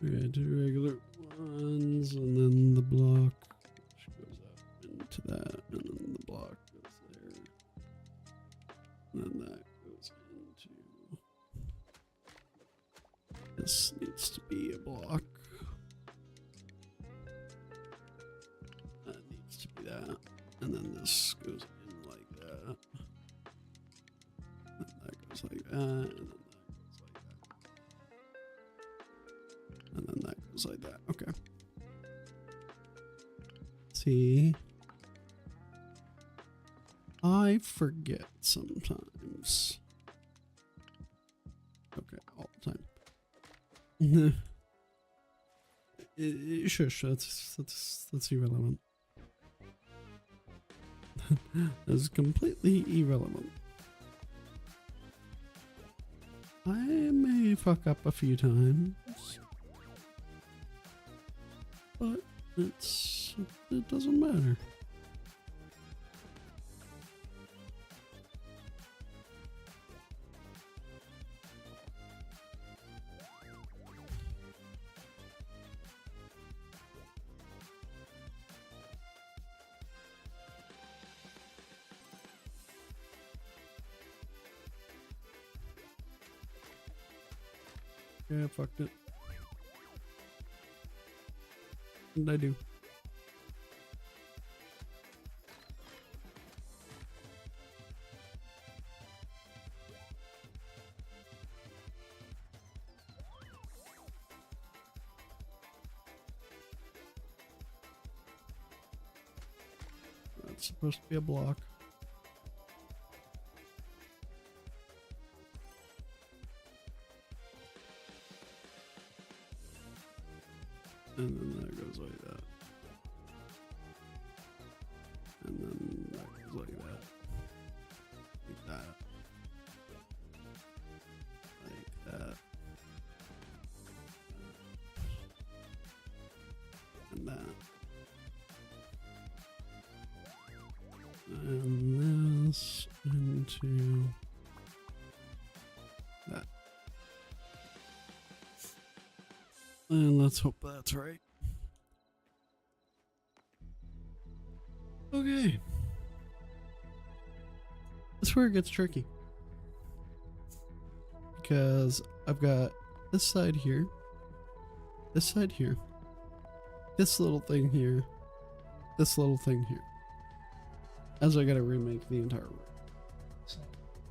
We got 2 regular ones, and then the block which goes up into that, and then the block goes there. And then that goes into... This needs to be a block. That needs to be that. And then this goes in like that. And that goes like that. And then that goes like that. And then that goes like that. Okay. See? I forget sometimes. Okay, all the time. Shush, that's irrelevant. That's completely irrelevant. I may fuck up a few times, but it doesn't matter. Yeah, I fucked it. What did I do? That's supposed to be a block. And then that goes like that. And then that goes like that. Like that. Like that. And that. And this into that. And let's hope that's right. Okay. That's where it gets tricky. Because I've got this side here, this little thing here, this little thing here. As I gotta remake the entire room. So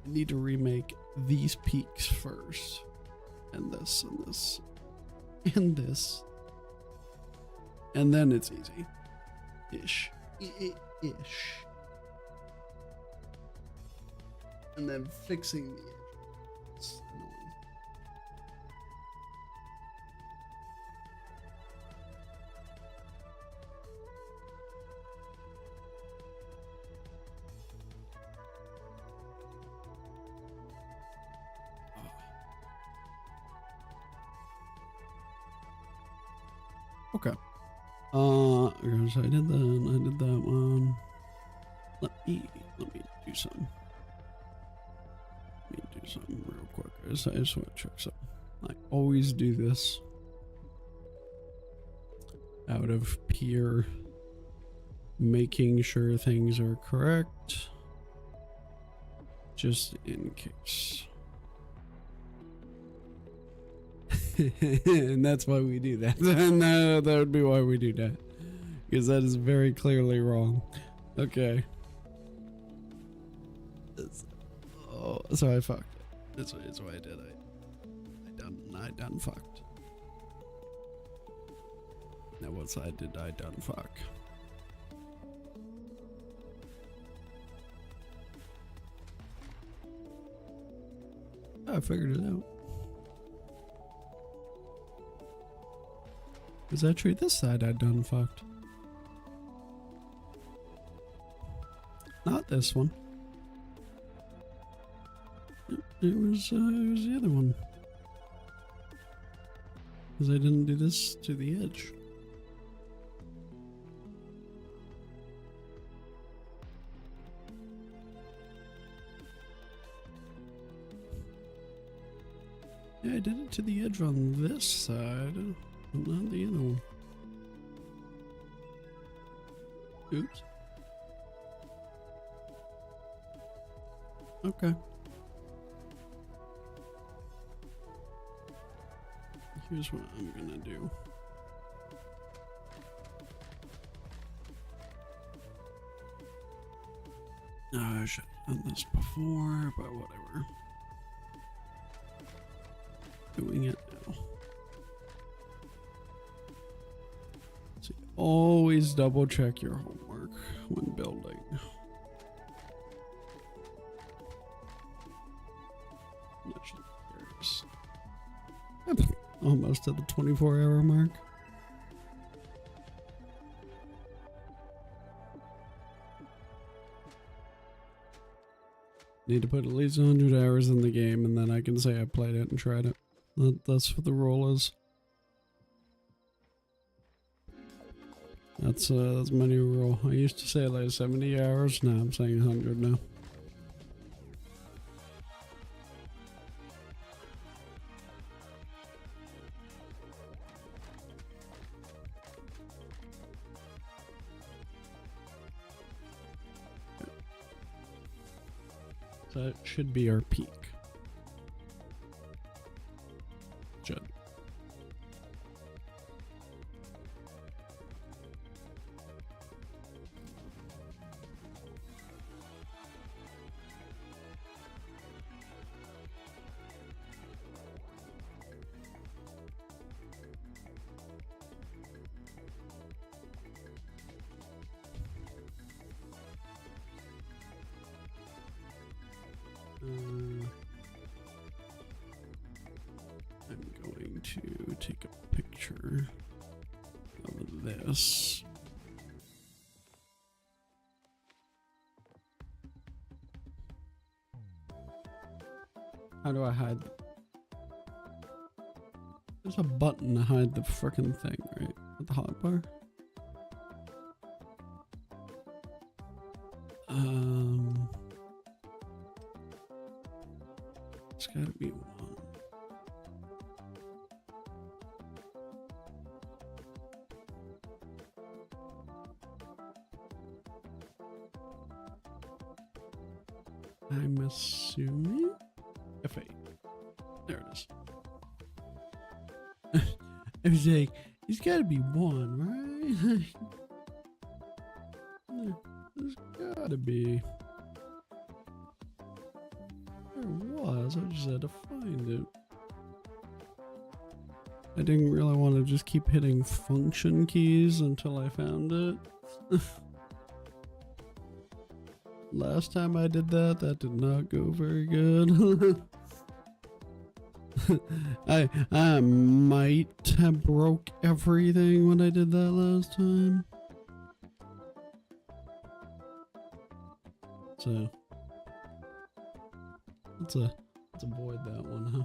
I need to remake these peaks first. And this, and this. And this, and then it's easy, ish, and then fixing the edges. Okay. Because I did that one. Let me do something. Real quick. I just want to check something. I always do this out of pure making sure things are correct, just in case. And that's why we do that. No, that would be why we do that. Because that is very clearly wrong. Okay. Oh, so I fucked. That's why I did. I done fucked. Now what side did I done fuck? I figured it out. Is actually this side I done fucked. Not this one. It was the other one. Because I didn't do this to the edge. Yeah, I did it to the edge on this side, but not the other one. Oops. Okay. Here's what I'm gonna do. I should have done this before, but whatever. Doing it now. So always double check your homework when building. Almost at the 24-hour mark. Need to put at least 100 hours in the game, and then I can say I played it and tried it. That's what the rule is. That's my new rule. I used to say like 70 hours. Now I'm saying 100 now. That should be our peak. Should. I'm going to take a picture of this. How do I hide? There's a button to hide the frickin' thing, right? At the hotbar. It's gotta be one. I'm assuming F8. There it is. I was like, it's gotta be one, right? There's gotta be. There was, I just had to find it. I didn't really want to just keep hitting function keys until I found it. Last time I did that did not go very good. I might have broke everything when I did that last time. So let's avoid that one, huh?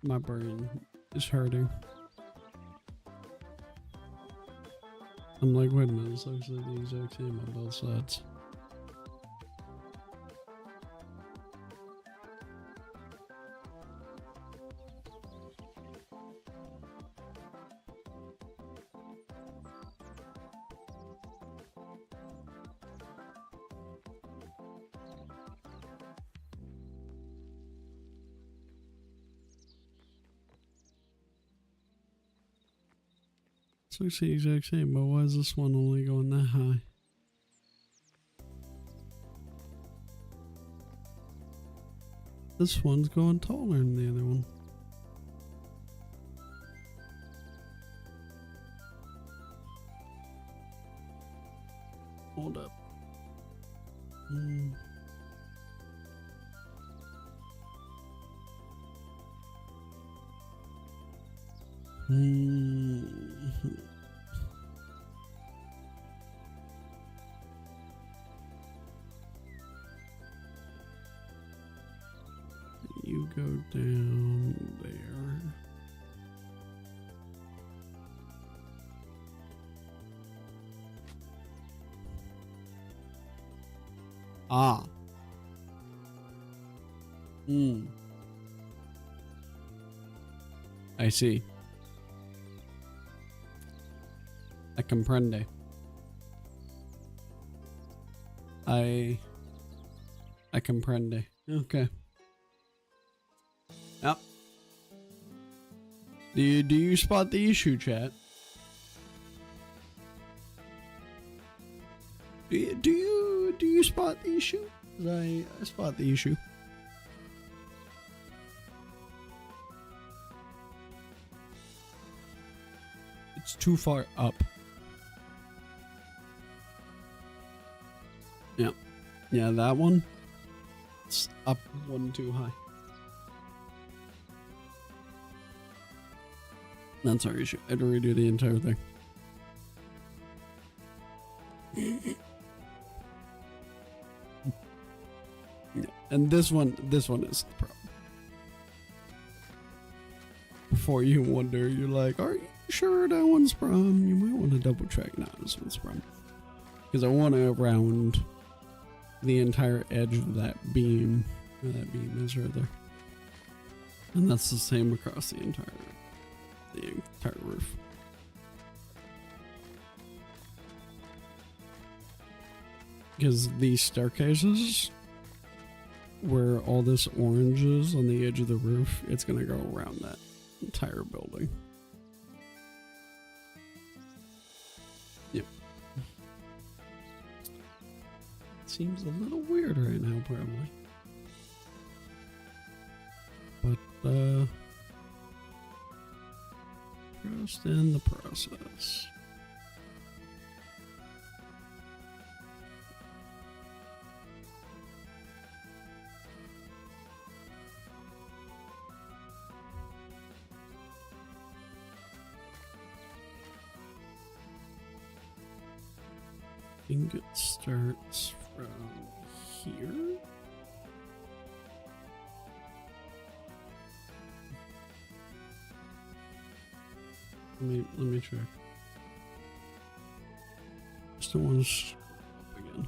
My brain is hurting. I'm like, wait a minute, it's actually the exact same on both sides. So it's the exact same, but why is this one only going that high? This one's going taller than the other one. Hold up. You go down there. Ah. I see. I comprende. I comprende. Okay. Yep. Do you spot the issue, chat? Do you spot the issue? 'Cause I spot the issue. It's too far up. Yep. Yeah, that one. It's up one too high. That's our issue. I had to redo the entire thing. Yeah. And this one is the problem. Before you wonder, you're like, are you sure that one's from? You might want to double check. No, this one's from. Because I want to round the entire edge of that beam. That beam is right there. And that's the same across the entire roof. Because these staircases, where all this orange is on the edge of the roof, it's gonna go around that entire building. Yep. Seems a little weird right now, probably. But, trust in the process. I think it starts from here. Let me check. Just don't want to scroll up again.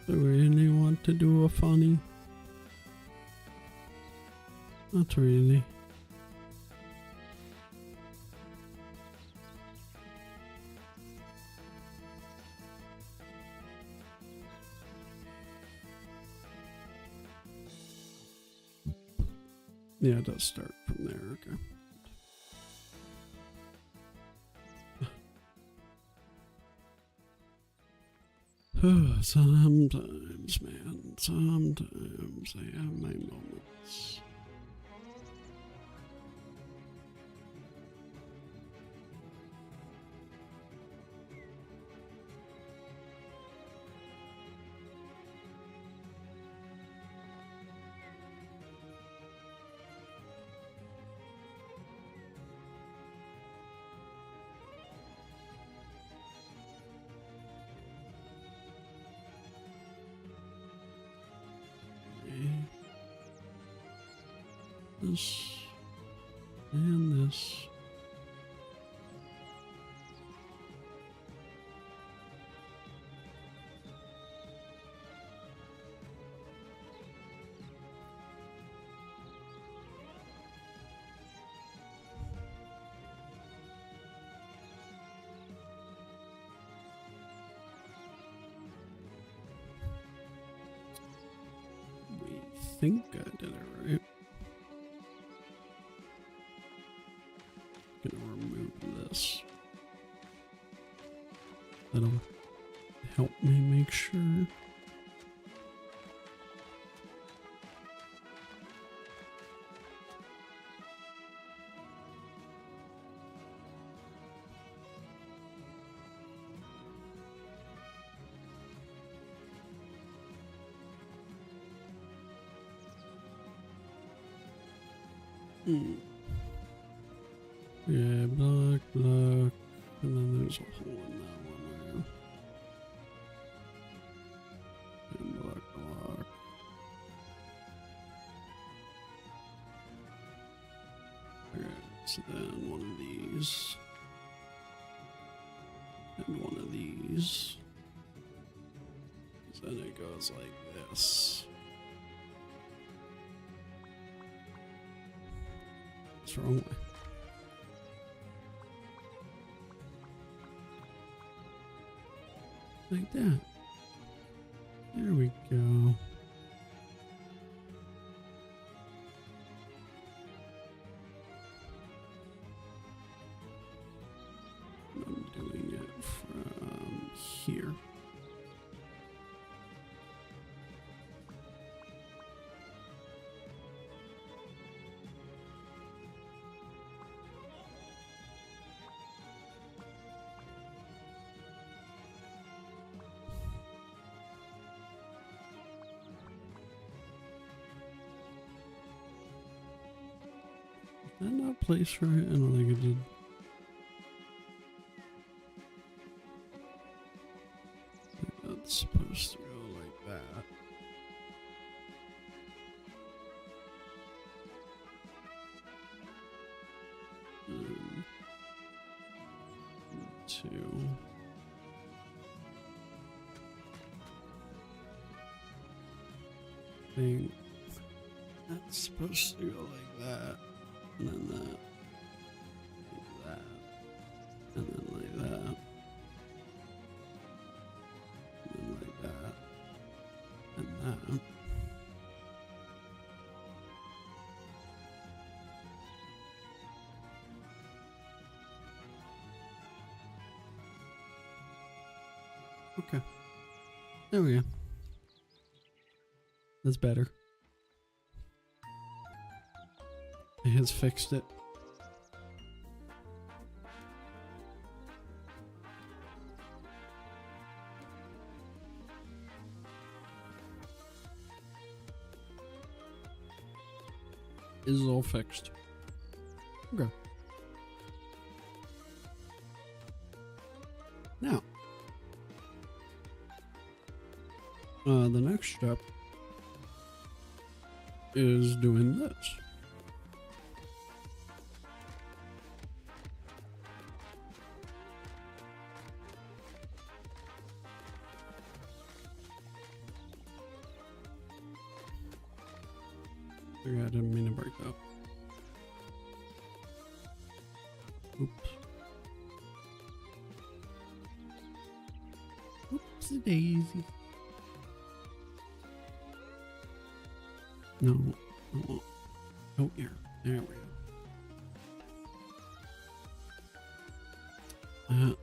Do we really want to do a funny? Not really. Yeah, it does start from there, okay. Sometimes, man, sometimes I have my moments. this and this. I think I did it right. Gonna remove this. That'll help me make sure. Yeah, black, and then there's a hole in that one there. And black. Alright, so then one of these. And one of these. So then it goes like this. What's wrong with? Like that. There we go. I'm doing it from here. Did that not place right? I don't think it did. I think that's supposed to go like that. Two. I think that's supposed to go like that. And then that, like that, and then like that, and then like that, and that. Okay, there we go. That's better. It has fixed it. It is all fixed. Okay. Now, the next step is doing this. I didn't mean to break that. Oops. Oopsie daisy. No. Oh, here. There we go. That.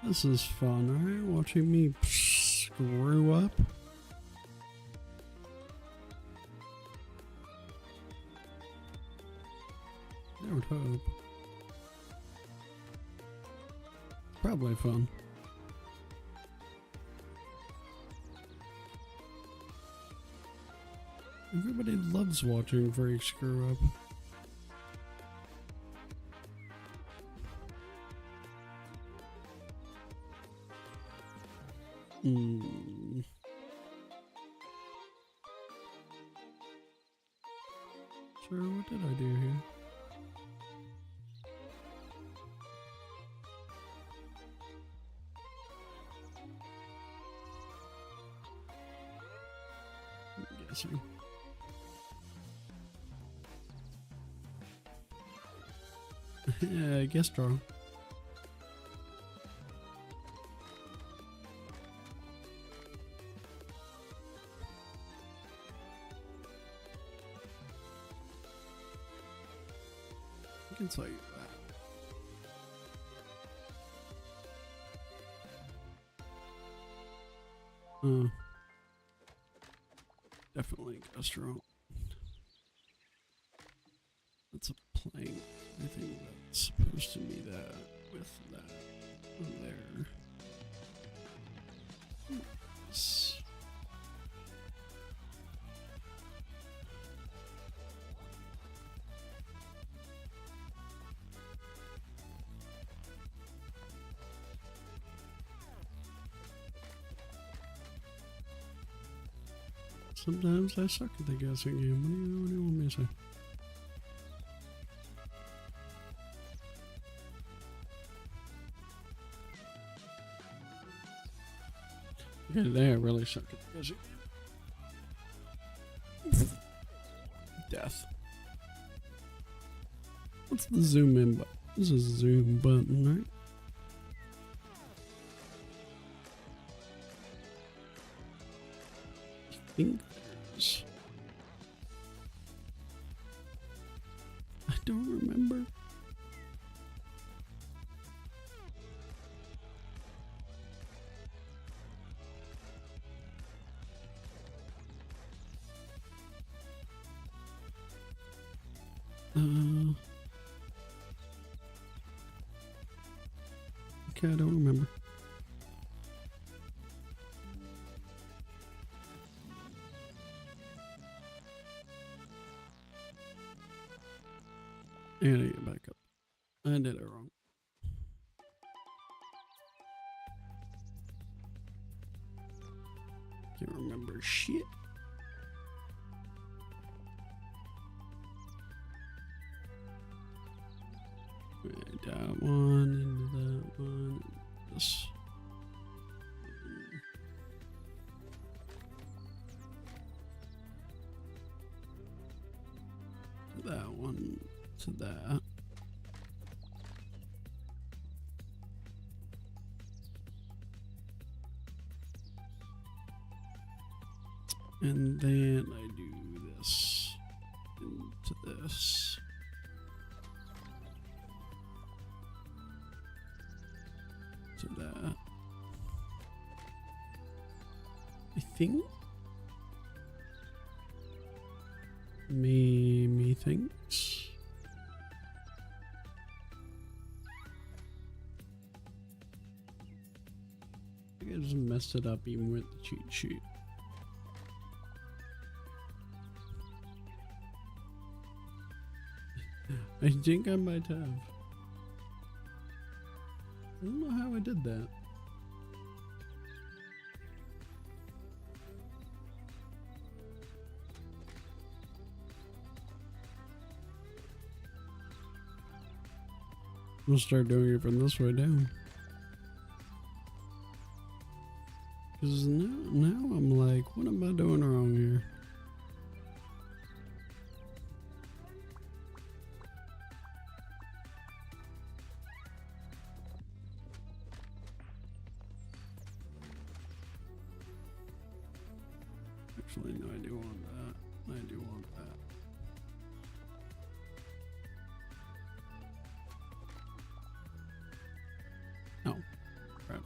This is fun, alright? Watching me screw up. I would hope. Probably fun. Everybody loves watching Frank screw up. So what did I do here? I'm guessing. Guess draw. I can tell you that. Definitely guess draw. That's a plank. I think that's supposed to be that with that there. Yes. Sometimes I suck at the guessing game. What do you want me to say? Yeah, today I really suck at the guessing game. Death. What's the zoom in button? This is a zoom button, right? I think there's... I don't remember. Okay, I don't remember. I gotta get back up. I did it wrong. Can't remember shit. Right, that one into that one. This. That one to that. And then I do this into this. To that. I think. Me thinks. I think I just messed it up even with the cheat sheet. I think I might have. I don't know how I did that. We'll start doing it from this way down. Because now I'm like, what am I doing wrong here? Actually, no, I do want that. I do want that. Oh, crap.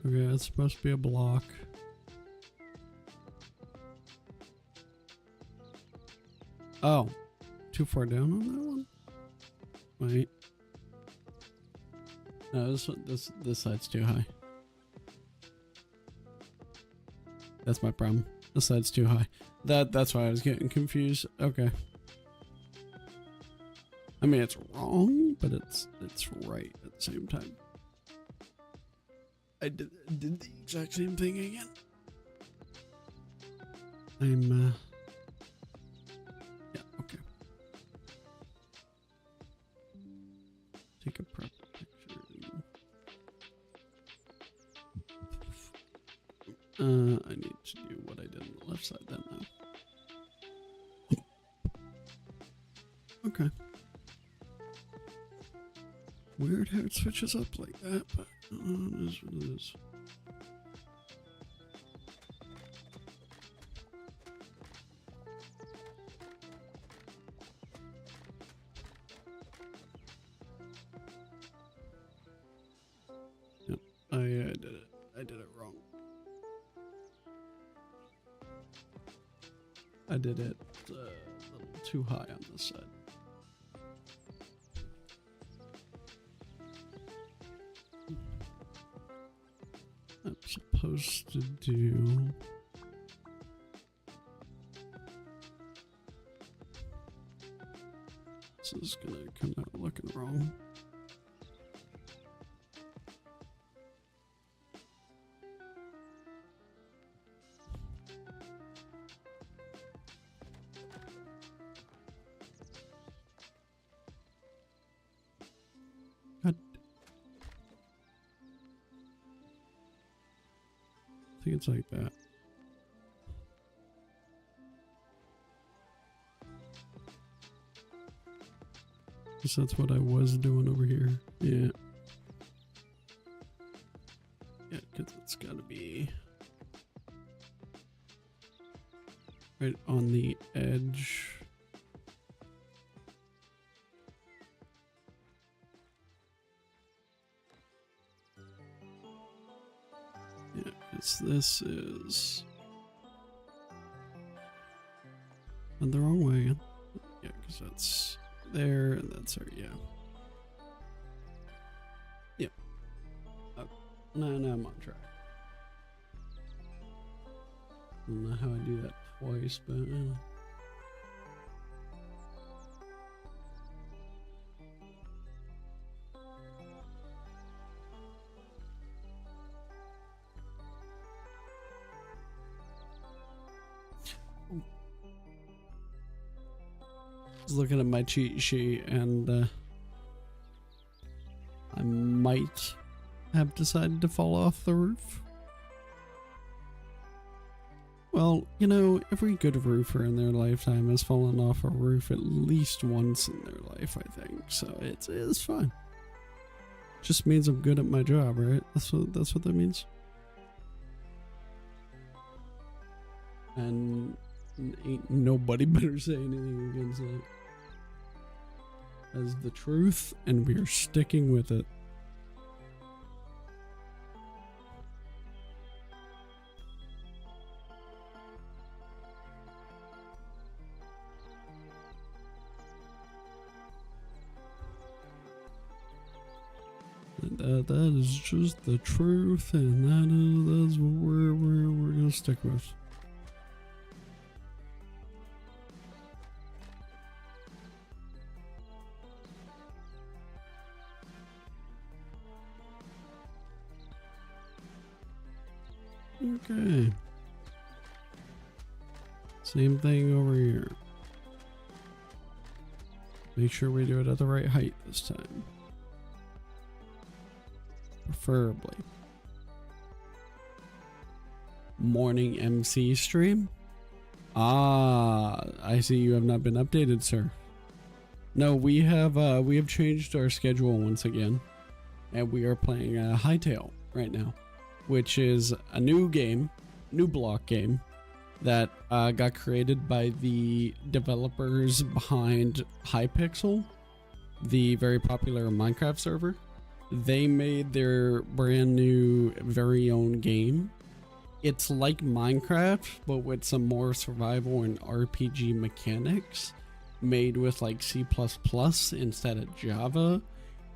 Okay, it's supposed to be a block. Oh, too far down on that one? Wait. No, this side's too high. That's my problem. This side's too high. That's why I was getting confused. Okay. I mean, it's wrong, but it's right at the same time. I did the exact same thing again. Yeah, okay. Take a proper picture. I need to do what I did on the left side then now. Okay. Weird how it switches up like that, but it is what it is. Yep, I did it. I did it wrong. I did it a little too high on this side. I'm supposed to do... This is gonna come out looking wrong. I think it's like that. Guess that's what I was doing over here. Yeah. Yeah, because it's got to be right on the edge. Yeah, because this is on the wrong way again. Yeah, because that's there and that's there. Yeah. Yep. Yeah. Oh, no, I'm on track. I don't know how I do that twice, but. I was looking at my cheat sheet and I might have decided to fall off the roof. Well, you know, every good roofer in their lifetime has fallen off a roof at least once in their life, I think. So it's fine. Just means I'm good at my job, right? That's what that means. And ain't nobody better say anything against that. As the truth, and we are sticking with it. And, that is just the truth, and that's what we're gonna stick with. Okay. Same thing over here. Make sure we do it at the right height this time. Preferably. Morning MC stream? Ah, I see you have not been updated, sir. No, we have changed our schedule once again, and we are playing HYTALE right now, which is a new game, new block game that got created by the developers behind Hypixel, the very popular Minecraft server. They made their brand new very own game. It's like Minecraft, but with some more survival and RPG mechanics, made with like C++ instead of Java,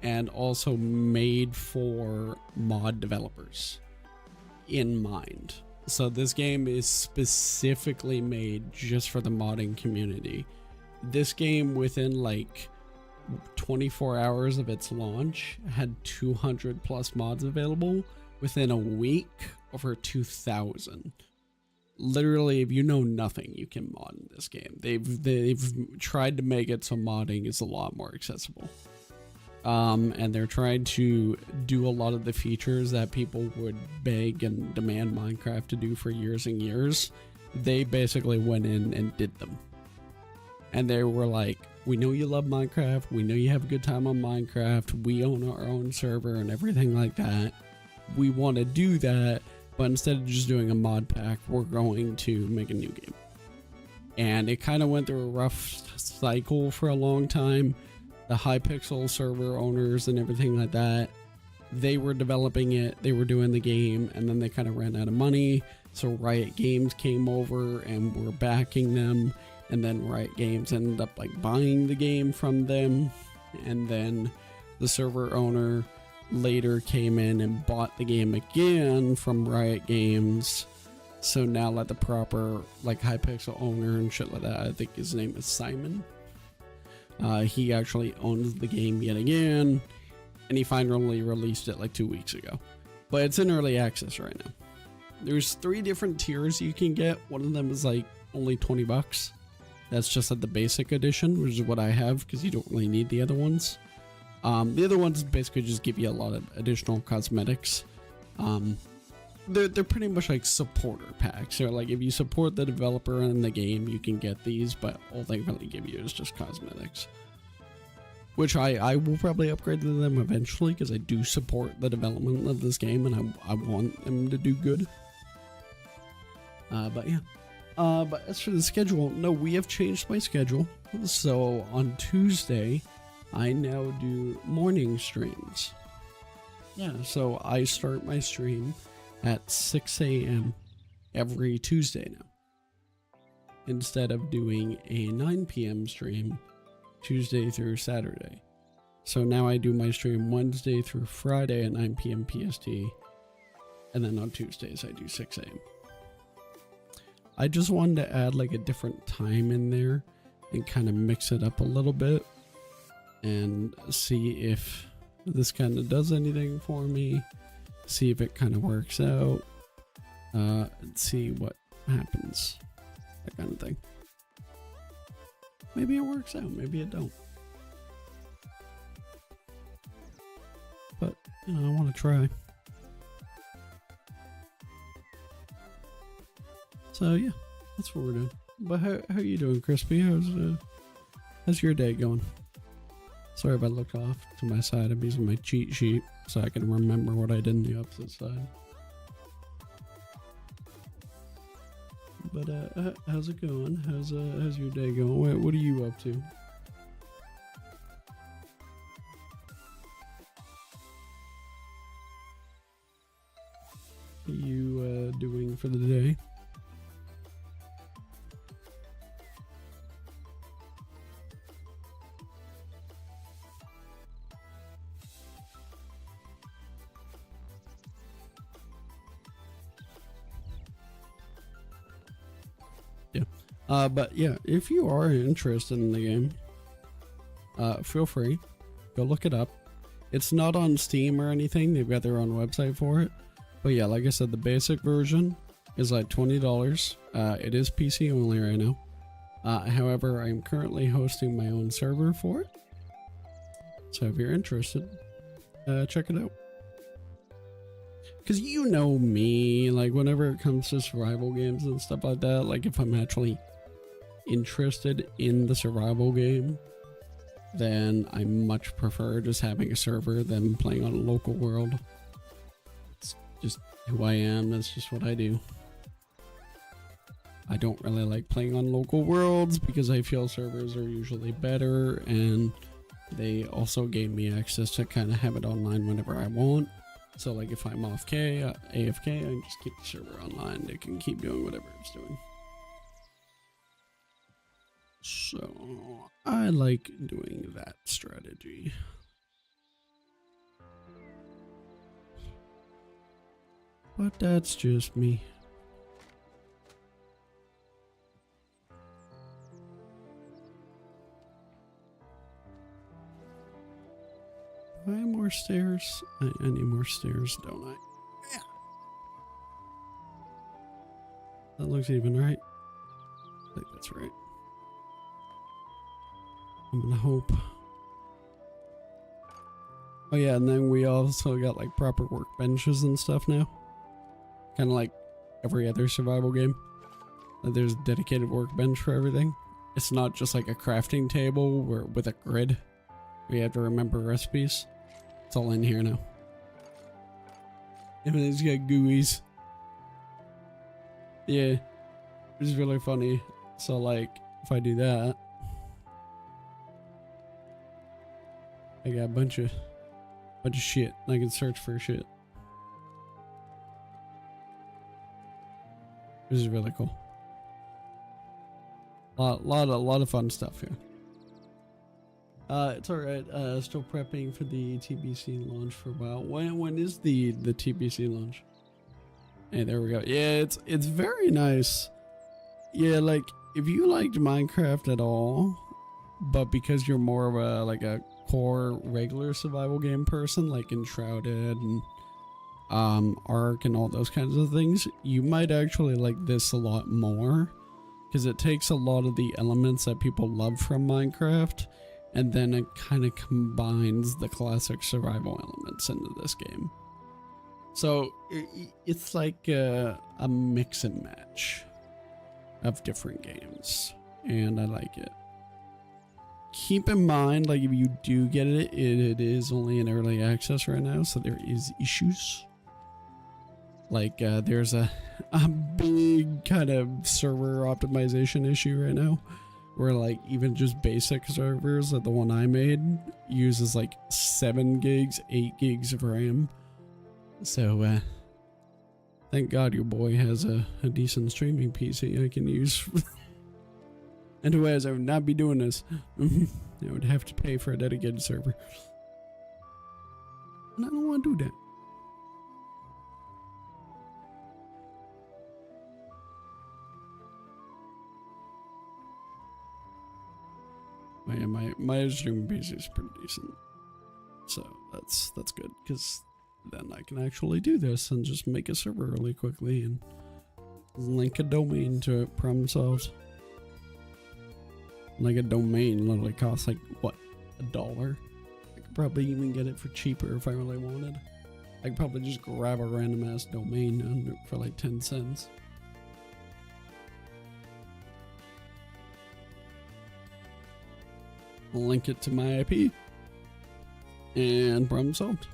and also made for mod developers in mind. So this game is specifically made just for the modding community. This game, within like 24 hours of its launch, had 200 plus mods available. Within a week, over 2,000. Literally, if you know nothing, you can mod in this game. They've tried to make it so modding is a lot more accessible. And they're trying to do a lot of the features that people would beg and demand Minecraft to do for years and years. They basically went in and did them. And they were like, we know you love Minecraft, we know you have a good time on Minecraft, we own our own server and everything like that. We want to do that, but instead of just doing a mod pack, we're going to make a new game. And it kind of went through a rough cycle for a long time. The Hypixel server owners and everything like that, they were developing it, they were doing the game, and then they kind of ran out of money. So Riot Games came over and were backing them, and then Riot Games ended up like buying the game from them, and then the server owner later came in and bought the game again from Riot Games. So now like the proper like Hypixel owner and shit like that, I think his name is Simon. He actually owns the game yet again, and he finally released it like 2 weeks ago. But it's in early access right now. There's 3 different tiers you can get. One of them is like only 20 bucks. That's just like the basic edition, which is what I have because you don't really need the other ones. The other ones basically just give you a lot of additional cosmetics. They're pretty much like supporter packs. So like if you support the developer in the game, you can get these, but all they really give you is just cosmetics. Which I will probably upgrade to them eventually because I do support the development of this game and I want them to do good. But yeah. But as for the schedule, no, we have changed my schedule. So on Tuesday, I now do morning streams. Yeah, so I start my stream at 6 a.m. every Tuesday now, instead of doing a 9 p.m. stream Tuesday through Saturday. So now I do my stream Wednesday through Friday at 9 p.m. PST, and then on Tuesdays I do 6 a.m. I just wanted to add like a different time in there and kind of mix it up a little bit and see if this kind of does anything for me. See if it kind of works out, see what happens, that kind of thing. Maybe it works out, maybe it don't. But, you know, I want to try. So yeah, that's what we're doing. But how are you doing, Crispy? How's your day going? Sorry if I look off to my side. I'm using my cheat sheet so I can remember what I did on the opposite side. But how's it going? How's your day going? What are you up to? What are you doing for the day? But yeah, if you are interested in the game, feel free, go look it up. It's not on Steam or anything, they've got their own website for it. But yeah, like I said, the basic version is like $20. It is PC only right now. However, I'm currently hosting my own server for it. So if you're interested, check it out. Because you know me, like whenever it comes to survival games and stuff like that, like if I'm actually interested in the survival game, then I much prefer just having a server than playing on a local world. It's just who I am, that's just what I do. I don't really like playing on local worlds because I feel servers are usually better and they also gave me access to kind of have it online whenever I want. So like if I'm AFK, I can just keep the server online. It can keep doing whatever it's doing. So I like doing that strategy. But that's just me. Do I have more stairs? I need more stairs, don't I? Yeah. That looks even right. I think that's right. I'm gonna hope. Oh yeah, and then we also got like proper workbenches and stuff now. Kind of like every other survival game. There's a dedicated workbench for everything. It's not just like a crafting table where with a grid. We have to remember recipes. It's all in here now. Everything's got GUIs. Yeah, which is really funny. So like, if I do that, I got a bunch of shit. I can search for shit. This is really cool. A lot of fun stuff here. It's alright. Still prepping for the TBC launch for a while. When is the TBC launch? Hey, there we go. Yeah, it's very nice. Yeah, like if you liked Minecraft at all, but because you're more of a like a core regular survival game person, like Enshrouded and Ark and all those kinds of things, you might actually like this a lot more, because it takes a lot of the elements that people love from Minecraft, and then it kind of combines the classic survival elements into this game. So it's like a mix and match of different games, and I like it. Keep in mind, like if you do get it, it is only in early access right now, so there is issues. Like there's a big kind of server optimization issue right now, where like even just basic servers, like the one I made, uses like 7 gigs, 8 gigs of RAM. So thank God your boy has a decent streaming PC I can use. Otherwise I would not be doing this. I would have to pay for a dedicated server, and I don't want to do that. My streaming PC is pretty decent, so that's good, because then I can actually do this and just make a server really quickly and link a domain to it. Problem solved. Like a domain literally costs like what, $1? I could probably even get it for cheaper if I really wanted. I could probably just grab a random ass domain and do it for like 10 cents. Link it to my IP, and problem solved.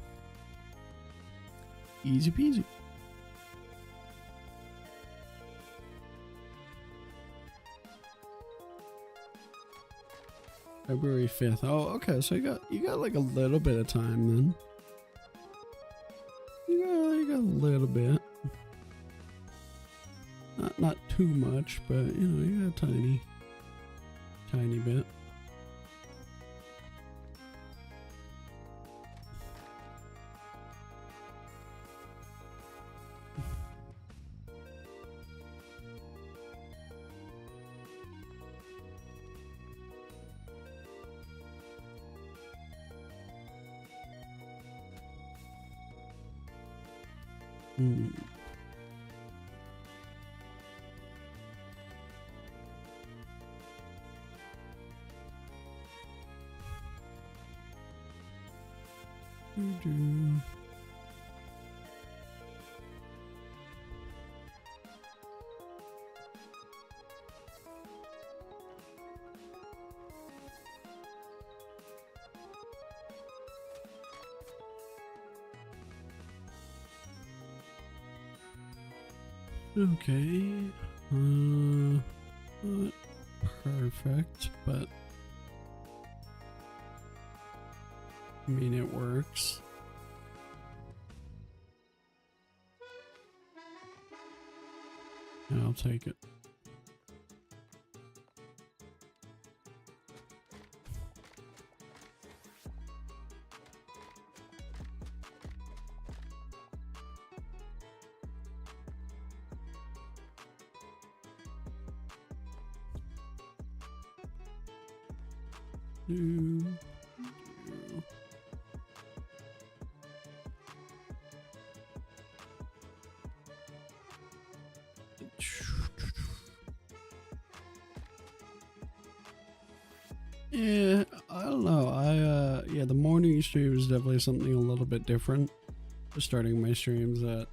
Easy peasy. February 5th. Oh, okay. So you got like a little bit of time then. You got a little bit. Not too much, but you know, you got a tiny bit. Okay, not perfect, but I mean, it works. I'll take it. Yeah, I don't know. Yeah, the morning stream is definitely something a little bit different. Just starting my streams at,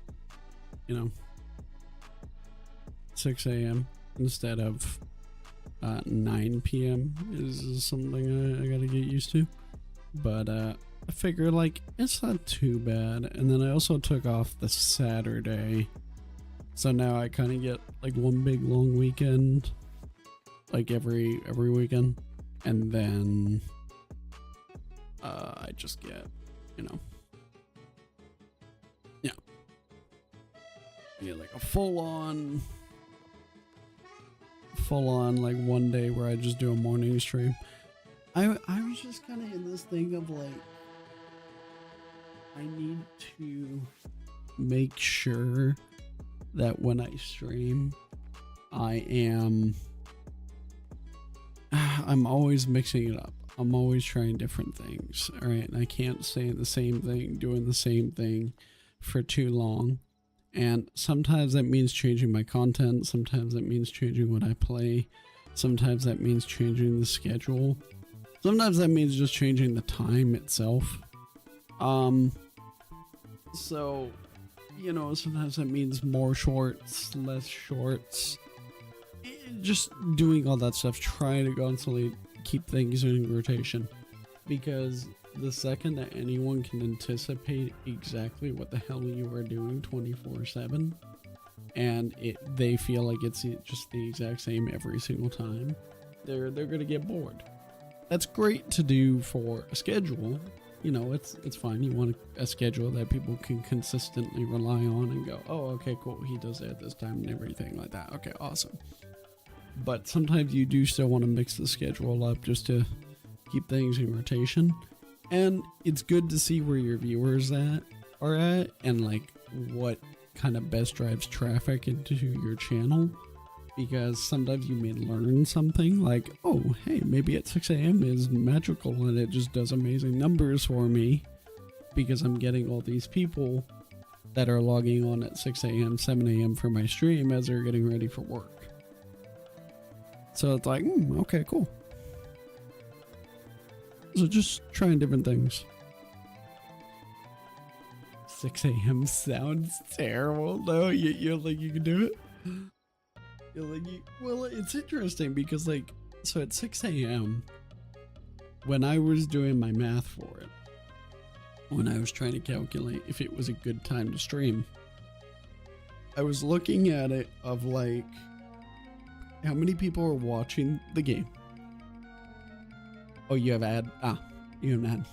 6 a.m. instead of 9 p.m. is something I gotta get used to. But I figure like it's not too bad. And then I also took off the Saturday, so now I kind of get like one big long weekend, like every weekend, and then I just get, yeah, like a full on like one day where I just do a morning stream. I was just kind of in this thing of like, I need to make sure that when I stream, I'm always mixing it up. I'm always trying different things. All right. And I can't say the same thing, doing the same thing for too long. And sometimes that means changing my content. Sometimes that means changing what I play. Sometimes that means changing the schedule. Sometimes that means just changing the time itself. So, sometimes that means more shorts, less shorts. Just doing all that stuff, trying to constantly keep things in rotation. Because the second that anyone can anticipate exactly what the hell you are doing 24/7, and they feel like it's just the exact same every single time, they're gonna get bored. That's great to do for a schedule. It's fine. You want a schedule that people can consistently rely on and go, oh, okay, cool, he does it at this time and everything like that. Okay, awesome. But sometimes you do still want to mix the schedule up just to keep things in rotation. And it's good to see where your viewers are at and like what kind of best drives traffic into your channel. Because sometimes you may learn something like, oh, hey, maybe at 6 a.m. is magical and it just does amazing numbers for me because I'm getting all these people that are logging on at 6 a.m., 7 a.m. for my stream as they're getting ready for work. So it's like, okay, cool. So just trying different things. 6 a.m. sounds terrible. No, you're like, you can do it? Well, it's interesting because so at 6 a.m. when I was doing my math for it, when I was trying to calculate if it was a good time to stream, I was looking at it of like how many people are watching the game. Oh, you have ad? You have an ad.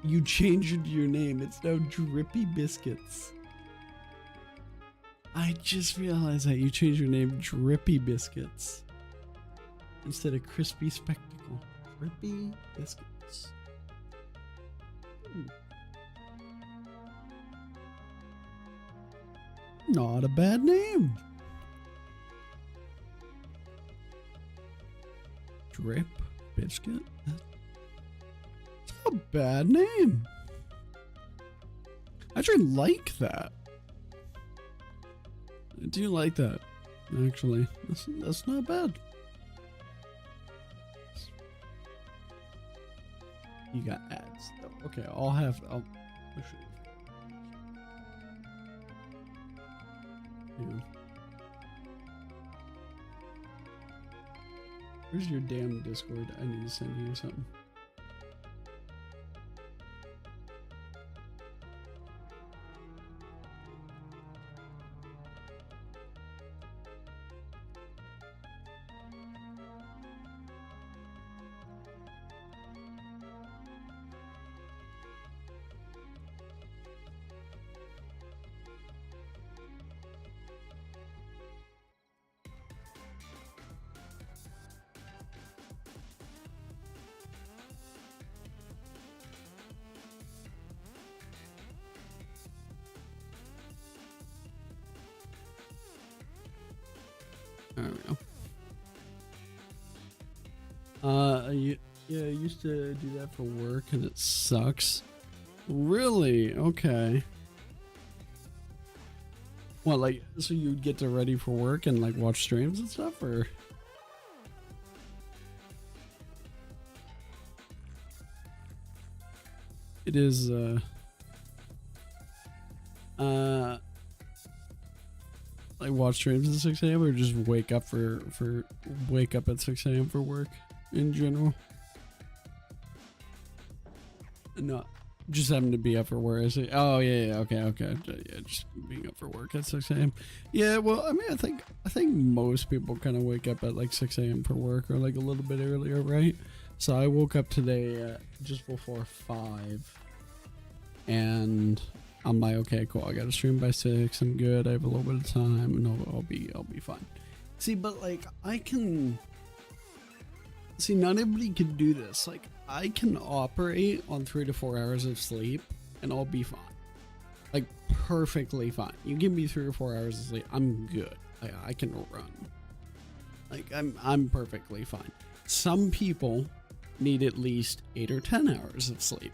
You changed your name. It's now Drippy Biscuits. I just realized that you changed your name Drippy Biscuits instead of Crispy Spectacle. Drippy Biscuits. Not a bad name. Drip Biscuit? It's not a bad name. I actually like that. I do like that, actually. That's not bad. You got ads, though. Okay, I'll actually. Yeah. Where's your damn Discord? I need to send you something. There we go. Yeah, I used to do that for work and it sucks. Really? Okay. What, like, so you'd get to ready for work and like watch streams and stuff, or? It is, like watch streams at 6 a.m. or just wake up wake up at 6 a.m. for work in general? No, just having to be up for work. I see. Oh yeah, okay. Yeah, just being up for work at 6 a.m. Yeah, well, I mean, I think most people kind of wake up at like 6 a.m. for work or like a little bit earlier, right? So I woke up today at just before 5, and I'm like, okay, cool. I got to stream by 6. I'm good. I have a little bit of time, and I'll be fine. See, but like I can. See, not everybody can do this. Like, I can operate on 3 to 4 hours of sleep and I'll be fine. Like, perfectly fine. You give me 3 or 4 hours of sleep, I'm good. I can run. Like, I'm perfectly fine. Some people need at least 8 or 10 hours of sleep.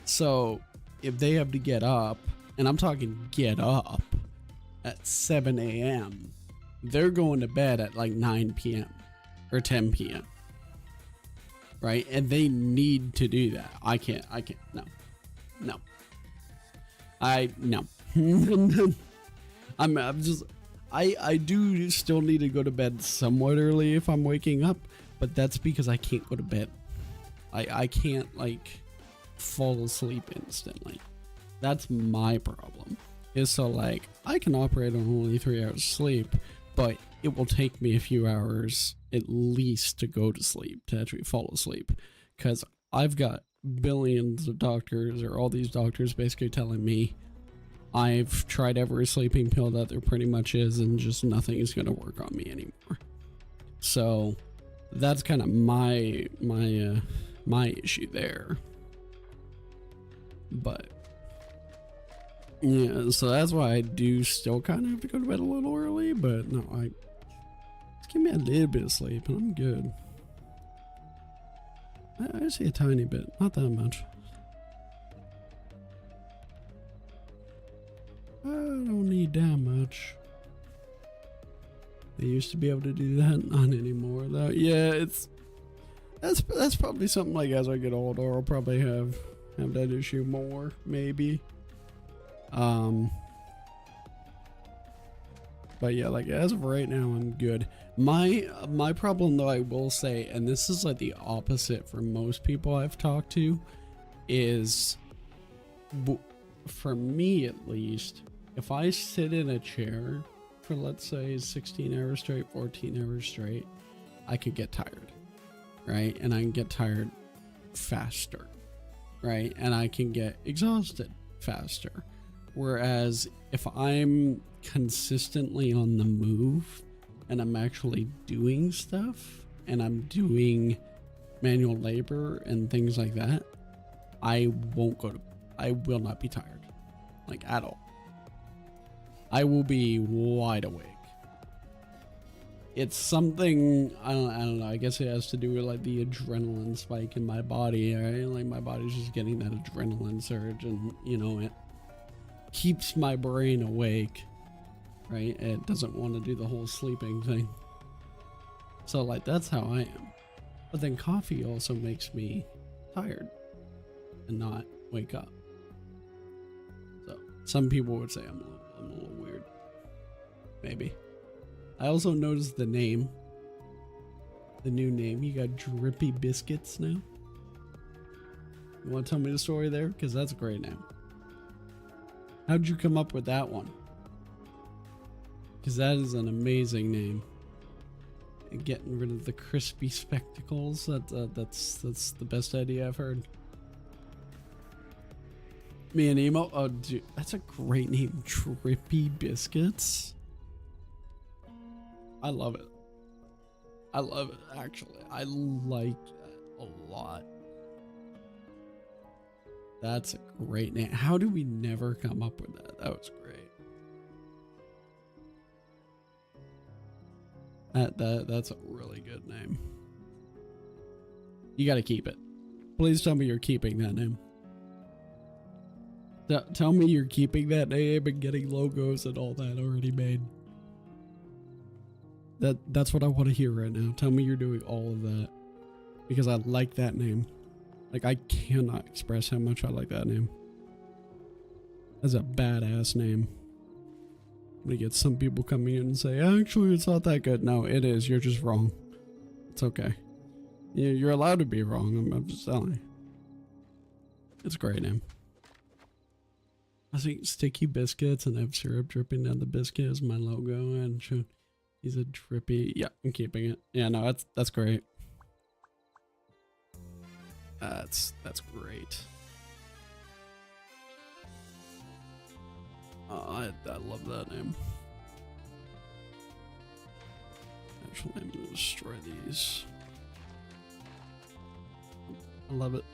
So, if they have to get up, and I'm talking get up at 7 a.m., they're going to bed at like 9 p.m. or 10 p.m. Right? And they need to do that. I can't, no. I'm just, I do still need to go to bed somewhat early if I'm waking up, but that's because I can't go to bed. I can't like fall asleep instantly. That's my problem. Is so like, I can operate on only 3 hours of sleep, but it will take me a few hours at least to go to sleep, to actually fall asleep, because I've got billions of doctors, or all these doctors basically telling me I've tried every sleeping pill that there pretty much is and just nothing is going to work on me anymore. So that's kind of my issue there. But yeah, so that's why I do still kind of have to go to bed a little early, but no, just give me a little bit of sleep and I'm good. I see a tiny bit, not that much. I don't need that much. They used to be able to do that, not anymore though. Yeah, that's probably something like as I get older, I'll probably have that issue more, maybe. But yeah, like as of right now, I'm good. My problem though, I will say, and this is like the opposite for most people I've talked to, is for me at least, if I sit in a chair for let's say 16 hours straight, 14 hours straight, I could get tired, right? And I can get tired faster, right? And I can get exhausted faster. Whereas if I'm consistently on the move and I'm actually doing stuff and I'm doing manual labor and things like that, I will not be tired, like at all. I will be wide awake. It's something, I don't know, I guess it has to do with like the adrenaline spike in my body, right? Like my body's just getting that adrenaline surge, and you know, it keeps my brain awake, right? It doesn't want to do the whole sleeping thing. So like that's how I am. But then coffee also makes me tired and not wake up. So some people would say I'm a little weird. Maybe. I also noticed the name. The new name. You got Drippy Biscuits now. You want to tell me the story there? Because that's a great name. How'd you come up with that one? Because that is an amazing name. And getting rid of the crispy spectacles. That's the best idea I've heard. Me and Emo. Oh, dude, that's a great name. Drippy Biscuits. I love it. I love it, actually. I like that a lot. That's a great name. How do we never come up with that? That was great. That's a really good name. You gotta keep it. Please tell me you're keeping that name. Tell me you're keeping that name and getting logos and all that already made. That's what I want to hear right now. Tell me you're doing all of that. Because I like that name. Like, I cannot express how much I like that name. That's a badass name. I'm gonna get some people coming in and say, actually, it's not that good. No, it is. You're just wrong. It's okay. You're allowed to be wrong. I'm just telling you. It's a great name. I think sticky biscuits and have syrup dripping down the biscuit is my logo, and he's a drippy. Yeah, I'm keeping it. Yeah, no, that's great. That's great. I love that name. Actually, I'm gonna destroy these. I love it.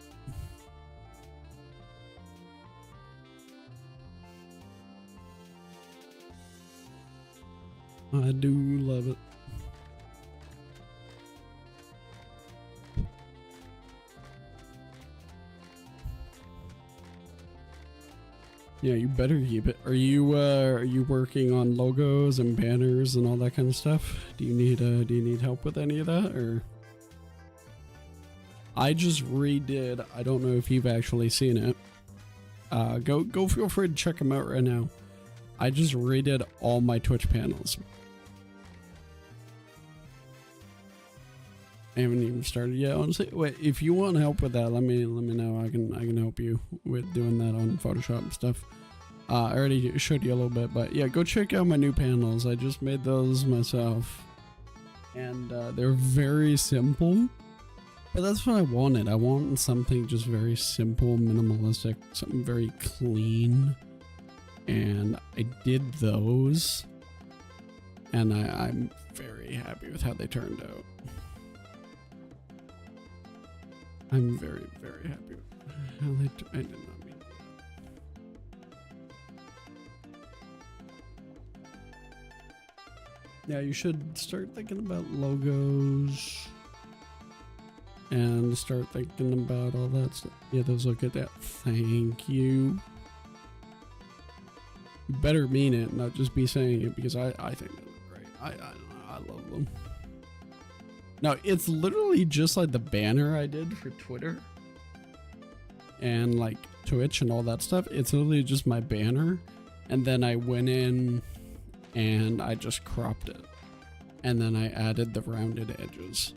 I do love it. Yeah, you better keep it. Are you working on logos and banners and all that kind of stuff? Do you need help with any of that, or? I just redid. I don't know if you've actually seen it. Go feel free to check them out right now. I just redid all my Twitch panels. I haven't even started yet, honestly. Wait, if you want help with that, let me know. I can help you with doing that on Photoshop and stuff. I already showed you a little bit, but yeah, go check out my new panels. I just made those myself, and they're very simple. But that's what I wanted. I wanted something just very simple, minimalistic, something very clean, and I did those, and I'm very happy with how they turned out. I'm very, very happy with how I did not mean that. Yeah, you should start thinking about logos and start thinking about all that stuff. Yeah, those look at that. Thank you. You better mean it, not just be saying it, because I think they look great. I love them. No, it's literally just like the banner I did for Twitter and like Twitch and all that stuff. It's literally just my banner, and then I went in and I just cropped it, and then I added the rounded edges.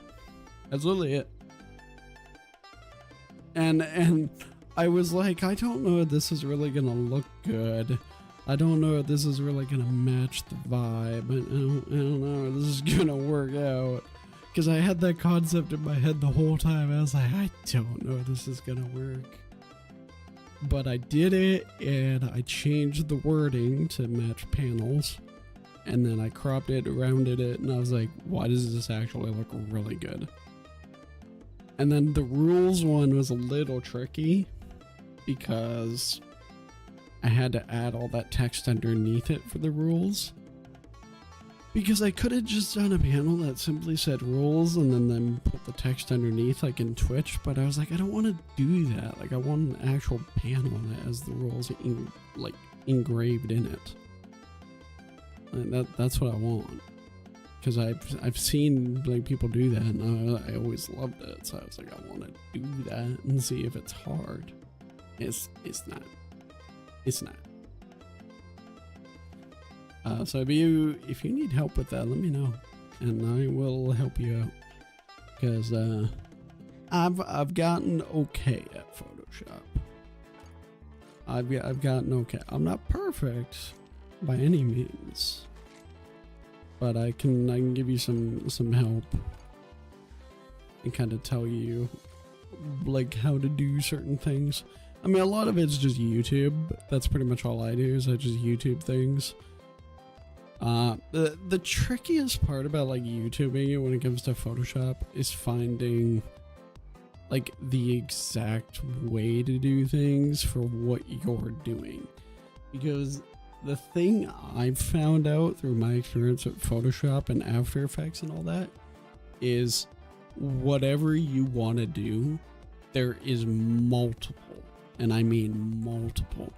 That's literally it. And I was like, I don't know if this is really gonna look good. I don't know if this is really gonna match the vibe. I don't know if this is gonna work out. Because I had that concept in my head the whole time. I was like, I don't know if this is gonna work. But I did it, and I changed the wording to match panels. And then I cropped it, rounded it, and I was like, why does this actually look really good? And then the rules one was a little tricky, because I had to add all that text underneath it for the rules. Because I could have just done a panel that simply said rules and then put the text underneath like in Twitch, but I was like, I don't want to do that. Like, I want an actual panel that has the rules engraved in it. And that's what I want. Because I've seen like people do that, and I always loved it. So I was like, I want to do that and see if it's hard. It's not. It's not. So if you need help with that, let me know, and I will help you out. Because I've gotten okay at Photoshop. I've gotten okay. I'm not perfect by any means, but I can give you some help and kind of tell you like how to do certain things. I mean, a lot of it's just YouTube. That's pretty much all I do, is I just YouTube things. The trickiest part about like YouTubing it when it comes to Photoshop is finding like the exact way to do things for what you're doing, because the thing I've found out through my experience with Photoshop and After Effects and all that is whatever you want to do, there is multiple, and I mean multiple,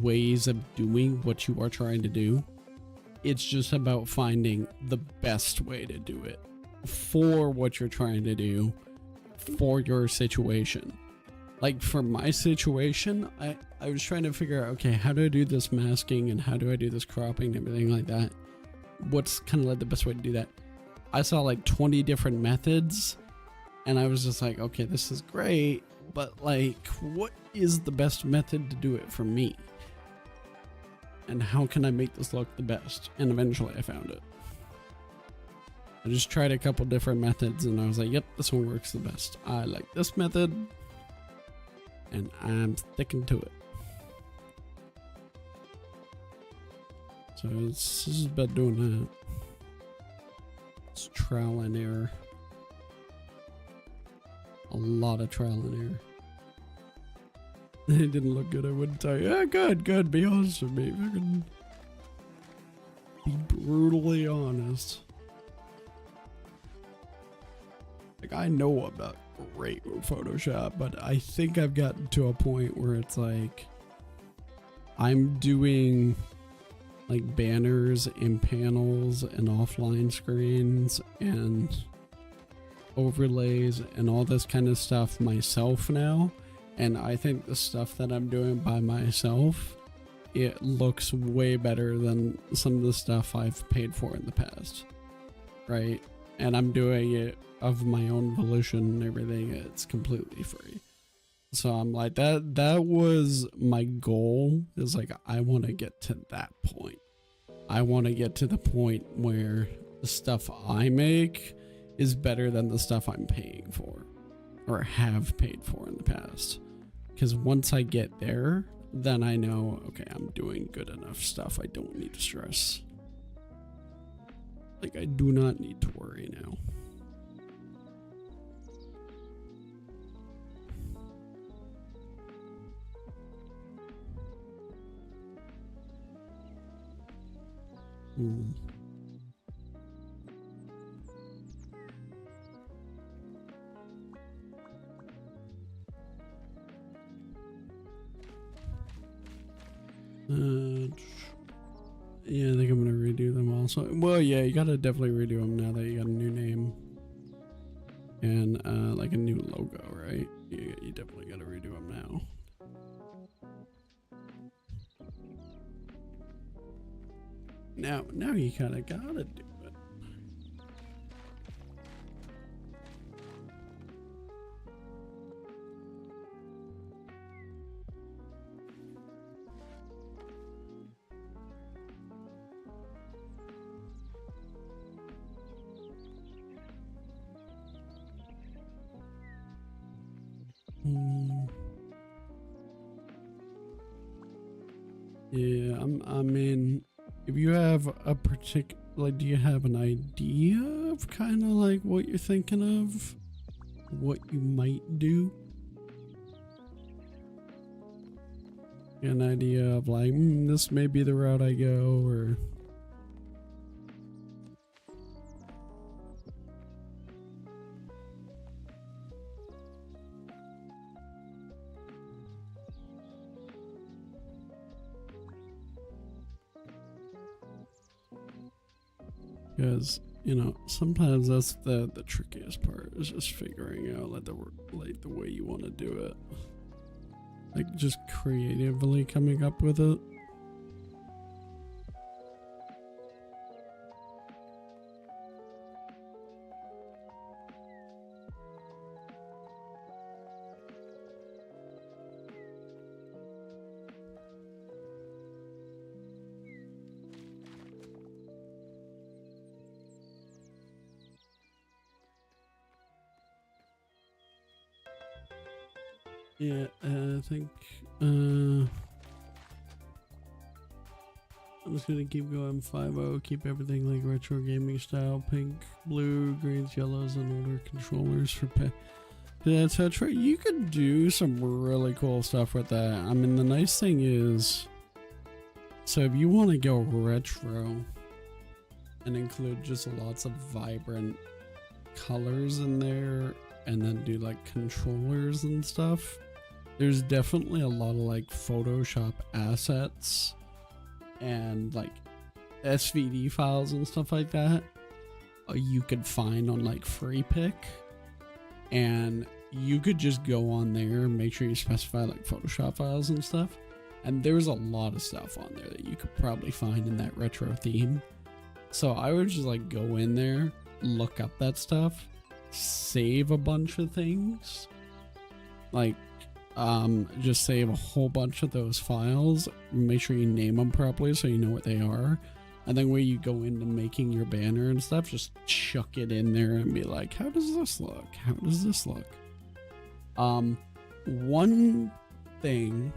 ways of doing what you are trying to do. It's just about finding the best way to do it for what you're trying to do for your situation. Like for my situation, I was trying to figure out, okay, how do I do this masking and how do I do this cropping and everything like that? What's kind of like the best way to do that? I saw like 20 different methods and I was just like, okay, this is great, but like, what is the best method to do it for me? And how can I make this look the best? And eventually I found it. I just tried a couple different methods and I was like, yep, this one works the best. I like this method and I'm sticking to it. So this is about doing that. It's trial and error. A lot of trial and error. It didn't look good, I wouldn't tell you. Yeah, good, be honest with me. Fucking be brutally honest. Like, I know I'm not great with Photoshop, but I think I've gotten to a point where it's like I'm doing like banners and panels and offline screens and overlays and all this kind of stuff myself now. And I think the stuff that I'm doing by myself, it looks way better than some of the stuff I've paid for in the past, right? And I'm doing it of my own volition and everything. It's completely free. So I'm like, that was my goal, is like, I want to get to that point. I want to get to the point where the stuff I make is better than the stuff I'm paying for or have paid for in the past. Because once I get there, then I know, okay, I'm doing good enough stuff. I don't need to stress. Like, I do not need to worry now. Yeah, I think I'm gonna redo them also. Well, yeah, you gotta definitely redo them now that you got a new name and like a new logo, right? You definitely gotta redo them now. Now you kind of gotta do it. Yeah, I mean, if you have a particular, like, do you have an idea of kind of like what you're thinking of? What you might do? An idea of like, this may be the route I go, or... Because, you know, sometimes that's the trickiest part, is just figuring out like the way you want to do it. Like, just creatively coming up with it. Yeah, I think I'm just gonna keep going 5-0, keep everything like retro gaming style, pink, blue, greens, yellows, and older controllers for etc. You could do some really cool stuff with that. I mean, the nice thing is So if you want to go retro and include just lots of vibrant colors in there and then do like controllers and stuff, there's definitely a lot of like Photoshop assets and like SVD files and stuff like that you could find on like free pick, and you could just go on there and make sure you specify like Photoshop files and stuff, and there's a lot of stuff on there that you could probably find in that retro theme. So I would just like go in there, look up that stuff, save a bunch of things, like just save a whole bunch of those files, make sure you name them properly so you know what they are, and then when you go into making your banner and stuff, just chuck it in there and be like, how does this look? How does this look? One thing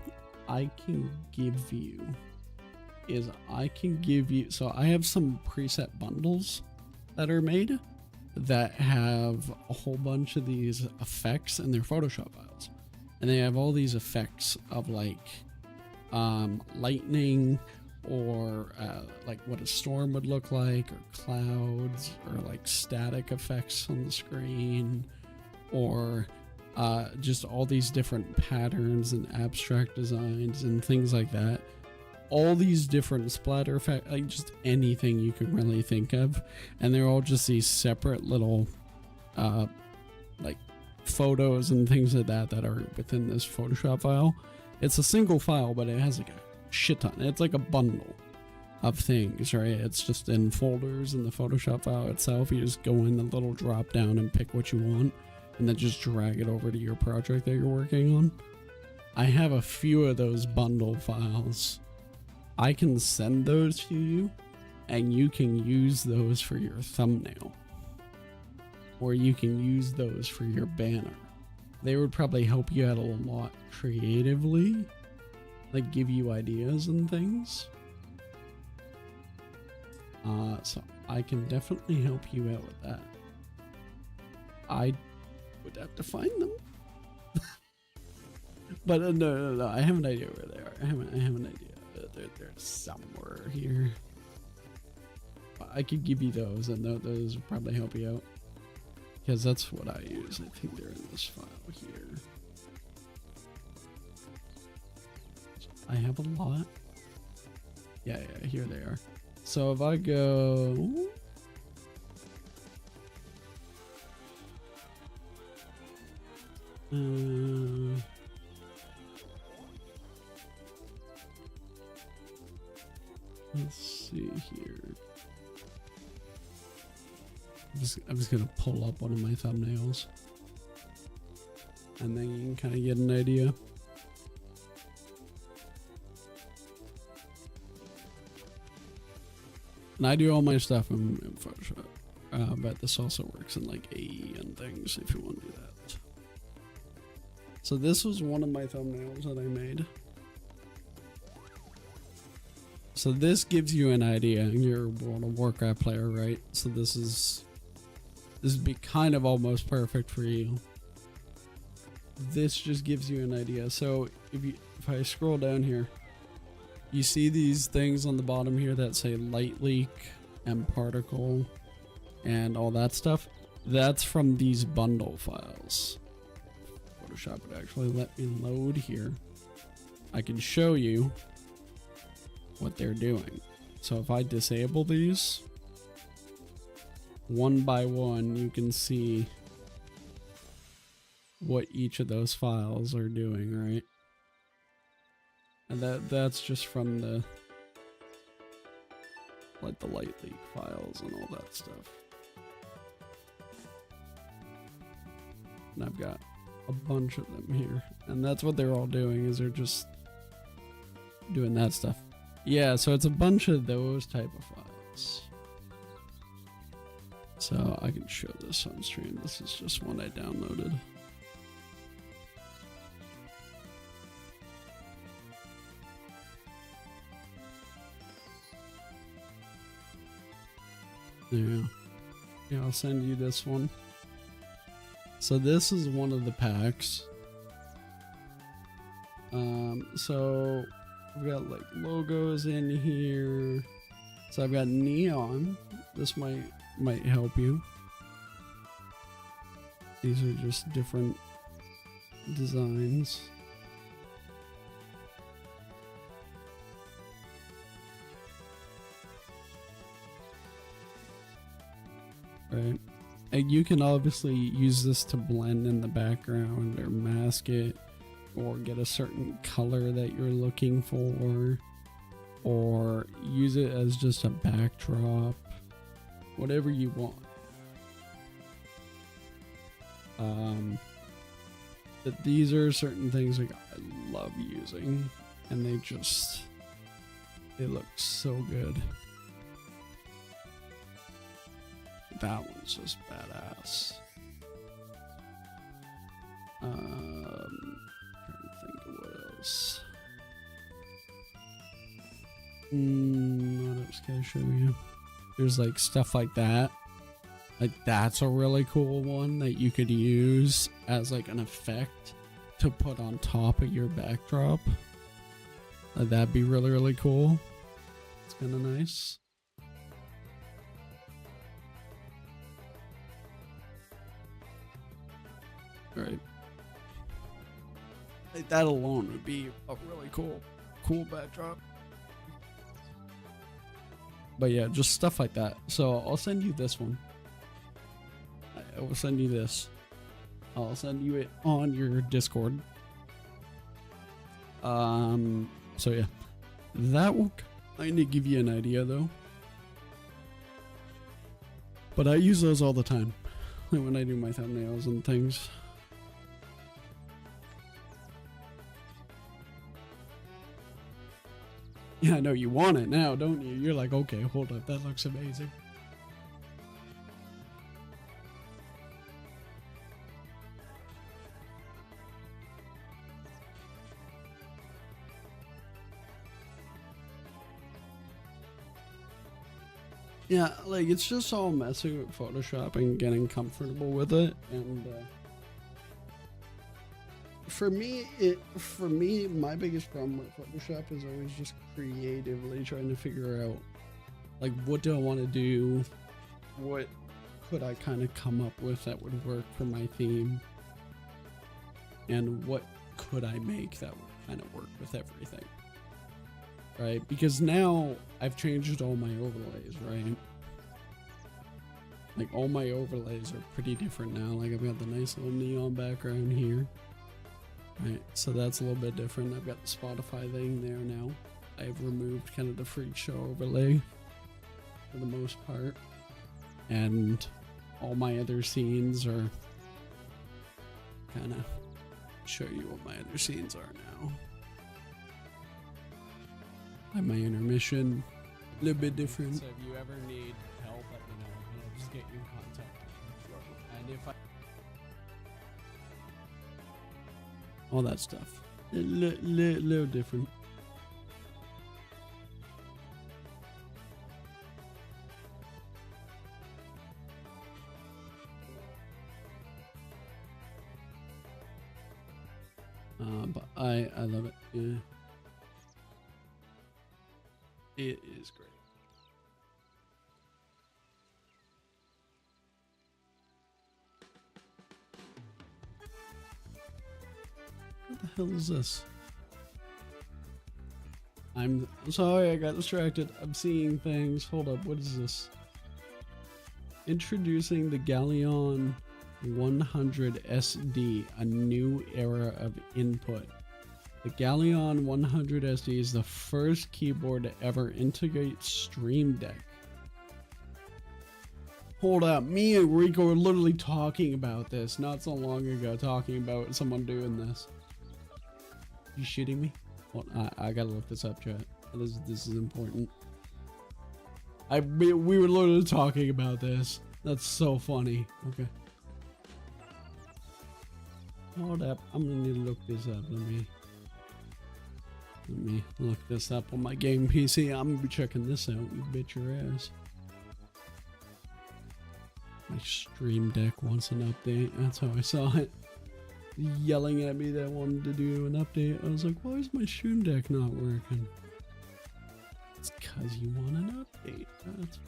I can give you is so I have some preset bundles that are made that have a whole bunch of these effects in their Photoshop files. And they have all these effects of like lightning, or like what a storm would look like, or clouds, or like static effects on the screen, or just all these different patterns and abstract designs and things like that. All these different splatter effects, like just anything you can really think of, and they're all just these separate little like photos and things like that that are within this Photoshop file. It's a single file, but it has like a shit ton. It's like a bundle of things, right? It's just in folders in the Photoshop file itself. You just go in the little drop down and pick what you want, and then just drag it over to your project that you're working on. I have a few of those bundle files. I can send those to you, and you can use those for your thumbnail, or you can use those for your banner. They would probably help you out a lot creatively, like give you ideas and things. So I can definitely help you out with that. I would have to find them. But no, I have an idea where they are. I have an idea. They're somewhere here. I could give you those, and those would probably help you out, because that's what I use. I think they're in this file here. I have a lot. Yeah, here they are. So if I go... let's see here. I'm just gonna pull up one of my thumbnails, and then you can kind of get an idea. And I do all my stuff in Photoshop, but this also works in like AE and things if you want to do that. So this was one of my thumbnails that I made. So this gives you an idea. You're a World of Warcraft player, right? So this would be kind of almost perfect for you. This just gives you an idea. So if I scroll down here, you see these things on the bottom here that say light leak and particle and all that stuff. That's from these bundle files. Photoshop would actually let me load here. I can show you what they're doing. So if I disable these, one by one, you can see what each of those files are doing, right? And that's just from the like the light leak files and all that stuff. And I've got a bunch of them here, and that's what they're all doing, is they're just doing that stuff. Yeah, so it's a bunch of those type of files. So I can show this on stream. This is just one I downloaded. Yeah, I'll send you this one. So this is one of the packs. So I've got like logos in here. So I've got neon. This might help you. These are just different designs. Right. And you can obviously use this to blend in the background or mask it or get a certain color that you're looking for, or use it as just a backdrop, whatever you want. But these are certain things like I love using, and they look so good. That one's just badass. Trying to think of what else. What else can I show you? There's like stuff like that. Like that's a really cool one that you could use as like an effect to put on top of your backdrop. That'd be really, really cool. It's kind of nice. Right. Like that alone would be a really cool backdrop. But yeah, just stuff like that. So I'll send you this one. I will send you this. I'll send you it on your Discord. So yeah, that will kind of give you an idea though. But I use those all the time when I do my thumbnails and things. Yeah, I know you want it now, don't you? You're like, okay, hold up, that looks amazing. Yeah, like it's just all messing with Photoshop and getting comfortable with it, and for me, my biggest problem with Photoshop is always just creatively trying to figure out, like, what do I want to do? What could I kind of come up with that would work for my theme? And what could I make that would kind of work with everything? Right? Because now I've changed all my overlays, right? Like, all my overlays are pretty different now. Like, I've got the nice little neon background here. Right, so that's a little bit different. I've got the Spotify thing there now. I've removed kind of the freak show overlay for the most part. And all my other scenes are kind of show you what my other scenes are now. I have my intermission, a little bit different. So if you ever need help, let me know. And I'll just get you in contact. And if I... all that stuff. A little different. But I love it. Yeah. It is great. What the hell is this? I'm sorry, I got distracted. I'm seeing things. Hold up, what is this? Introducing the Galleon 100 SD, a new era of input. The Galleon 100 SD is the first keyboard to ever integrate Stream Deck. Hold up, me and Rico were literally talking about this not so long ago, talking about someone doing this. You shitting me? Well, I gotta look this up, chat. This is important. We were literally talking about this. That's so funny. Okay. Hold up, I'm gonna need to look this up. Let me look this up on my game PC. I'm gonna be checking this out. You bet your ass. My Stream Deck wants an update. That's how I saw it. yelling at me that I wanted to do an update. I was like, why is my Stream Deck not working? It's because you want an update. That's why.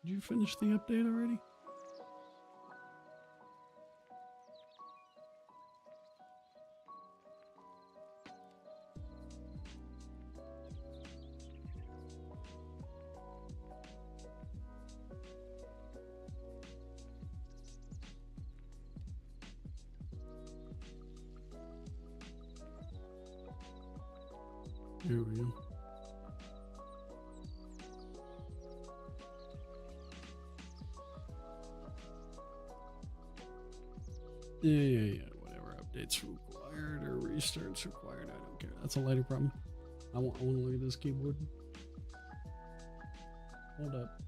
Did you finish the update already? There we go. Yeah. Whatever updates required or restarts required, I don't care. That's a later problem. I want to look at this keyboard. Hold up.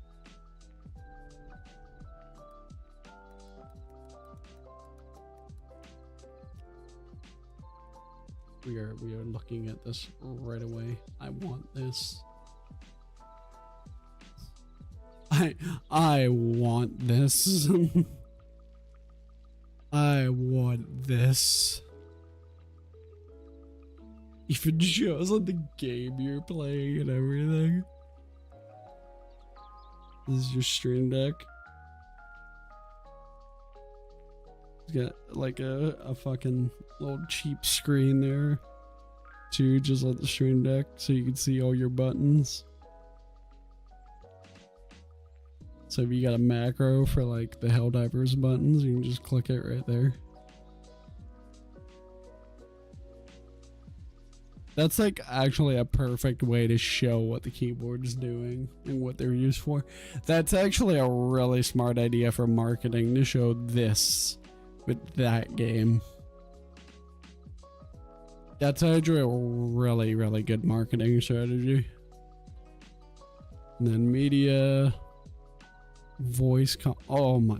We are looking at this right away. I want this. I want this. I want this. Even shows on the game you're playing and everything. This is your Stream Deck. It's got like a fucking little cheap screen there too, just like the Stream Deck, so you can see all your buttons. So if you got a macro for like the Helldivers buttons, you can just click it right there. That's like actually a perfect way to show what the keyboard is doing and what they're used for. That's actually a really smart idea for marketing, to show this with that game. That's actually a really, really good marketing strategy. And then media, voice, oh my.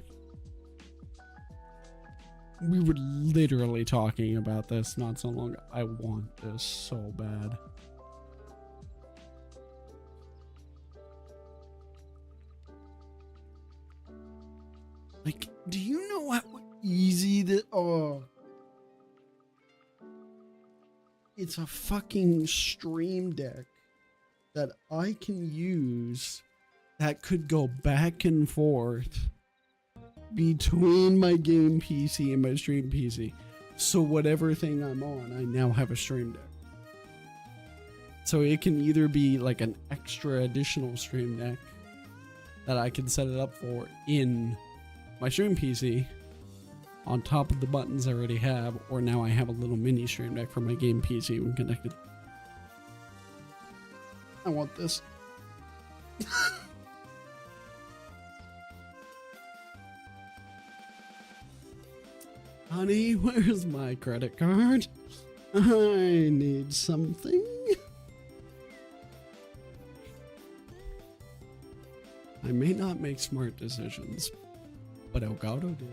We were literally talking about this not so long ago. I want this so bad. Like, do you know how easy that? Oh, it's a fucking Stream Deck that I can use that could go back and forth between my game PC and my stream PC. So whatever thing I'm on, I now have a Stream Deck. So it can either be like an extra additional Stream Deck that I can set it up for in my stream PC on top of the buttons I already have, or now I have a little mini Stream Deck for my game PC when connected. I want this. Honey, where's my credit card? I need something. I may not make smart decisions, but Elgato did.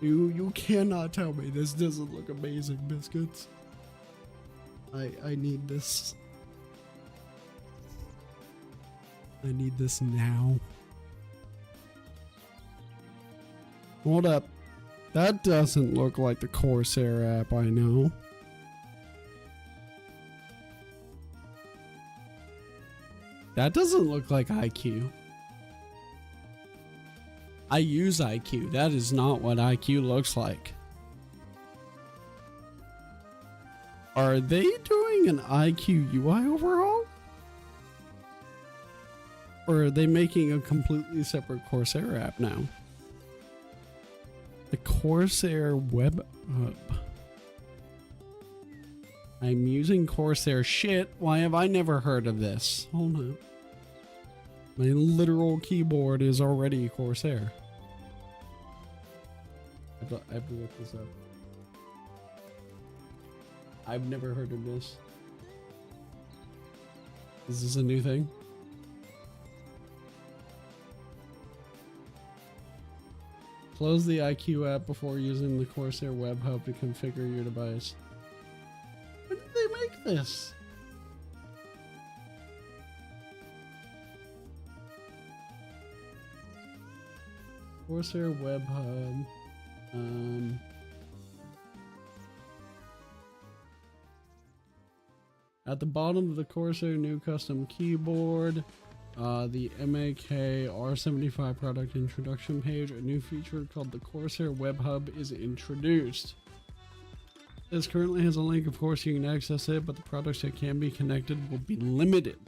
You cannot tell me this doesn't look amazing, biscuits. I need this. I need this now. Hold up. That doesn't look like the Corsair app I know. That doesn't look like IQ. I use IQ. That is not what IQ looks like. Are they doing an IQ UI overhaul? Or are they making a completely separate Corsair app now? The Corsair web hub. I'm using Corsair. Shit, why have I never heard of this? Hold on. My literal keyboard is already Corsair. I have to look this up. I've never heard of this. Is this a new thing? Close the IQ app before using the Corsair Web Hub to configure your device. When did they make this? Corsair Web Hub. At the bottom of the Corsair new custom keyboard, the MAK R75 product introduction page, a new feature called the Corsair Web Hub is introduced. This currently has a link, of course you can access it, but the products that can be connected will be limited.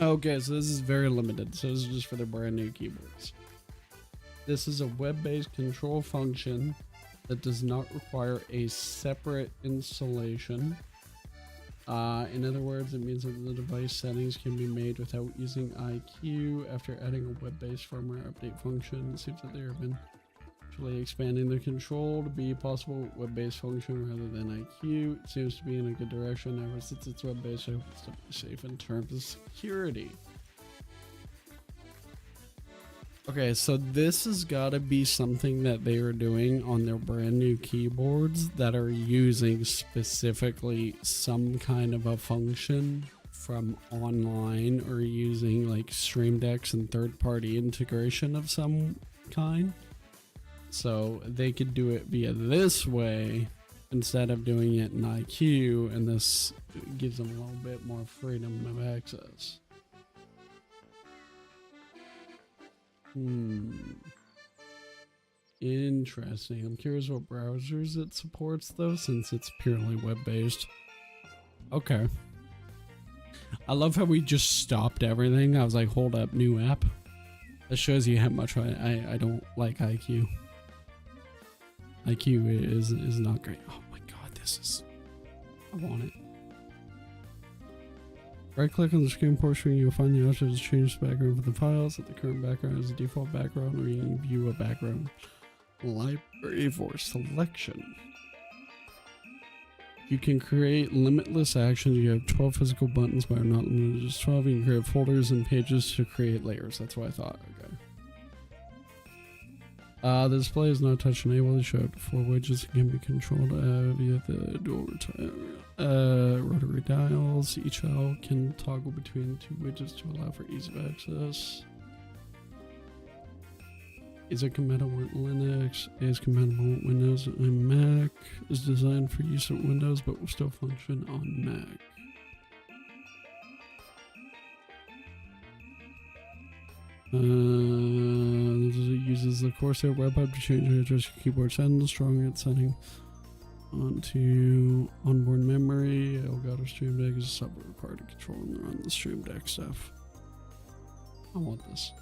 Okay, so this is very limited, so this is just for the brand new keyboards. This is a web-based control function that does not require a separate installation. In other words, it means that the device settings can be made without using IQ. After adding a web-based firmware update function, it seems that they have been actually expanding the control to be a possible web-based function rather than IQ. It seems to be in a good direction. However, since it's web-based, I hope it's definitely safe in terms of security. Okay, so this has got to be something that they are doing on their brand new keyboards that are using specifically some kind of a function from online or using like Stream Decks and third-party integration of some kind. So they could do it via this way instead of doing it in IQ, and this gives them a little bit more freedom of access. Interesting. I'm curious what browsers it supports though, since it's purely web-based. Okay. I love how we just stopped everything. I was like, hold up, new app. That shows you how much I don't like IQ. IQ is not great. Oh my god, this is... I want it. Right click on the screen portion, you'll find the option to change the background for the files. Set the current background as a default background, or you can view a background library for selection. You can create limitless actions. You have 12 physical buttons, but are not limited to just 12. You can create folders and pages to create layers. That's what I thought. Okay. The display is not touch enabled. It shows up to 4 widgets. It can be controlled via the dual rotary dials. Each dial can toggle between 2 widgets to allow for ease of access. Is it compatible with Linux? Is compatible with Windows and Mac. Is designed for use with Windows but will still function on Mac. This uses the Corsair Web Hub to change and adjust your keyboard settings, strong at setting onto onboard memory. Elgato Stream Deck is a separate required to control and run the Stream Deck stuff. I want this.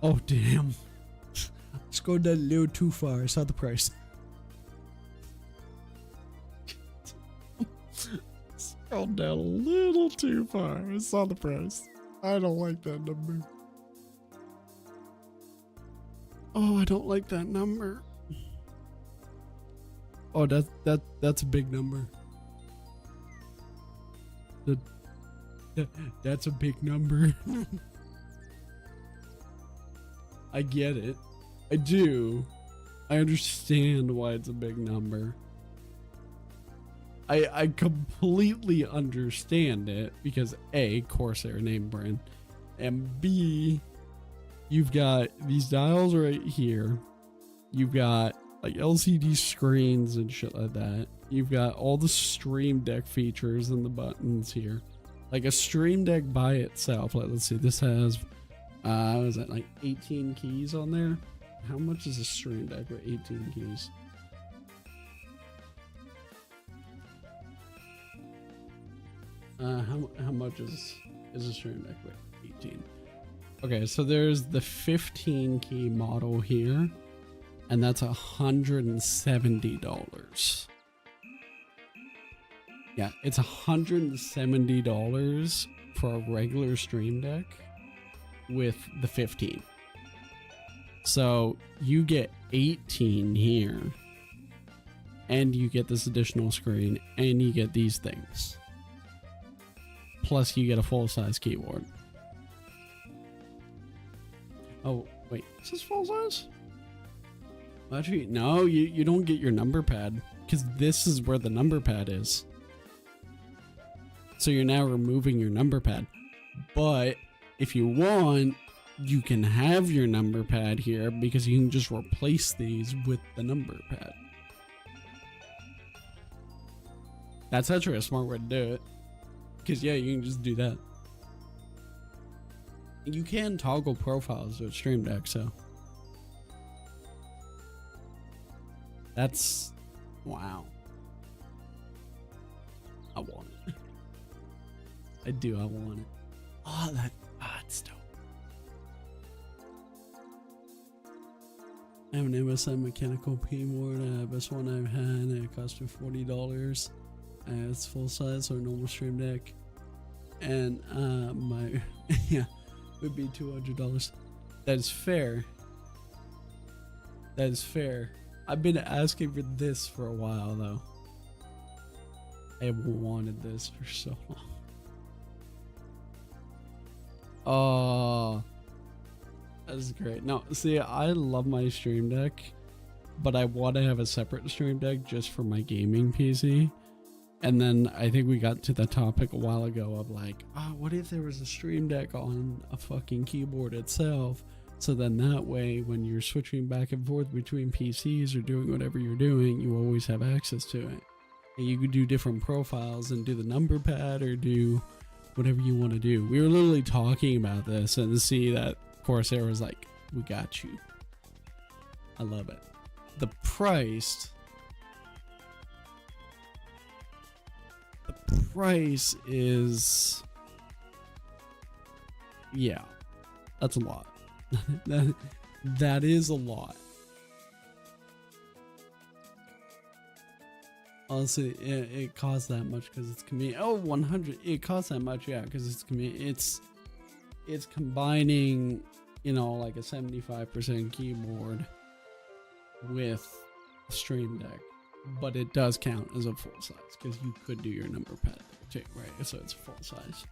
Oh damn! Let's go down a little too far. I saw the price. Scrolled down a little too far. I saw the price. I don't like that number. Oh, I don't like that number. Oh, that's a big number. That's a big number. I get it. I do. I understand why it's a big number. I completely understand it because A, Corsair name brand, and B, you've got these dials right here. You've got like LCD screens and shit like that. You've got all the Stream Deck features and the buttons here. Like a Stream Deck by itself, like let's see, this has was that like 18 keys on there? How much is a Stream Deck with 18 keys? How much is a Stream Deck with 18? Okay, so there's the 15 key model here, and that's $170. Yeah, it's $170 for a regular Stream Deck with the 15. So you get 18 here, and you get this additional screen, and you get these things. plus you get a full-size keyboard. Oh, wait, is this full-size? Actually, no, you don't get your number pad, because this is where the number pad is. So you're now removing your number pad. But if you want, you can have your number pad here, because you can just replace these with the number pad. That's actually a smart way to do it. Because yeah, you can just do that. You can toggle profiles with Stream Deck, so that's wow. I want it. I do. I want it. Oh, that's dope. I have an MSI mechanical keyboard. Best one I've had. It cost me $40. It's full size or normal Stream Deck, and my yeah. Would be $200. That is fair. That is fair. I've been asking for this for a while though. I have wanted this for so long. Oh, that is great. No, see, I love my Stream Deck, but I want to have a separate Stream Deck just for my gaming PC. And then I think we got to the topic a while ago of like, oh, what if there was a Stream Deck on a fucking keyboard itself? So then that way, when you're switching back and forth between PCs or doing whatever you're doing, you always have access to it. And you could do different profiles and do the number pad or do whatever you want to do. We were literally talking about this, and to see that Corsair was like, we got you. I love it. The price is, yeah, that's a lot. that is a lot. Honestly, it costs that much because it's convenient. Oh, 100. It costs that much, yeah, because it's convenient. It's combining, you know, like a 75% keyboard with a Stream Deck. But it does count as a full size because you could do your number pad there too, right? So it's full size.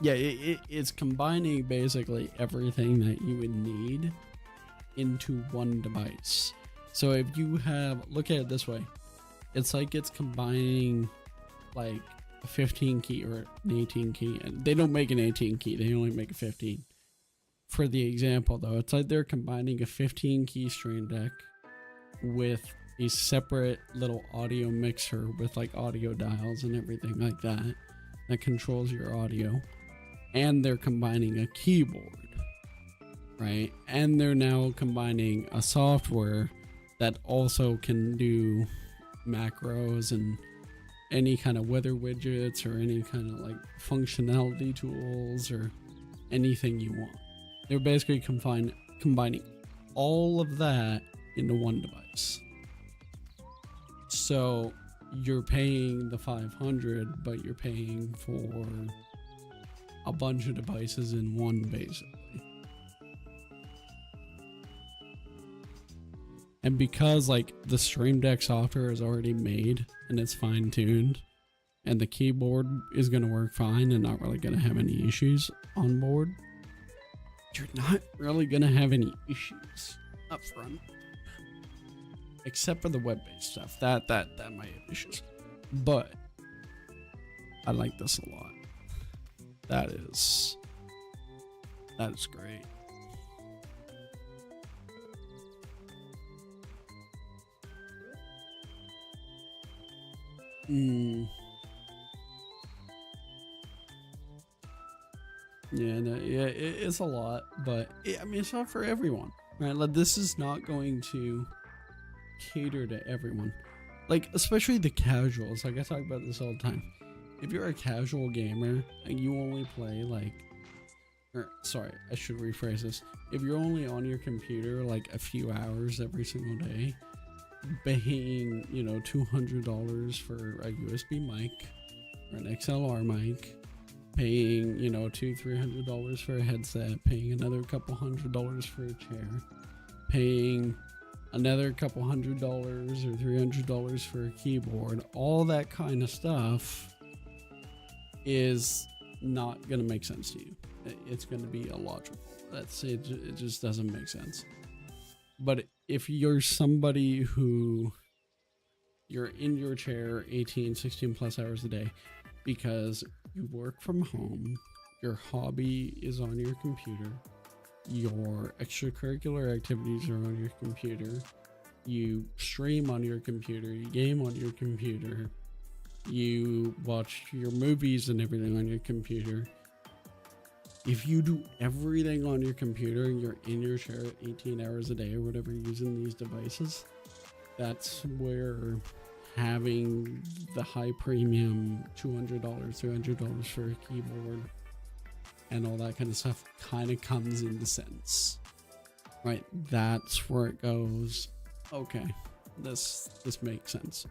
Yeah, it's combining basically everything that you would need into one device. So if you have, look at it this way, it's like it's combining like a 15 key or an 18 key, and they don't make an 18 key, they only make a 15. For the example though, it's like they're combining a 15 key Stream Deck with a separate little audio mixer with like audio dials and everything like that that controls your audio, and they're combining a keyboard, right? And they're now combining a software that also can do macros and any kind of weather widgets or any kind of like functionality tools or anything you want. They're basically combining all of that into one device. So you're paying the $500, but you're paying for a bunch of devices in one, basically. And because like the Stream Deck software is already made and it's fine-tuned, and the keyboard is going to work fine and not really going to have any issues on board, you're not really going to have any issues up front. Except for the web-based stuff. That might have issues. But I like this a lot. That is great. It's a lot, but I mean, it's not for everyone, right? Like, this is not going to cater to everyone, like especially the casuals. Like I talk about this all the time. If you're a casual gamer and you only play like, or sorry, I should rephrase this. If you're only on your computer like a few hours every single day, paying, you know, $200 for a USB mic or an XLR mic, paying, you know, $200-300 for a headset, paying another couple $100 for a chair, paying another couple $100 or $300 for a keyboard, all that kind of stuff is not going to make sense to you. It's going to be illogical. That's it. It just doesn't make sense. But if you're somebody who you're in your chair 18, 16 plus hours a day because you work from home, your hobby is on your computer, your extracurricular activities are on your computer, you stream on your computer, you game on your computer, you watch your movies and everything on your computer. If you do everything on your computer and you're in your chair 18 hours a day or whatever using these devices, that's where having the high premium $200, $300 for a keyboard and all that kind of stuff kind of comes into sense, right? That's where it goes, okay, this makes sense.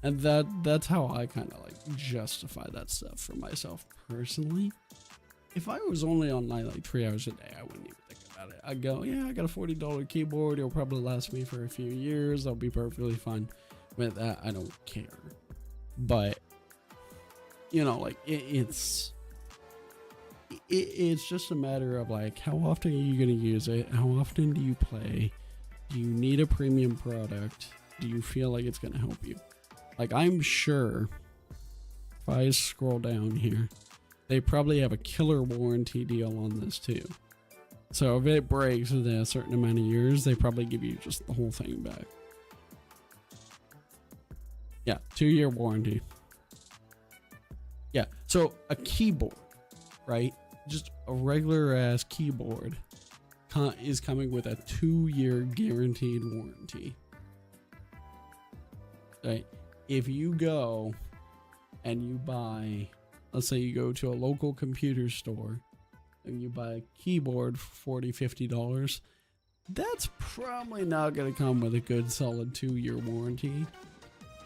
And that's how I kind of like justify that stuff for myself personally. If I was only online like 3 hours a day, I wouldn't even think about it. I'd go, yeah, I got a $40 keyboard. It'll probably last me for a few years. I'll be perfectly fine with that. I don't care. But, you know, like it's just a matter of like, how often are you going to use it? How often do you play? Do you need a premium product? Do you feel like it's going to help you? Like, I'm sure if I scroll down here, they probably have a killer warranty deal on this too. So if it breaks within a certain amount of years, they probably give you just the whole thing back. Yeah, 2-year warranty. Yeah, so a keyboard, right? Just a regular ass keyboard is coming with a 2-year guaranteed warranty. Right? If you go and you buy, let's say you go to a local computer store and you buy a keyboard for $40, $50, that's probably not going to come with a good solid 2-year warranty.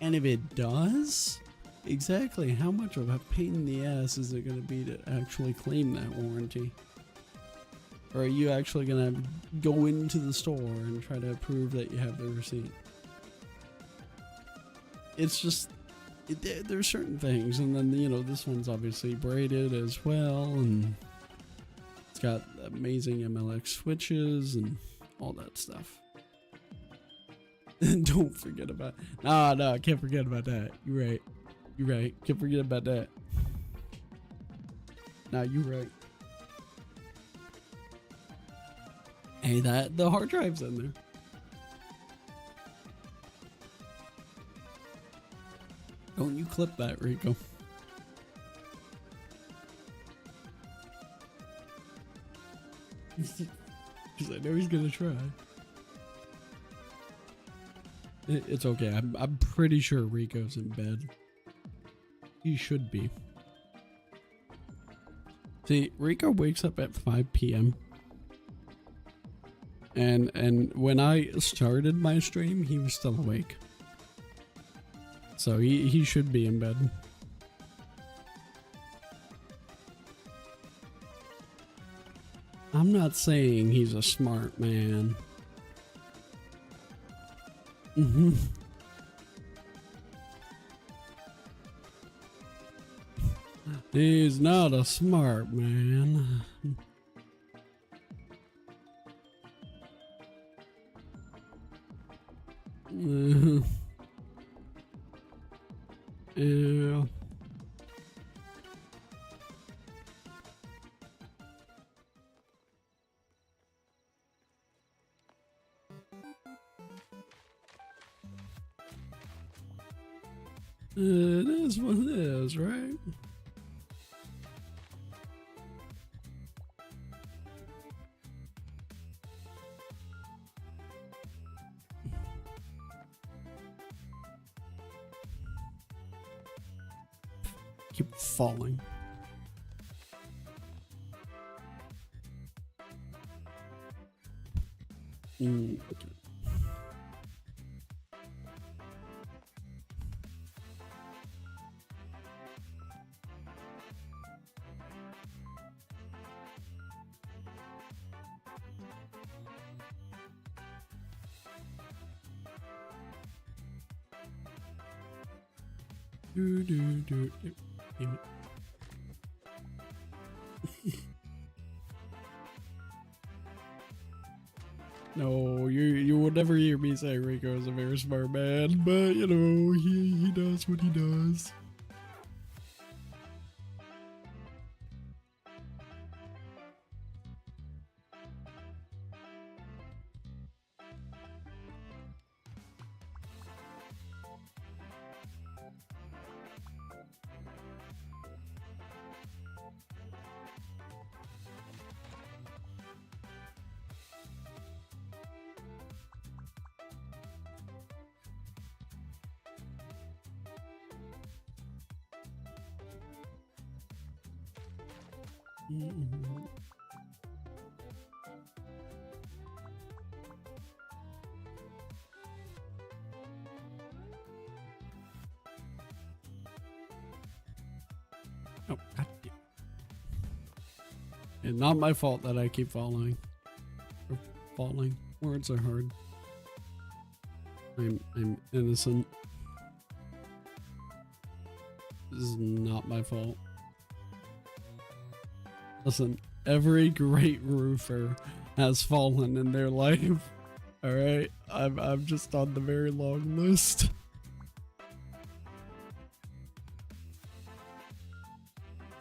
And if it does, exactly how much of a pain in the ass is it going to be to actually claim that warranty? Or are you actually going to go into the store and try to prove that you have the receipt? It's just, there's certain things, and then, you know, this one's obviously braided as well, and it's got amazing MLX switches and all that stuff. And don't forget about, no, I can't forget about that. You're right, can't forget about that. Nah, you're right. Hey, the hard drive's in there. Don't you clip that, Rico. Because I know he's gonna try. It's okay. I'm pretty sure Rico's in bed. He should be. See, Rico wakes up at 5 p.m. And when I started my stream, he was still awake. So he should be in bed. I'm not saying he's a smart man. He's not a smart man. Yeah. It is what it is, right? Keep falling. Okay. Damn it. No, you would never hear me say Rico is a very smart man, but you know, he does what he does. Oh, God damn. It's not my fault that I keep falling. Or falling. Words are hard. I'm innocent. This is not my fault. Listen, every great roofer has fallen in their life. Alright? I'm just on the very long list.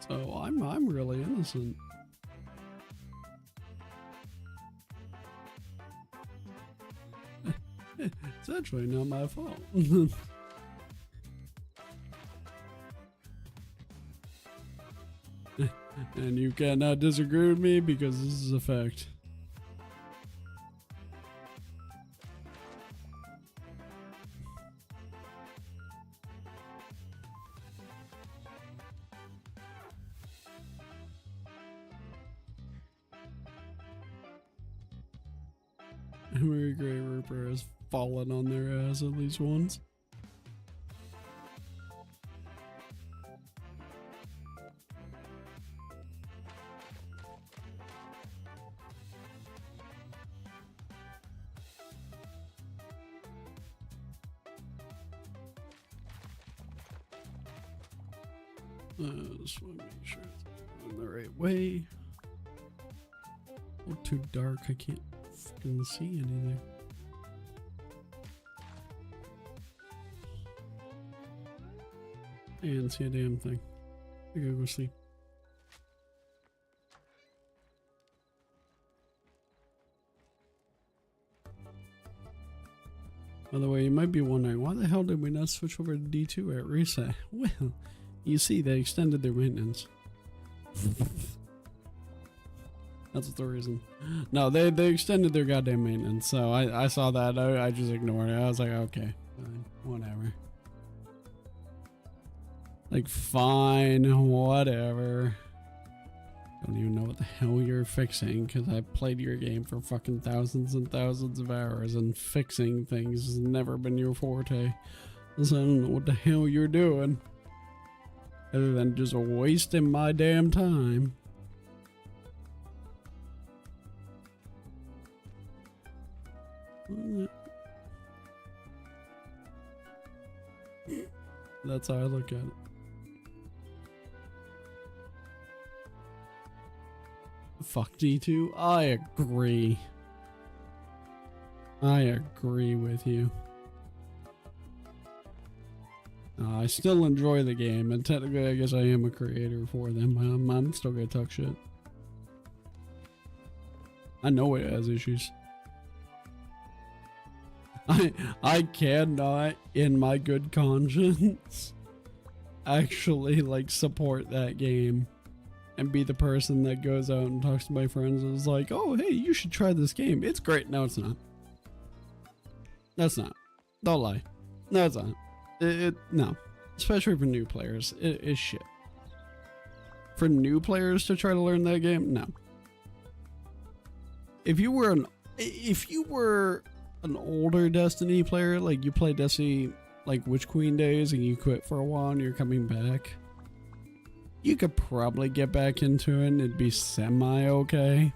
So I'm really innocent. It's actually not my fault. And you cannot disagree with me because this is a fact. Every great roofer has fallen on their ass at least once. Just want to make sure it's going the right way. Oh, too dark. I can't fucking see anything. I can't see a damn thing. I gotta go sleep. By the way, you might be wondering, why the hell did we not switch over to D2 at reset? Well, you see, they extended their maintenance. That's the reason. No, they extended their goddamn maintenance, so I saw that. I just ignored it. I was like, okay, fine, whatever. Like, fine, whatever. Don't even know what the hell you're fixing, because I played your game for fucking thousands and thousands of hours, and fixing things has never been your forte. So I don't know what the hell you're doing, other than just wasting my damn time. That's how I look at it. Fuck D2. I agree. I agree with you. I still enjoy the game, and technically I guess I am a creator for them. I'm still gonna talk shit. I know it has issues. I cannot, in my good conscience, actually like support that game and be the person that goes out and talks to my friends and is like, oh hey, you should try this game, it's great. No, it's not. That's not. Don't lie. No, it's not. No. Especially for new players, it's shit. For new players to try to learn that game, no. If you were an older Destiny player, like you play Destiny like Witch Queen days and you quit for a while and you're coming back, you could probably get back into it and it'd be semi-okay.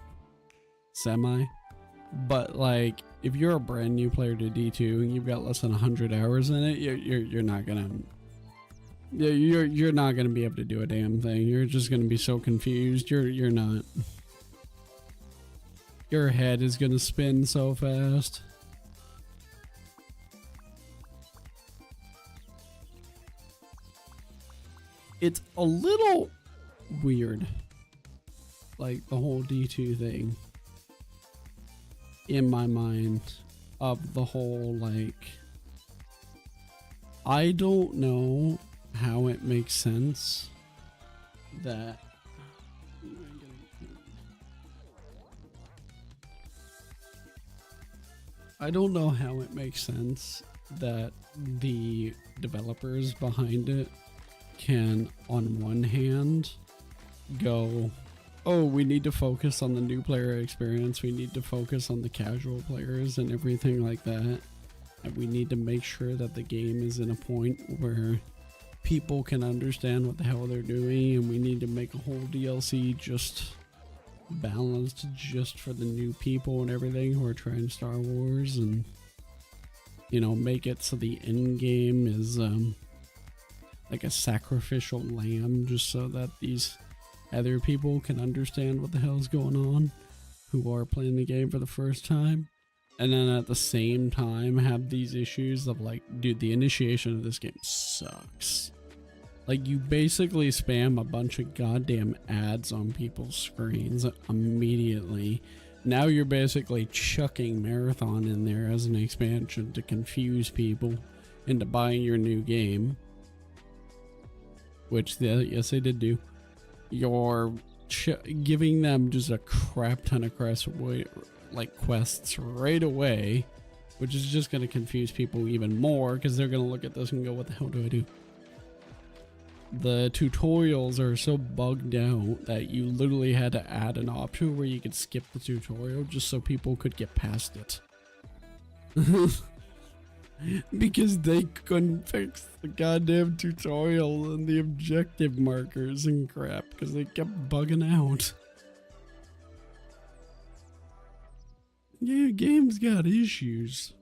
But like, if you're a brand new player to D2 and you've got less than 100 hours in it, you're not gonna Yeah, you're not gonna be able to do a damn thing. You're just gonna be so confused. You're not. Your head is gonna spin so fast. It's a little weird, like the whole D2 thing in my mind of the whole, like, I don't know how it makes sense that the developers behind it can, on one hand, go, oh, we need to focus on the new player experience, we need to focus on the casual players and everything like that, and we need to make sure that the game is in a point where people can understand what the hell they're doing, and we need to make a whole DLC just balanced just for the new people and everything who are trying Star Wars, and, you know, make it so the end game is like a sacrificial lamb, just so that these other people can understand what the hell's going on who are playing the game for the first time. And then at the same time have these issues of, like, dude, the initiation of this game sucks. Like, you basically spam a bunch of goddamn ads on people's screens immediately. Now you're basically chucking Marathon in there as an expansion to confuse people into buying your new game. Which, yes, they did do. You're giving them just a crap ton of quests right away, which is just going to confuse people even more, because they're going to look at this and go, what the hell do I do? The tutorials are so bugged out that you literally had to add an option where you could skip the tutorial just so people could get past it. Because they couldn't fix the goddamn tutorial and the objective markers and crap because they kept bugging out. Yeah, game's got issues.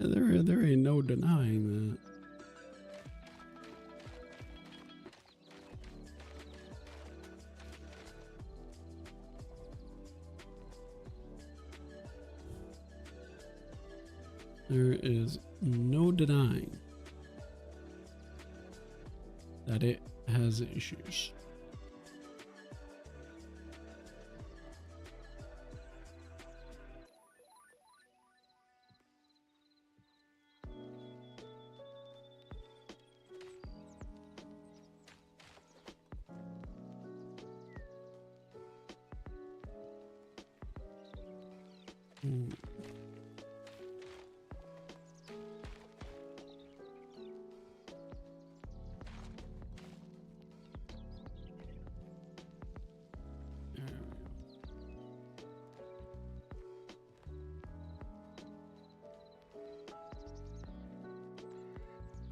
There ain't no denying that. There is no denying that it has issues.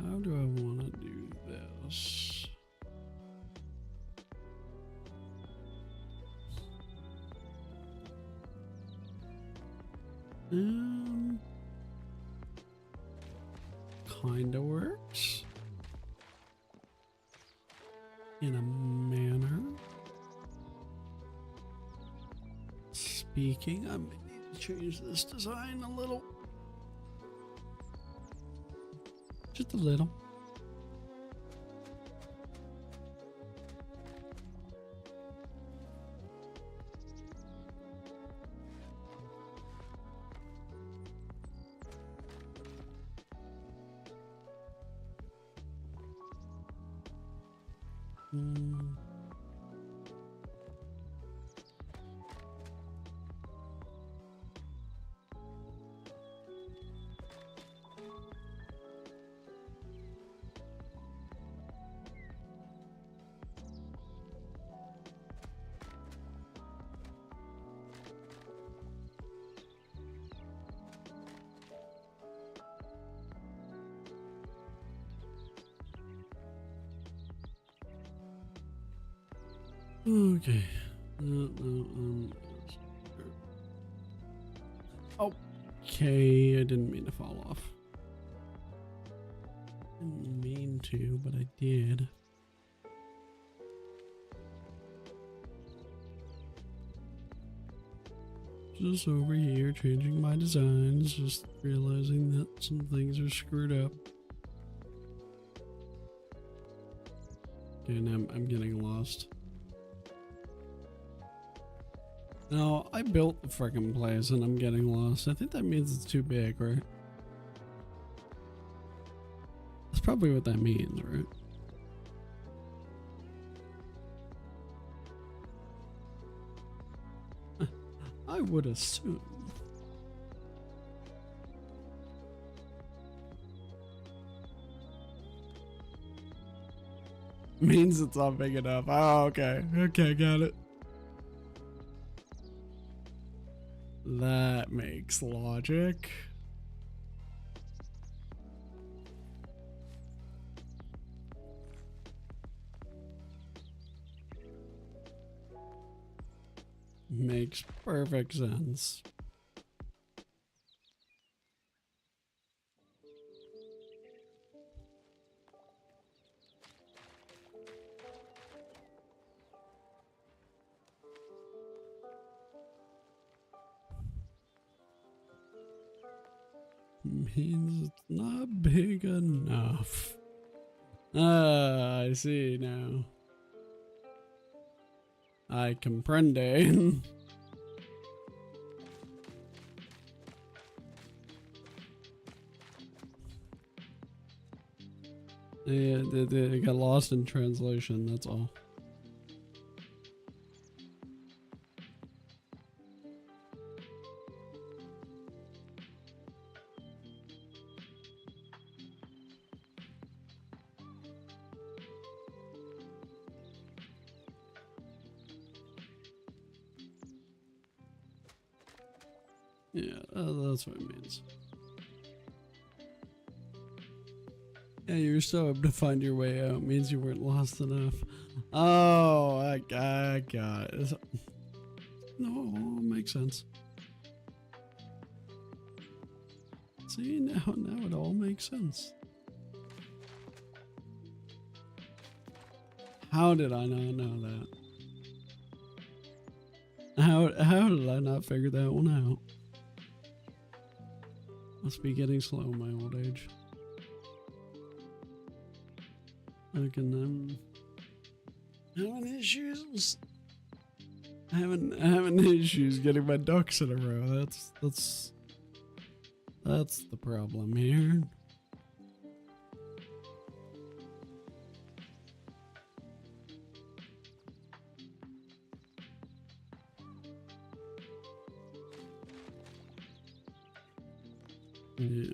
How do I want to do this? Kinda works in a manner. Speaking, I may need to change this design a little. Just a little. Okay. Okay, I didn't mean to fall off. Didn't mean to, but I did. Just over here changing my designs, just realizing that some things are screwed up. And I'm getting lost. No, I built the frickin' place and I'm getting lost. I think that means it's too big, right? That's probably what that means, right? I would assume. Means it's not big enough. Oh, okay. Okay, got it. That makes logic. Makes perfect sense. Means it's not big enough. Ah, I see now. I comprende. Yeah, they got lost in translation, that's all. Yeah, that's what it means. Yeah, you're so able to find your way out. Means you weren't lost enough. Oh, I got it. No, makes sense. See, now it all makes sense. How did I not know that? How did I not figure that one out? Must be getting slow in my old age. I can having issues. Having issues getting my ducks in a row. That's the problem here. Yeah.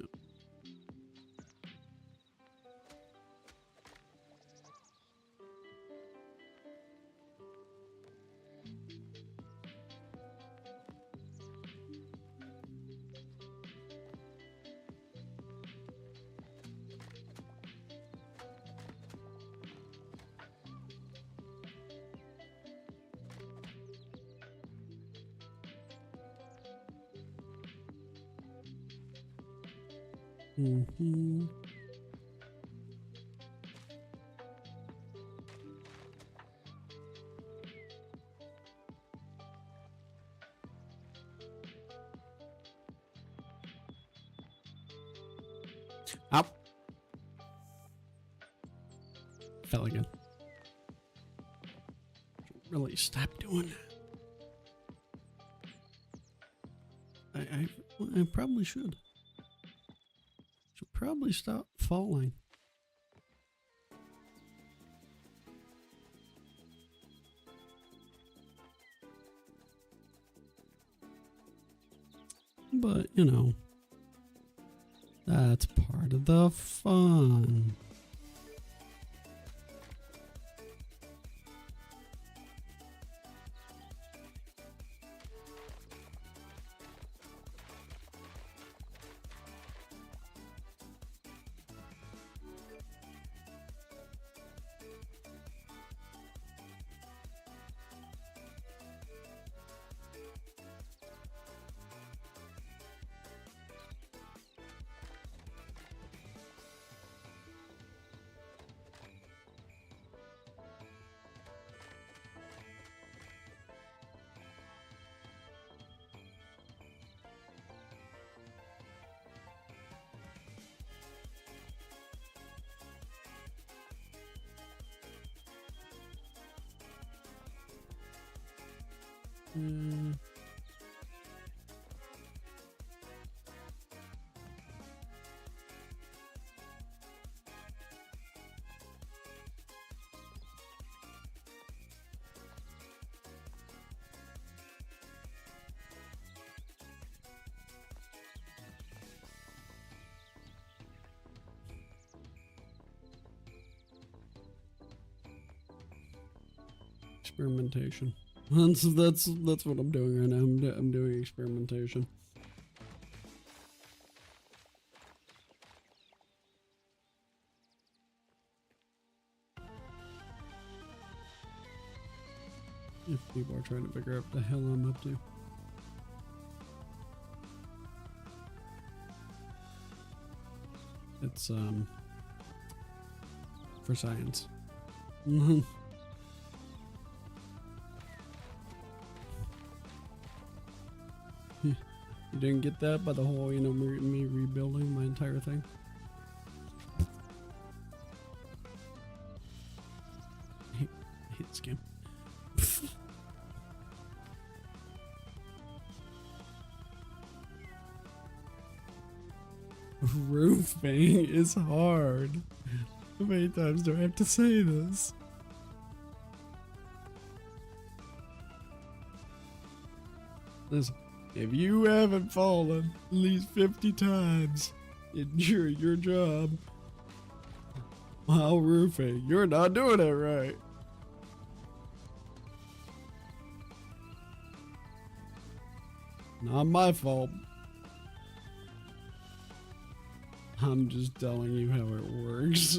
Mm-hmm. Up. Fell again. Really stop doing that. I probably should. Should probably stop falling. But, you know, that's part of the fun. Mm. Experimentation. That's what I'm doing right now. I'm doing experimentation. If people are trying to figure out what the hell I'm up to. It's for science. You didn't get that by the whole, you know, me rebuilding my entire thing. I hate this game. Roofing is hard. How many times do I have to say this? Listen, if you haven't fallen at least 50 times in your job while roofing, you're not doing it right. Not my fault. I'm just telling you how it works.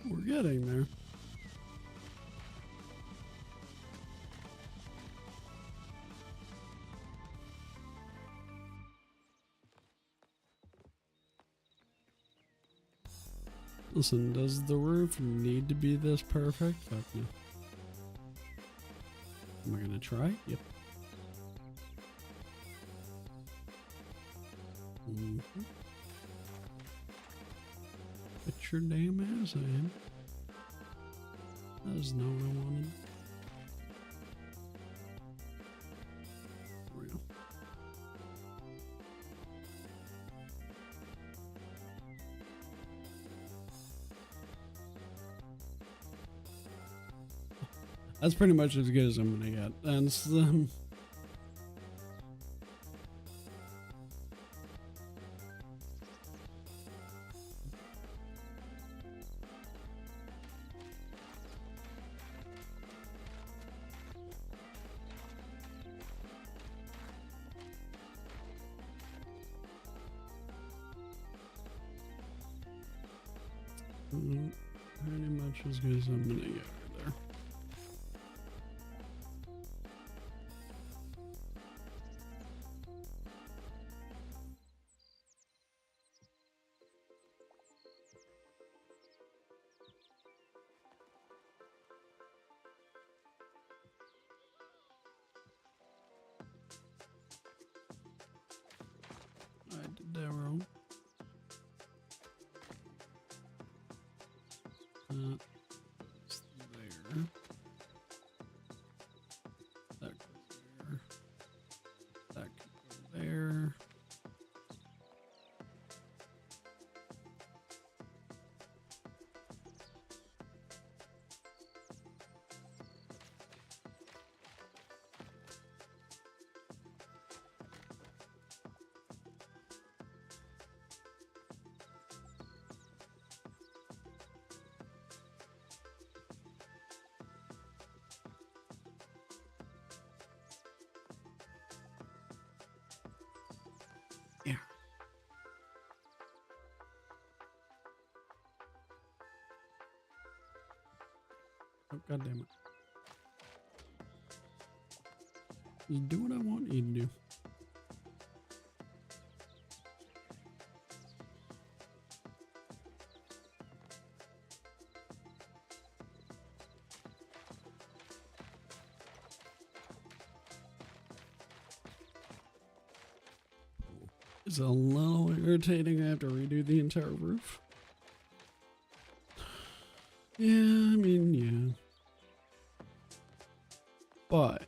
We're getting there. Listen, does the roof need to be this perfect? Fuck no. Am I gonna try? Yep. Put your damn ass in. That is not what I wanted. There we go. That's pretty much as good as I'm gonna get. That's pretty much as good as I'm gonna get right there. I did that wrong. It's God damn it. Just do what I want you to do. It's a little irritating. I have to redo the entire roof. Yeah, I mean, yeah. But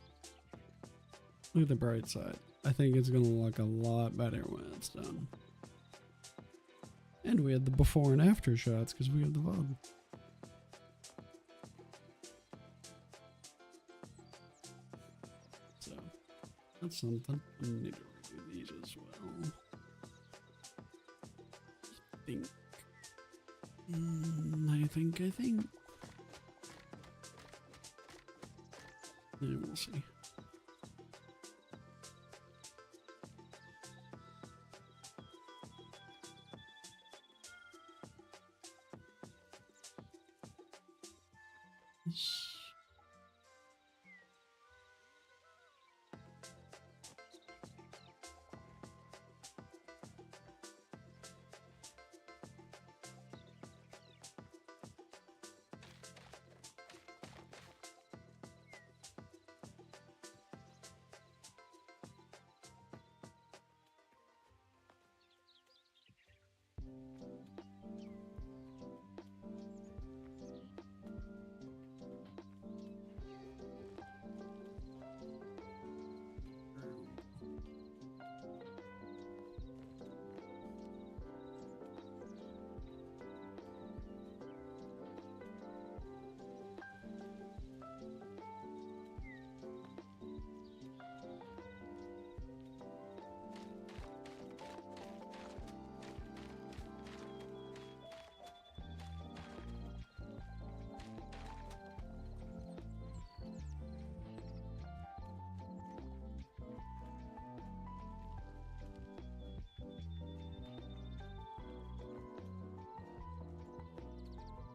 look at the bright side. I think it's gonna look a lot better when it's done. And we had the before and after shots because we had the VOD. So that's something. I need to redo these as well. I think. Yeah, we'll see.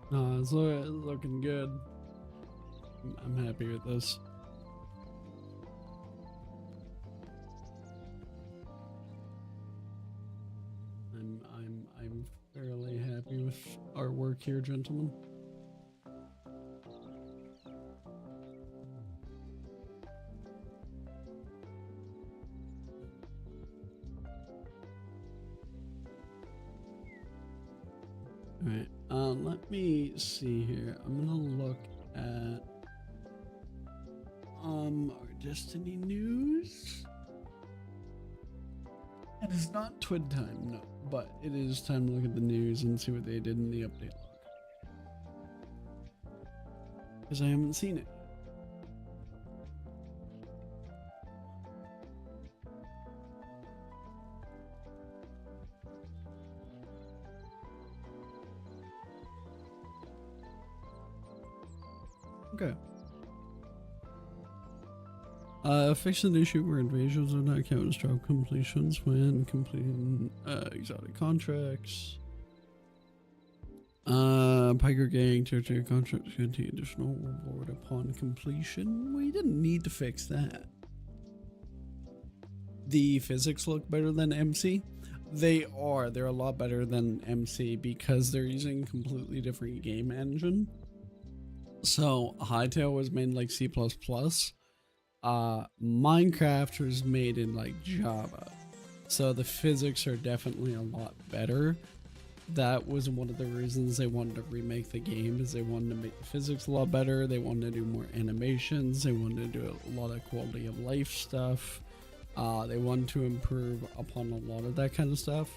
No, it's looking good. I'm happy with this. I'm fairly happy with our work here, gentlemen. Alright, let me see here. I'm gonna look at our Destiny news. It is not Twid time, no, but it is time to look at the news and see what they did in the update log. Because I haven't seen it. Okay. Fix an issue where invasions do not count as job completions when completing exotic contracts. Piker Gang territory contracts guarantee additional reward upon completion. We didn't need to fix that. The physics look better than MC. They're a lot better than MC because they're using completely different game engine. So HYTALE was made in like C++. Minecraft was made in like Java. So the physics are definitely a lot better. That was one of the reasons they wanted to remake the game, is they wanted to make the physics a lot better. They wanted to do more animations. They wanted to do a lot of quality of life stuff. They wanted to improve upon a lot of that kind of stuff.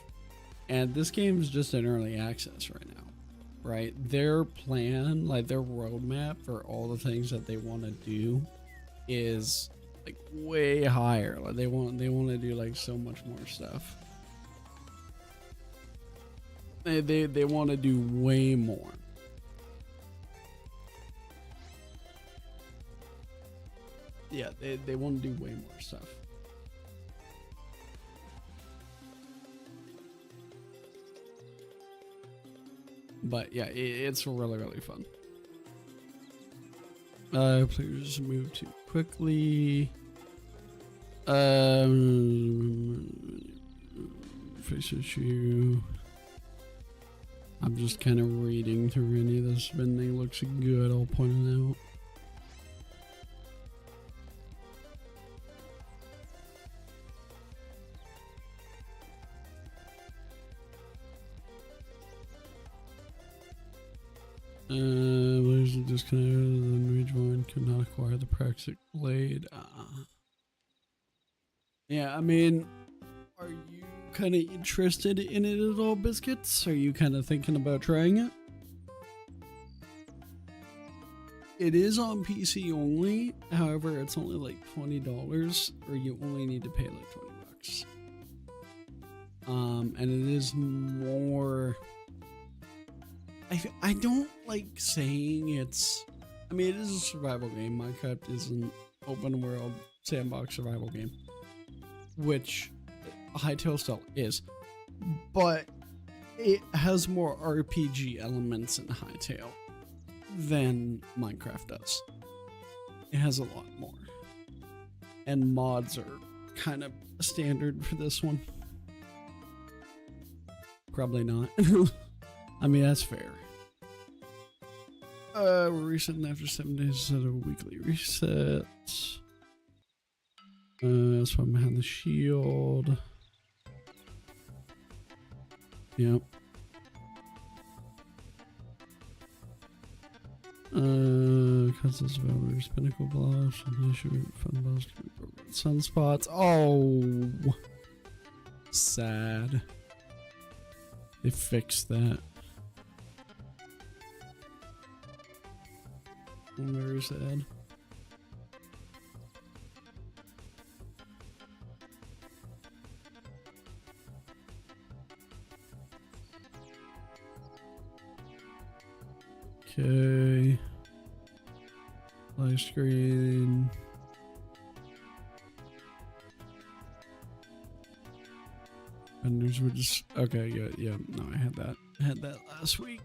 And this game is just in early access right now, right? Their plan, like their roadmap for all the things that they want to do is like way higher. Like they want to do like so much more stuff. They want to do way more. Yeah, they want to do way more stuff. But yeah, it's really, really fun. Players move too quickly. Face issue. I'm just kind of reading through any of this spending. Looks good, I'll point it out. Players are disconnected, then rejoin, could not acquire the Praxic Blade. Yeah, I mean, are you kind of interested in it at all, Biscuits? Are you kind of thinking about trying it? It is on PC only, however, it's only like $20, or you only need to pay like $20. And it is more... I don't like saying it's... I mean, it is a survival game. Minecraft is an open world sandbox survival game, which HYTALE still is, but it has more RPG elements in HYTALE than Minecraft does. It has a lot more, and mods are kind of standard for this one. Probably not. I mean, that's fair. We're resetting after 7 days instead of a weekly reset. So I'm behind the shield. Yep. Constance developers, pinnacle blocks, fun balls, sunspots. Oh, sad. They fixed that. I'm very sad. Okay. Live screen. Vendors were just okay. Yeah. No, I had that. I had that last week.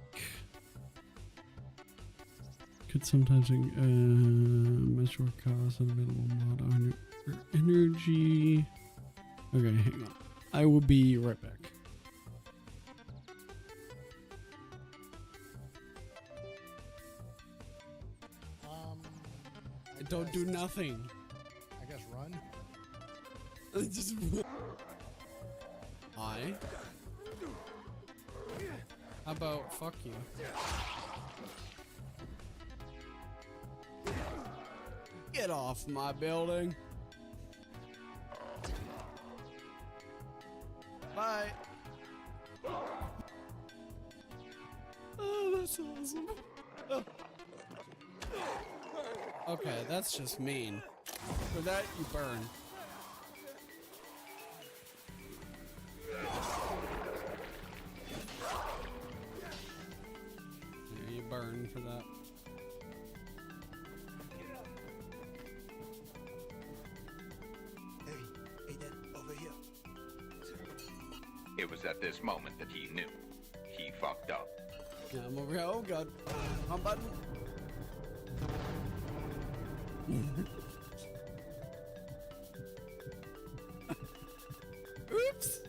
Could sometimes measure cost and available mod on your energy. Okay, hang on. I will be right back. Don't do nothing. I guess run. Just hi. How about fuck you? Get off my building. Bye. Oh, that's awesome. Oh. Okay, that's just mean. For that, you burn. Yeah, you burn for that. Hey, Dad, over here. It was at this moment that he knew. He fucked up. Yeah, I'm over here. Oh god. Home button. Oops.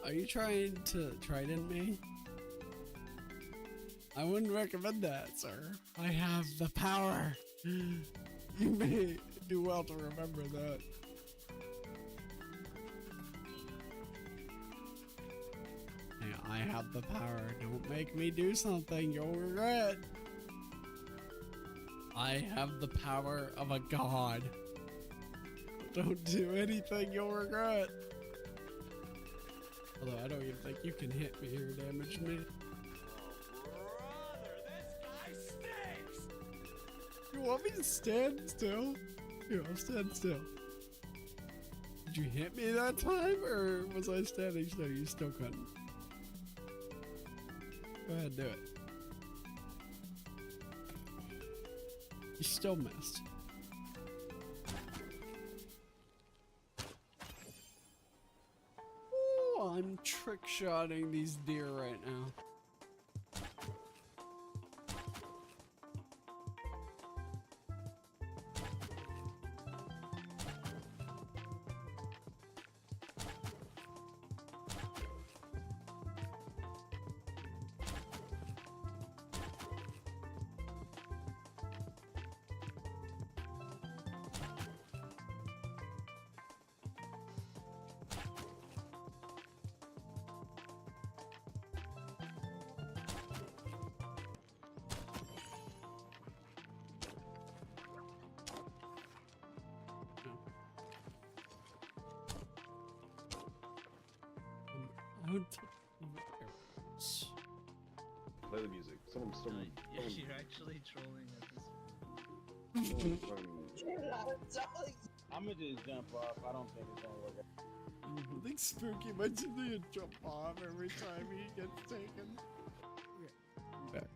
Are you trying to trident me? I wouldn't recommend that, sir. I have the power. You may do well to remember that. Hey, I have the power. Don't make me do something you'll regret. I have the power of a god. Don't do anything you'll regret. Although I don't even think you can hit me or damage me. You want me to stand still? Here, I'll stand still. Did you hit me that time, or was I standing still? You still couldn't. Go ahead, do it. You still missed. trick shotting these deer right now. I would take AirPods. Play the music. Someone. Yeah, you're actually trolling at this. I'm gonna just jump off. I don't think it's gonna work. I think Spooky mentioned the jump off every time he gets taken. Okay. Back.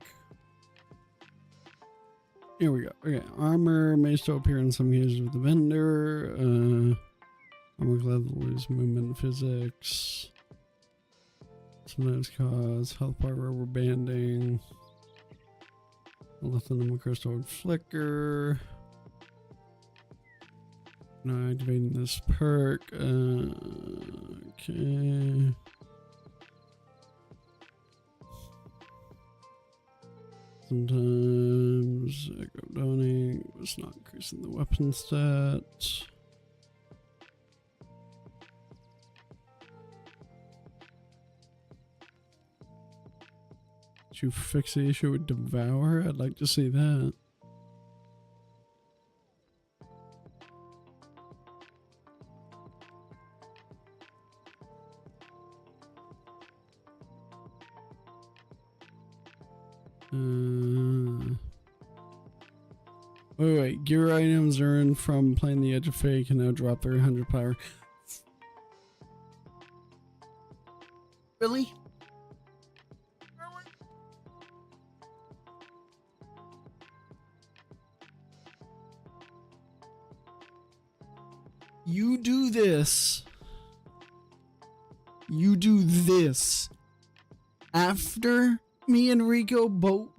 Here we go. Okay, armor may still appear in some cases with the vendor. Armor glad to lose movement physics. Sometimes cause health bar rubber banding. Lithium crystal would flicker. Now activating this perk. Okay. Sometimes echo downing was not increasing the weapon stats. Did you fix the issue with Devour? I'd like to see that. Wait, gear items earned from playing the Edge of Fate can now drop 300 power. Really? You do this. You do this after me and Rico both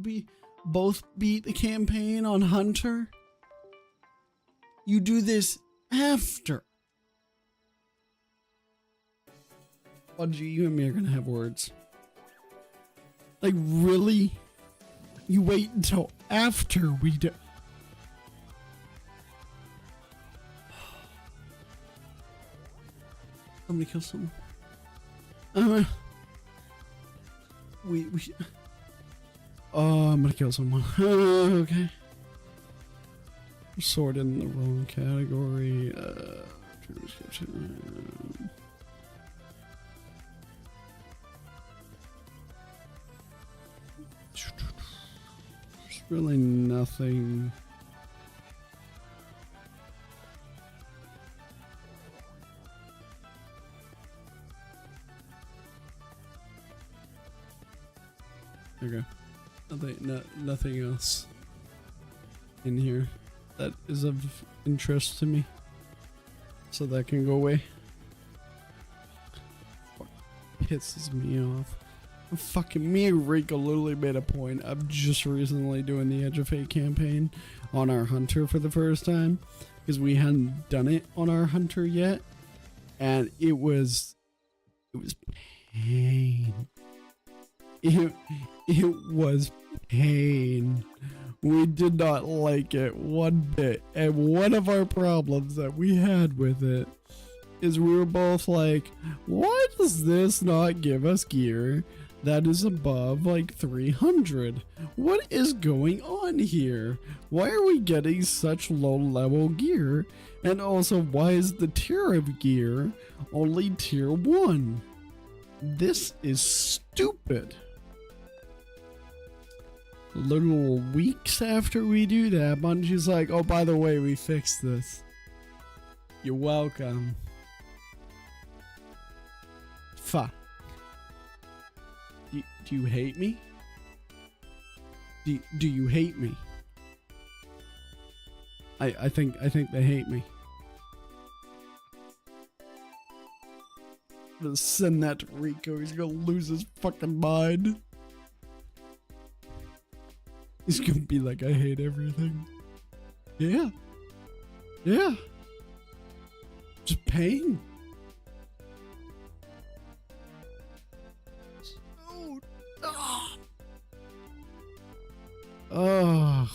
beat the campaign on Hunter. You do this after. Bungie, you and me are gonna have words. Like, really? You wait until after we do. Somebody kill someone. We oh, I'm gonna kill someone. Okay. Sorted in the wrong category. There's really nothing. Okay. Nothing else in here that is of interest to me. So that can go away. Fuck, pisses me off. Fucking me and Rico literally made a point of just recently doing the Edge of Fate campaign on our Hunter for the first time. Because we hadn't done it on our Hunter yet. And it was pain. It was pain. We did not like it one bit. And one of our problems that we had with it is we were both like, why does this not give us gear that is above like 300? What is going on here? Why are we getting such low level gear? And also, why is the tier of gear only tier 1? This is stupid. Little weeks after we do that, Bungie's like, oh, by the way, we fixed this. You're welcome. Fuck. Do you hate me? Do you hate me? I think they hate me. gonna send that to Rico. He's gonna lose his fucking mind. He's gonna be like, I hate everything. Yeah. Yeah. Just pain. Oh. Oh. Oh.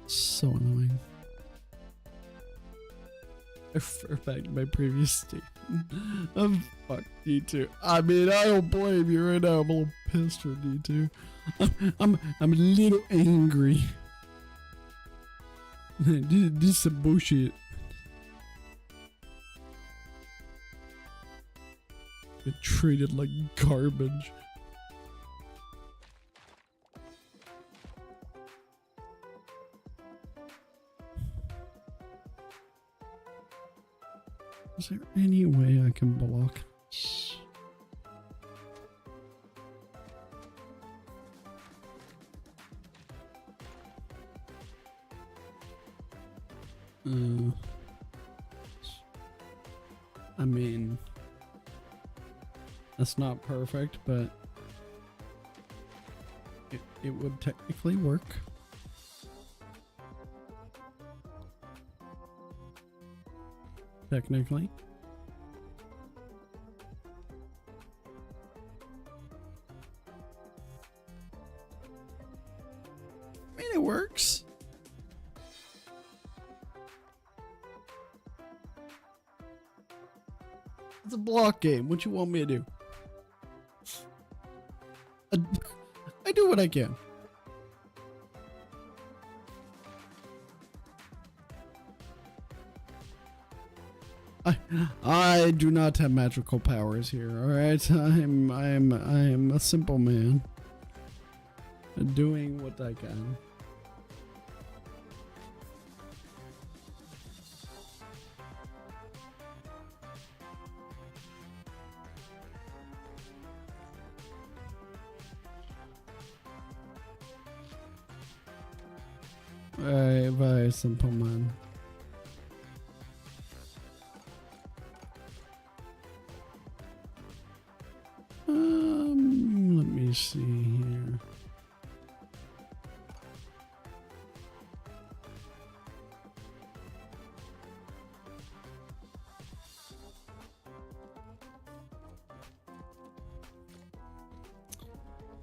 So annoying. I refer back to my previous statement. Fuck D2. I mean, I don't blame you right now. I'm a little pissed for D2. I'm a little angry. This is some bullshit. Get treated like garbage. Is there any way I can block this? I mean, that's not perfect, but it would technically work. Technically. I mean, it works. It's a block game. What you want me to do? I do what I can. I do not have magical powers here, alright? I am a simple man. Doing what I can. Very simple man. Let me see here.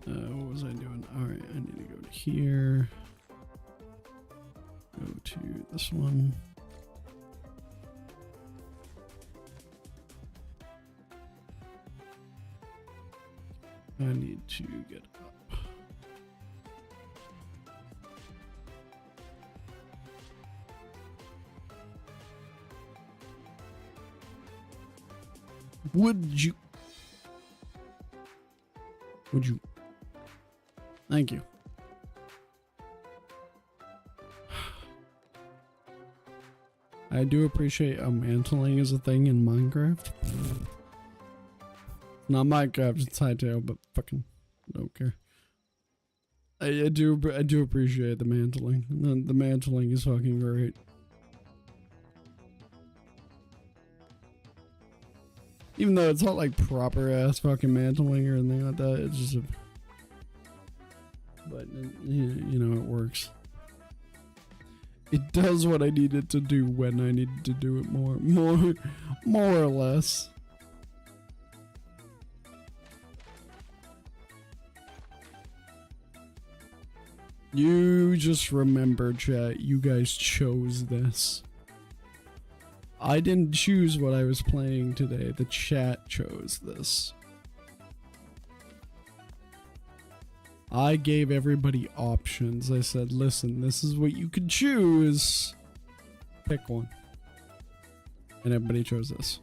What was I doing? All right, I need to go to here. Go to this one. I need to get up. Would you? Thank you. I do appreciate mantling as a thing in Minecraft. Not Minecraft, it's HYTALE, but fucking don't care. I do appreciate the mantling. The mantling is fucking great. Even though it's not like proper ass fucking mantling or anything like that, it's just a... But, you know, it works. It does what I needed to do when I needed to do it more or less. You just remember, chat, you guys chose this. I didn't choose what I was playing today. The chat chose this. I gave everybody options. I said, listen, this is what you can choose. Pick one. And everybody chose this.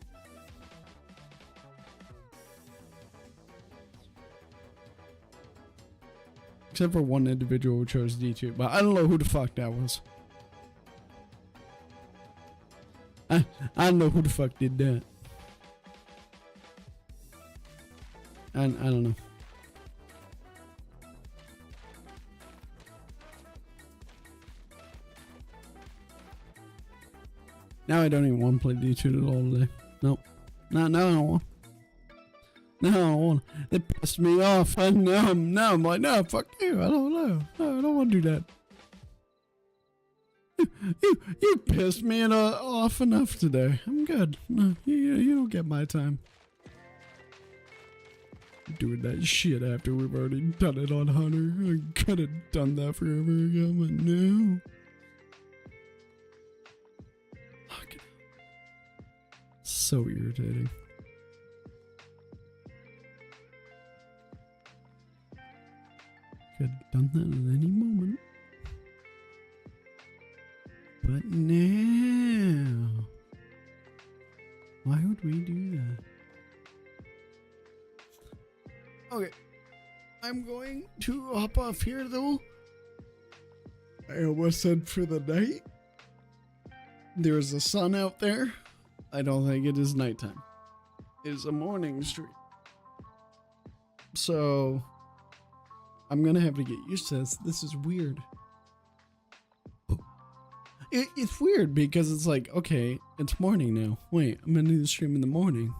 Except for one individual who chose D2, but I don't know who the fuck that was. I don't know who the fuck did that. I don't know. Now I don't even want to play D2 at all today. Nope. No, I don't want. No, I don't want. They pissed me off. And now I'm like, no, fuck you. I don't know. No, I don't want to do that. You pissed me off enough today. I'm good. No, you don't get my time. Doing that shit after we've already done it on Hunter. I could have done that forever ago, but no. Fuck it. So irritating. Could have done that at any moment. But now, why would we do that? Okay, I'm going to hop off here though. I almost said for the night. There's a sun out there. I don't think it is nighttime. It is a morning stream. So, I'm gonna have to get used to this. This is weird. It's weird because it's like, okay, it's morning now. Wait, I'm ending the stream in the morning.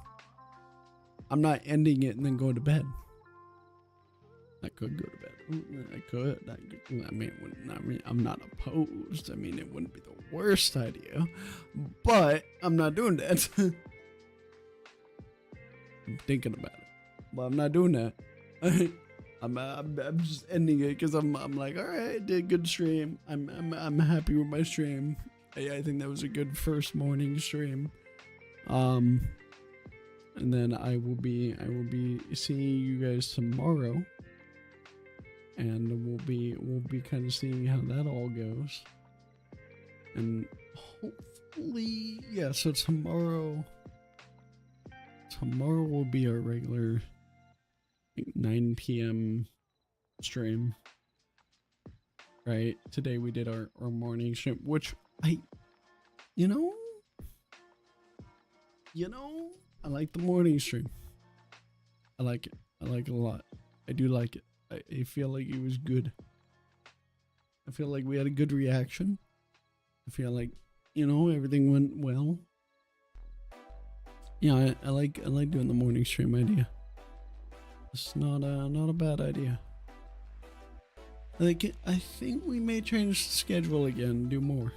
I'm not ending it and then go to bed. I could go to bed. I could. I mean, I'm not opposed. I mean, it wouldn't be the worst idea, but I'm not doing that. I'm thinking about it, but I'm not doing that. I'm just ending it because I'm like, all right, I did a good stream. I'm happy with my stream. I think that was a good first morning stream. And then I will be seeing you guys tomorrow, and we'll be kind of seeing how that all goes. And hopefully, yeah. So tomorrow will be our regular 9 p.m. stream, right? Today we did our morning stream, which I like the morning stream. I like it. I like it a lot. I do like it. I feel like it was good. I feel like we had a good reaction. I feel like, everything went well. Yeah, I like doing the morning stream idea. It's not a bad idea. I think we may change the schedule again, do more.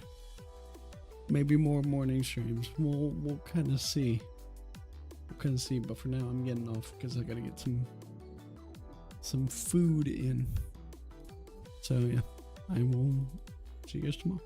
Maybe more morning streams. We'll kind of see. But for now, I'm getting off because I gotta get some food in. So yeah, I will see you guys tomorrow.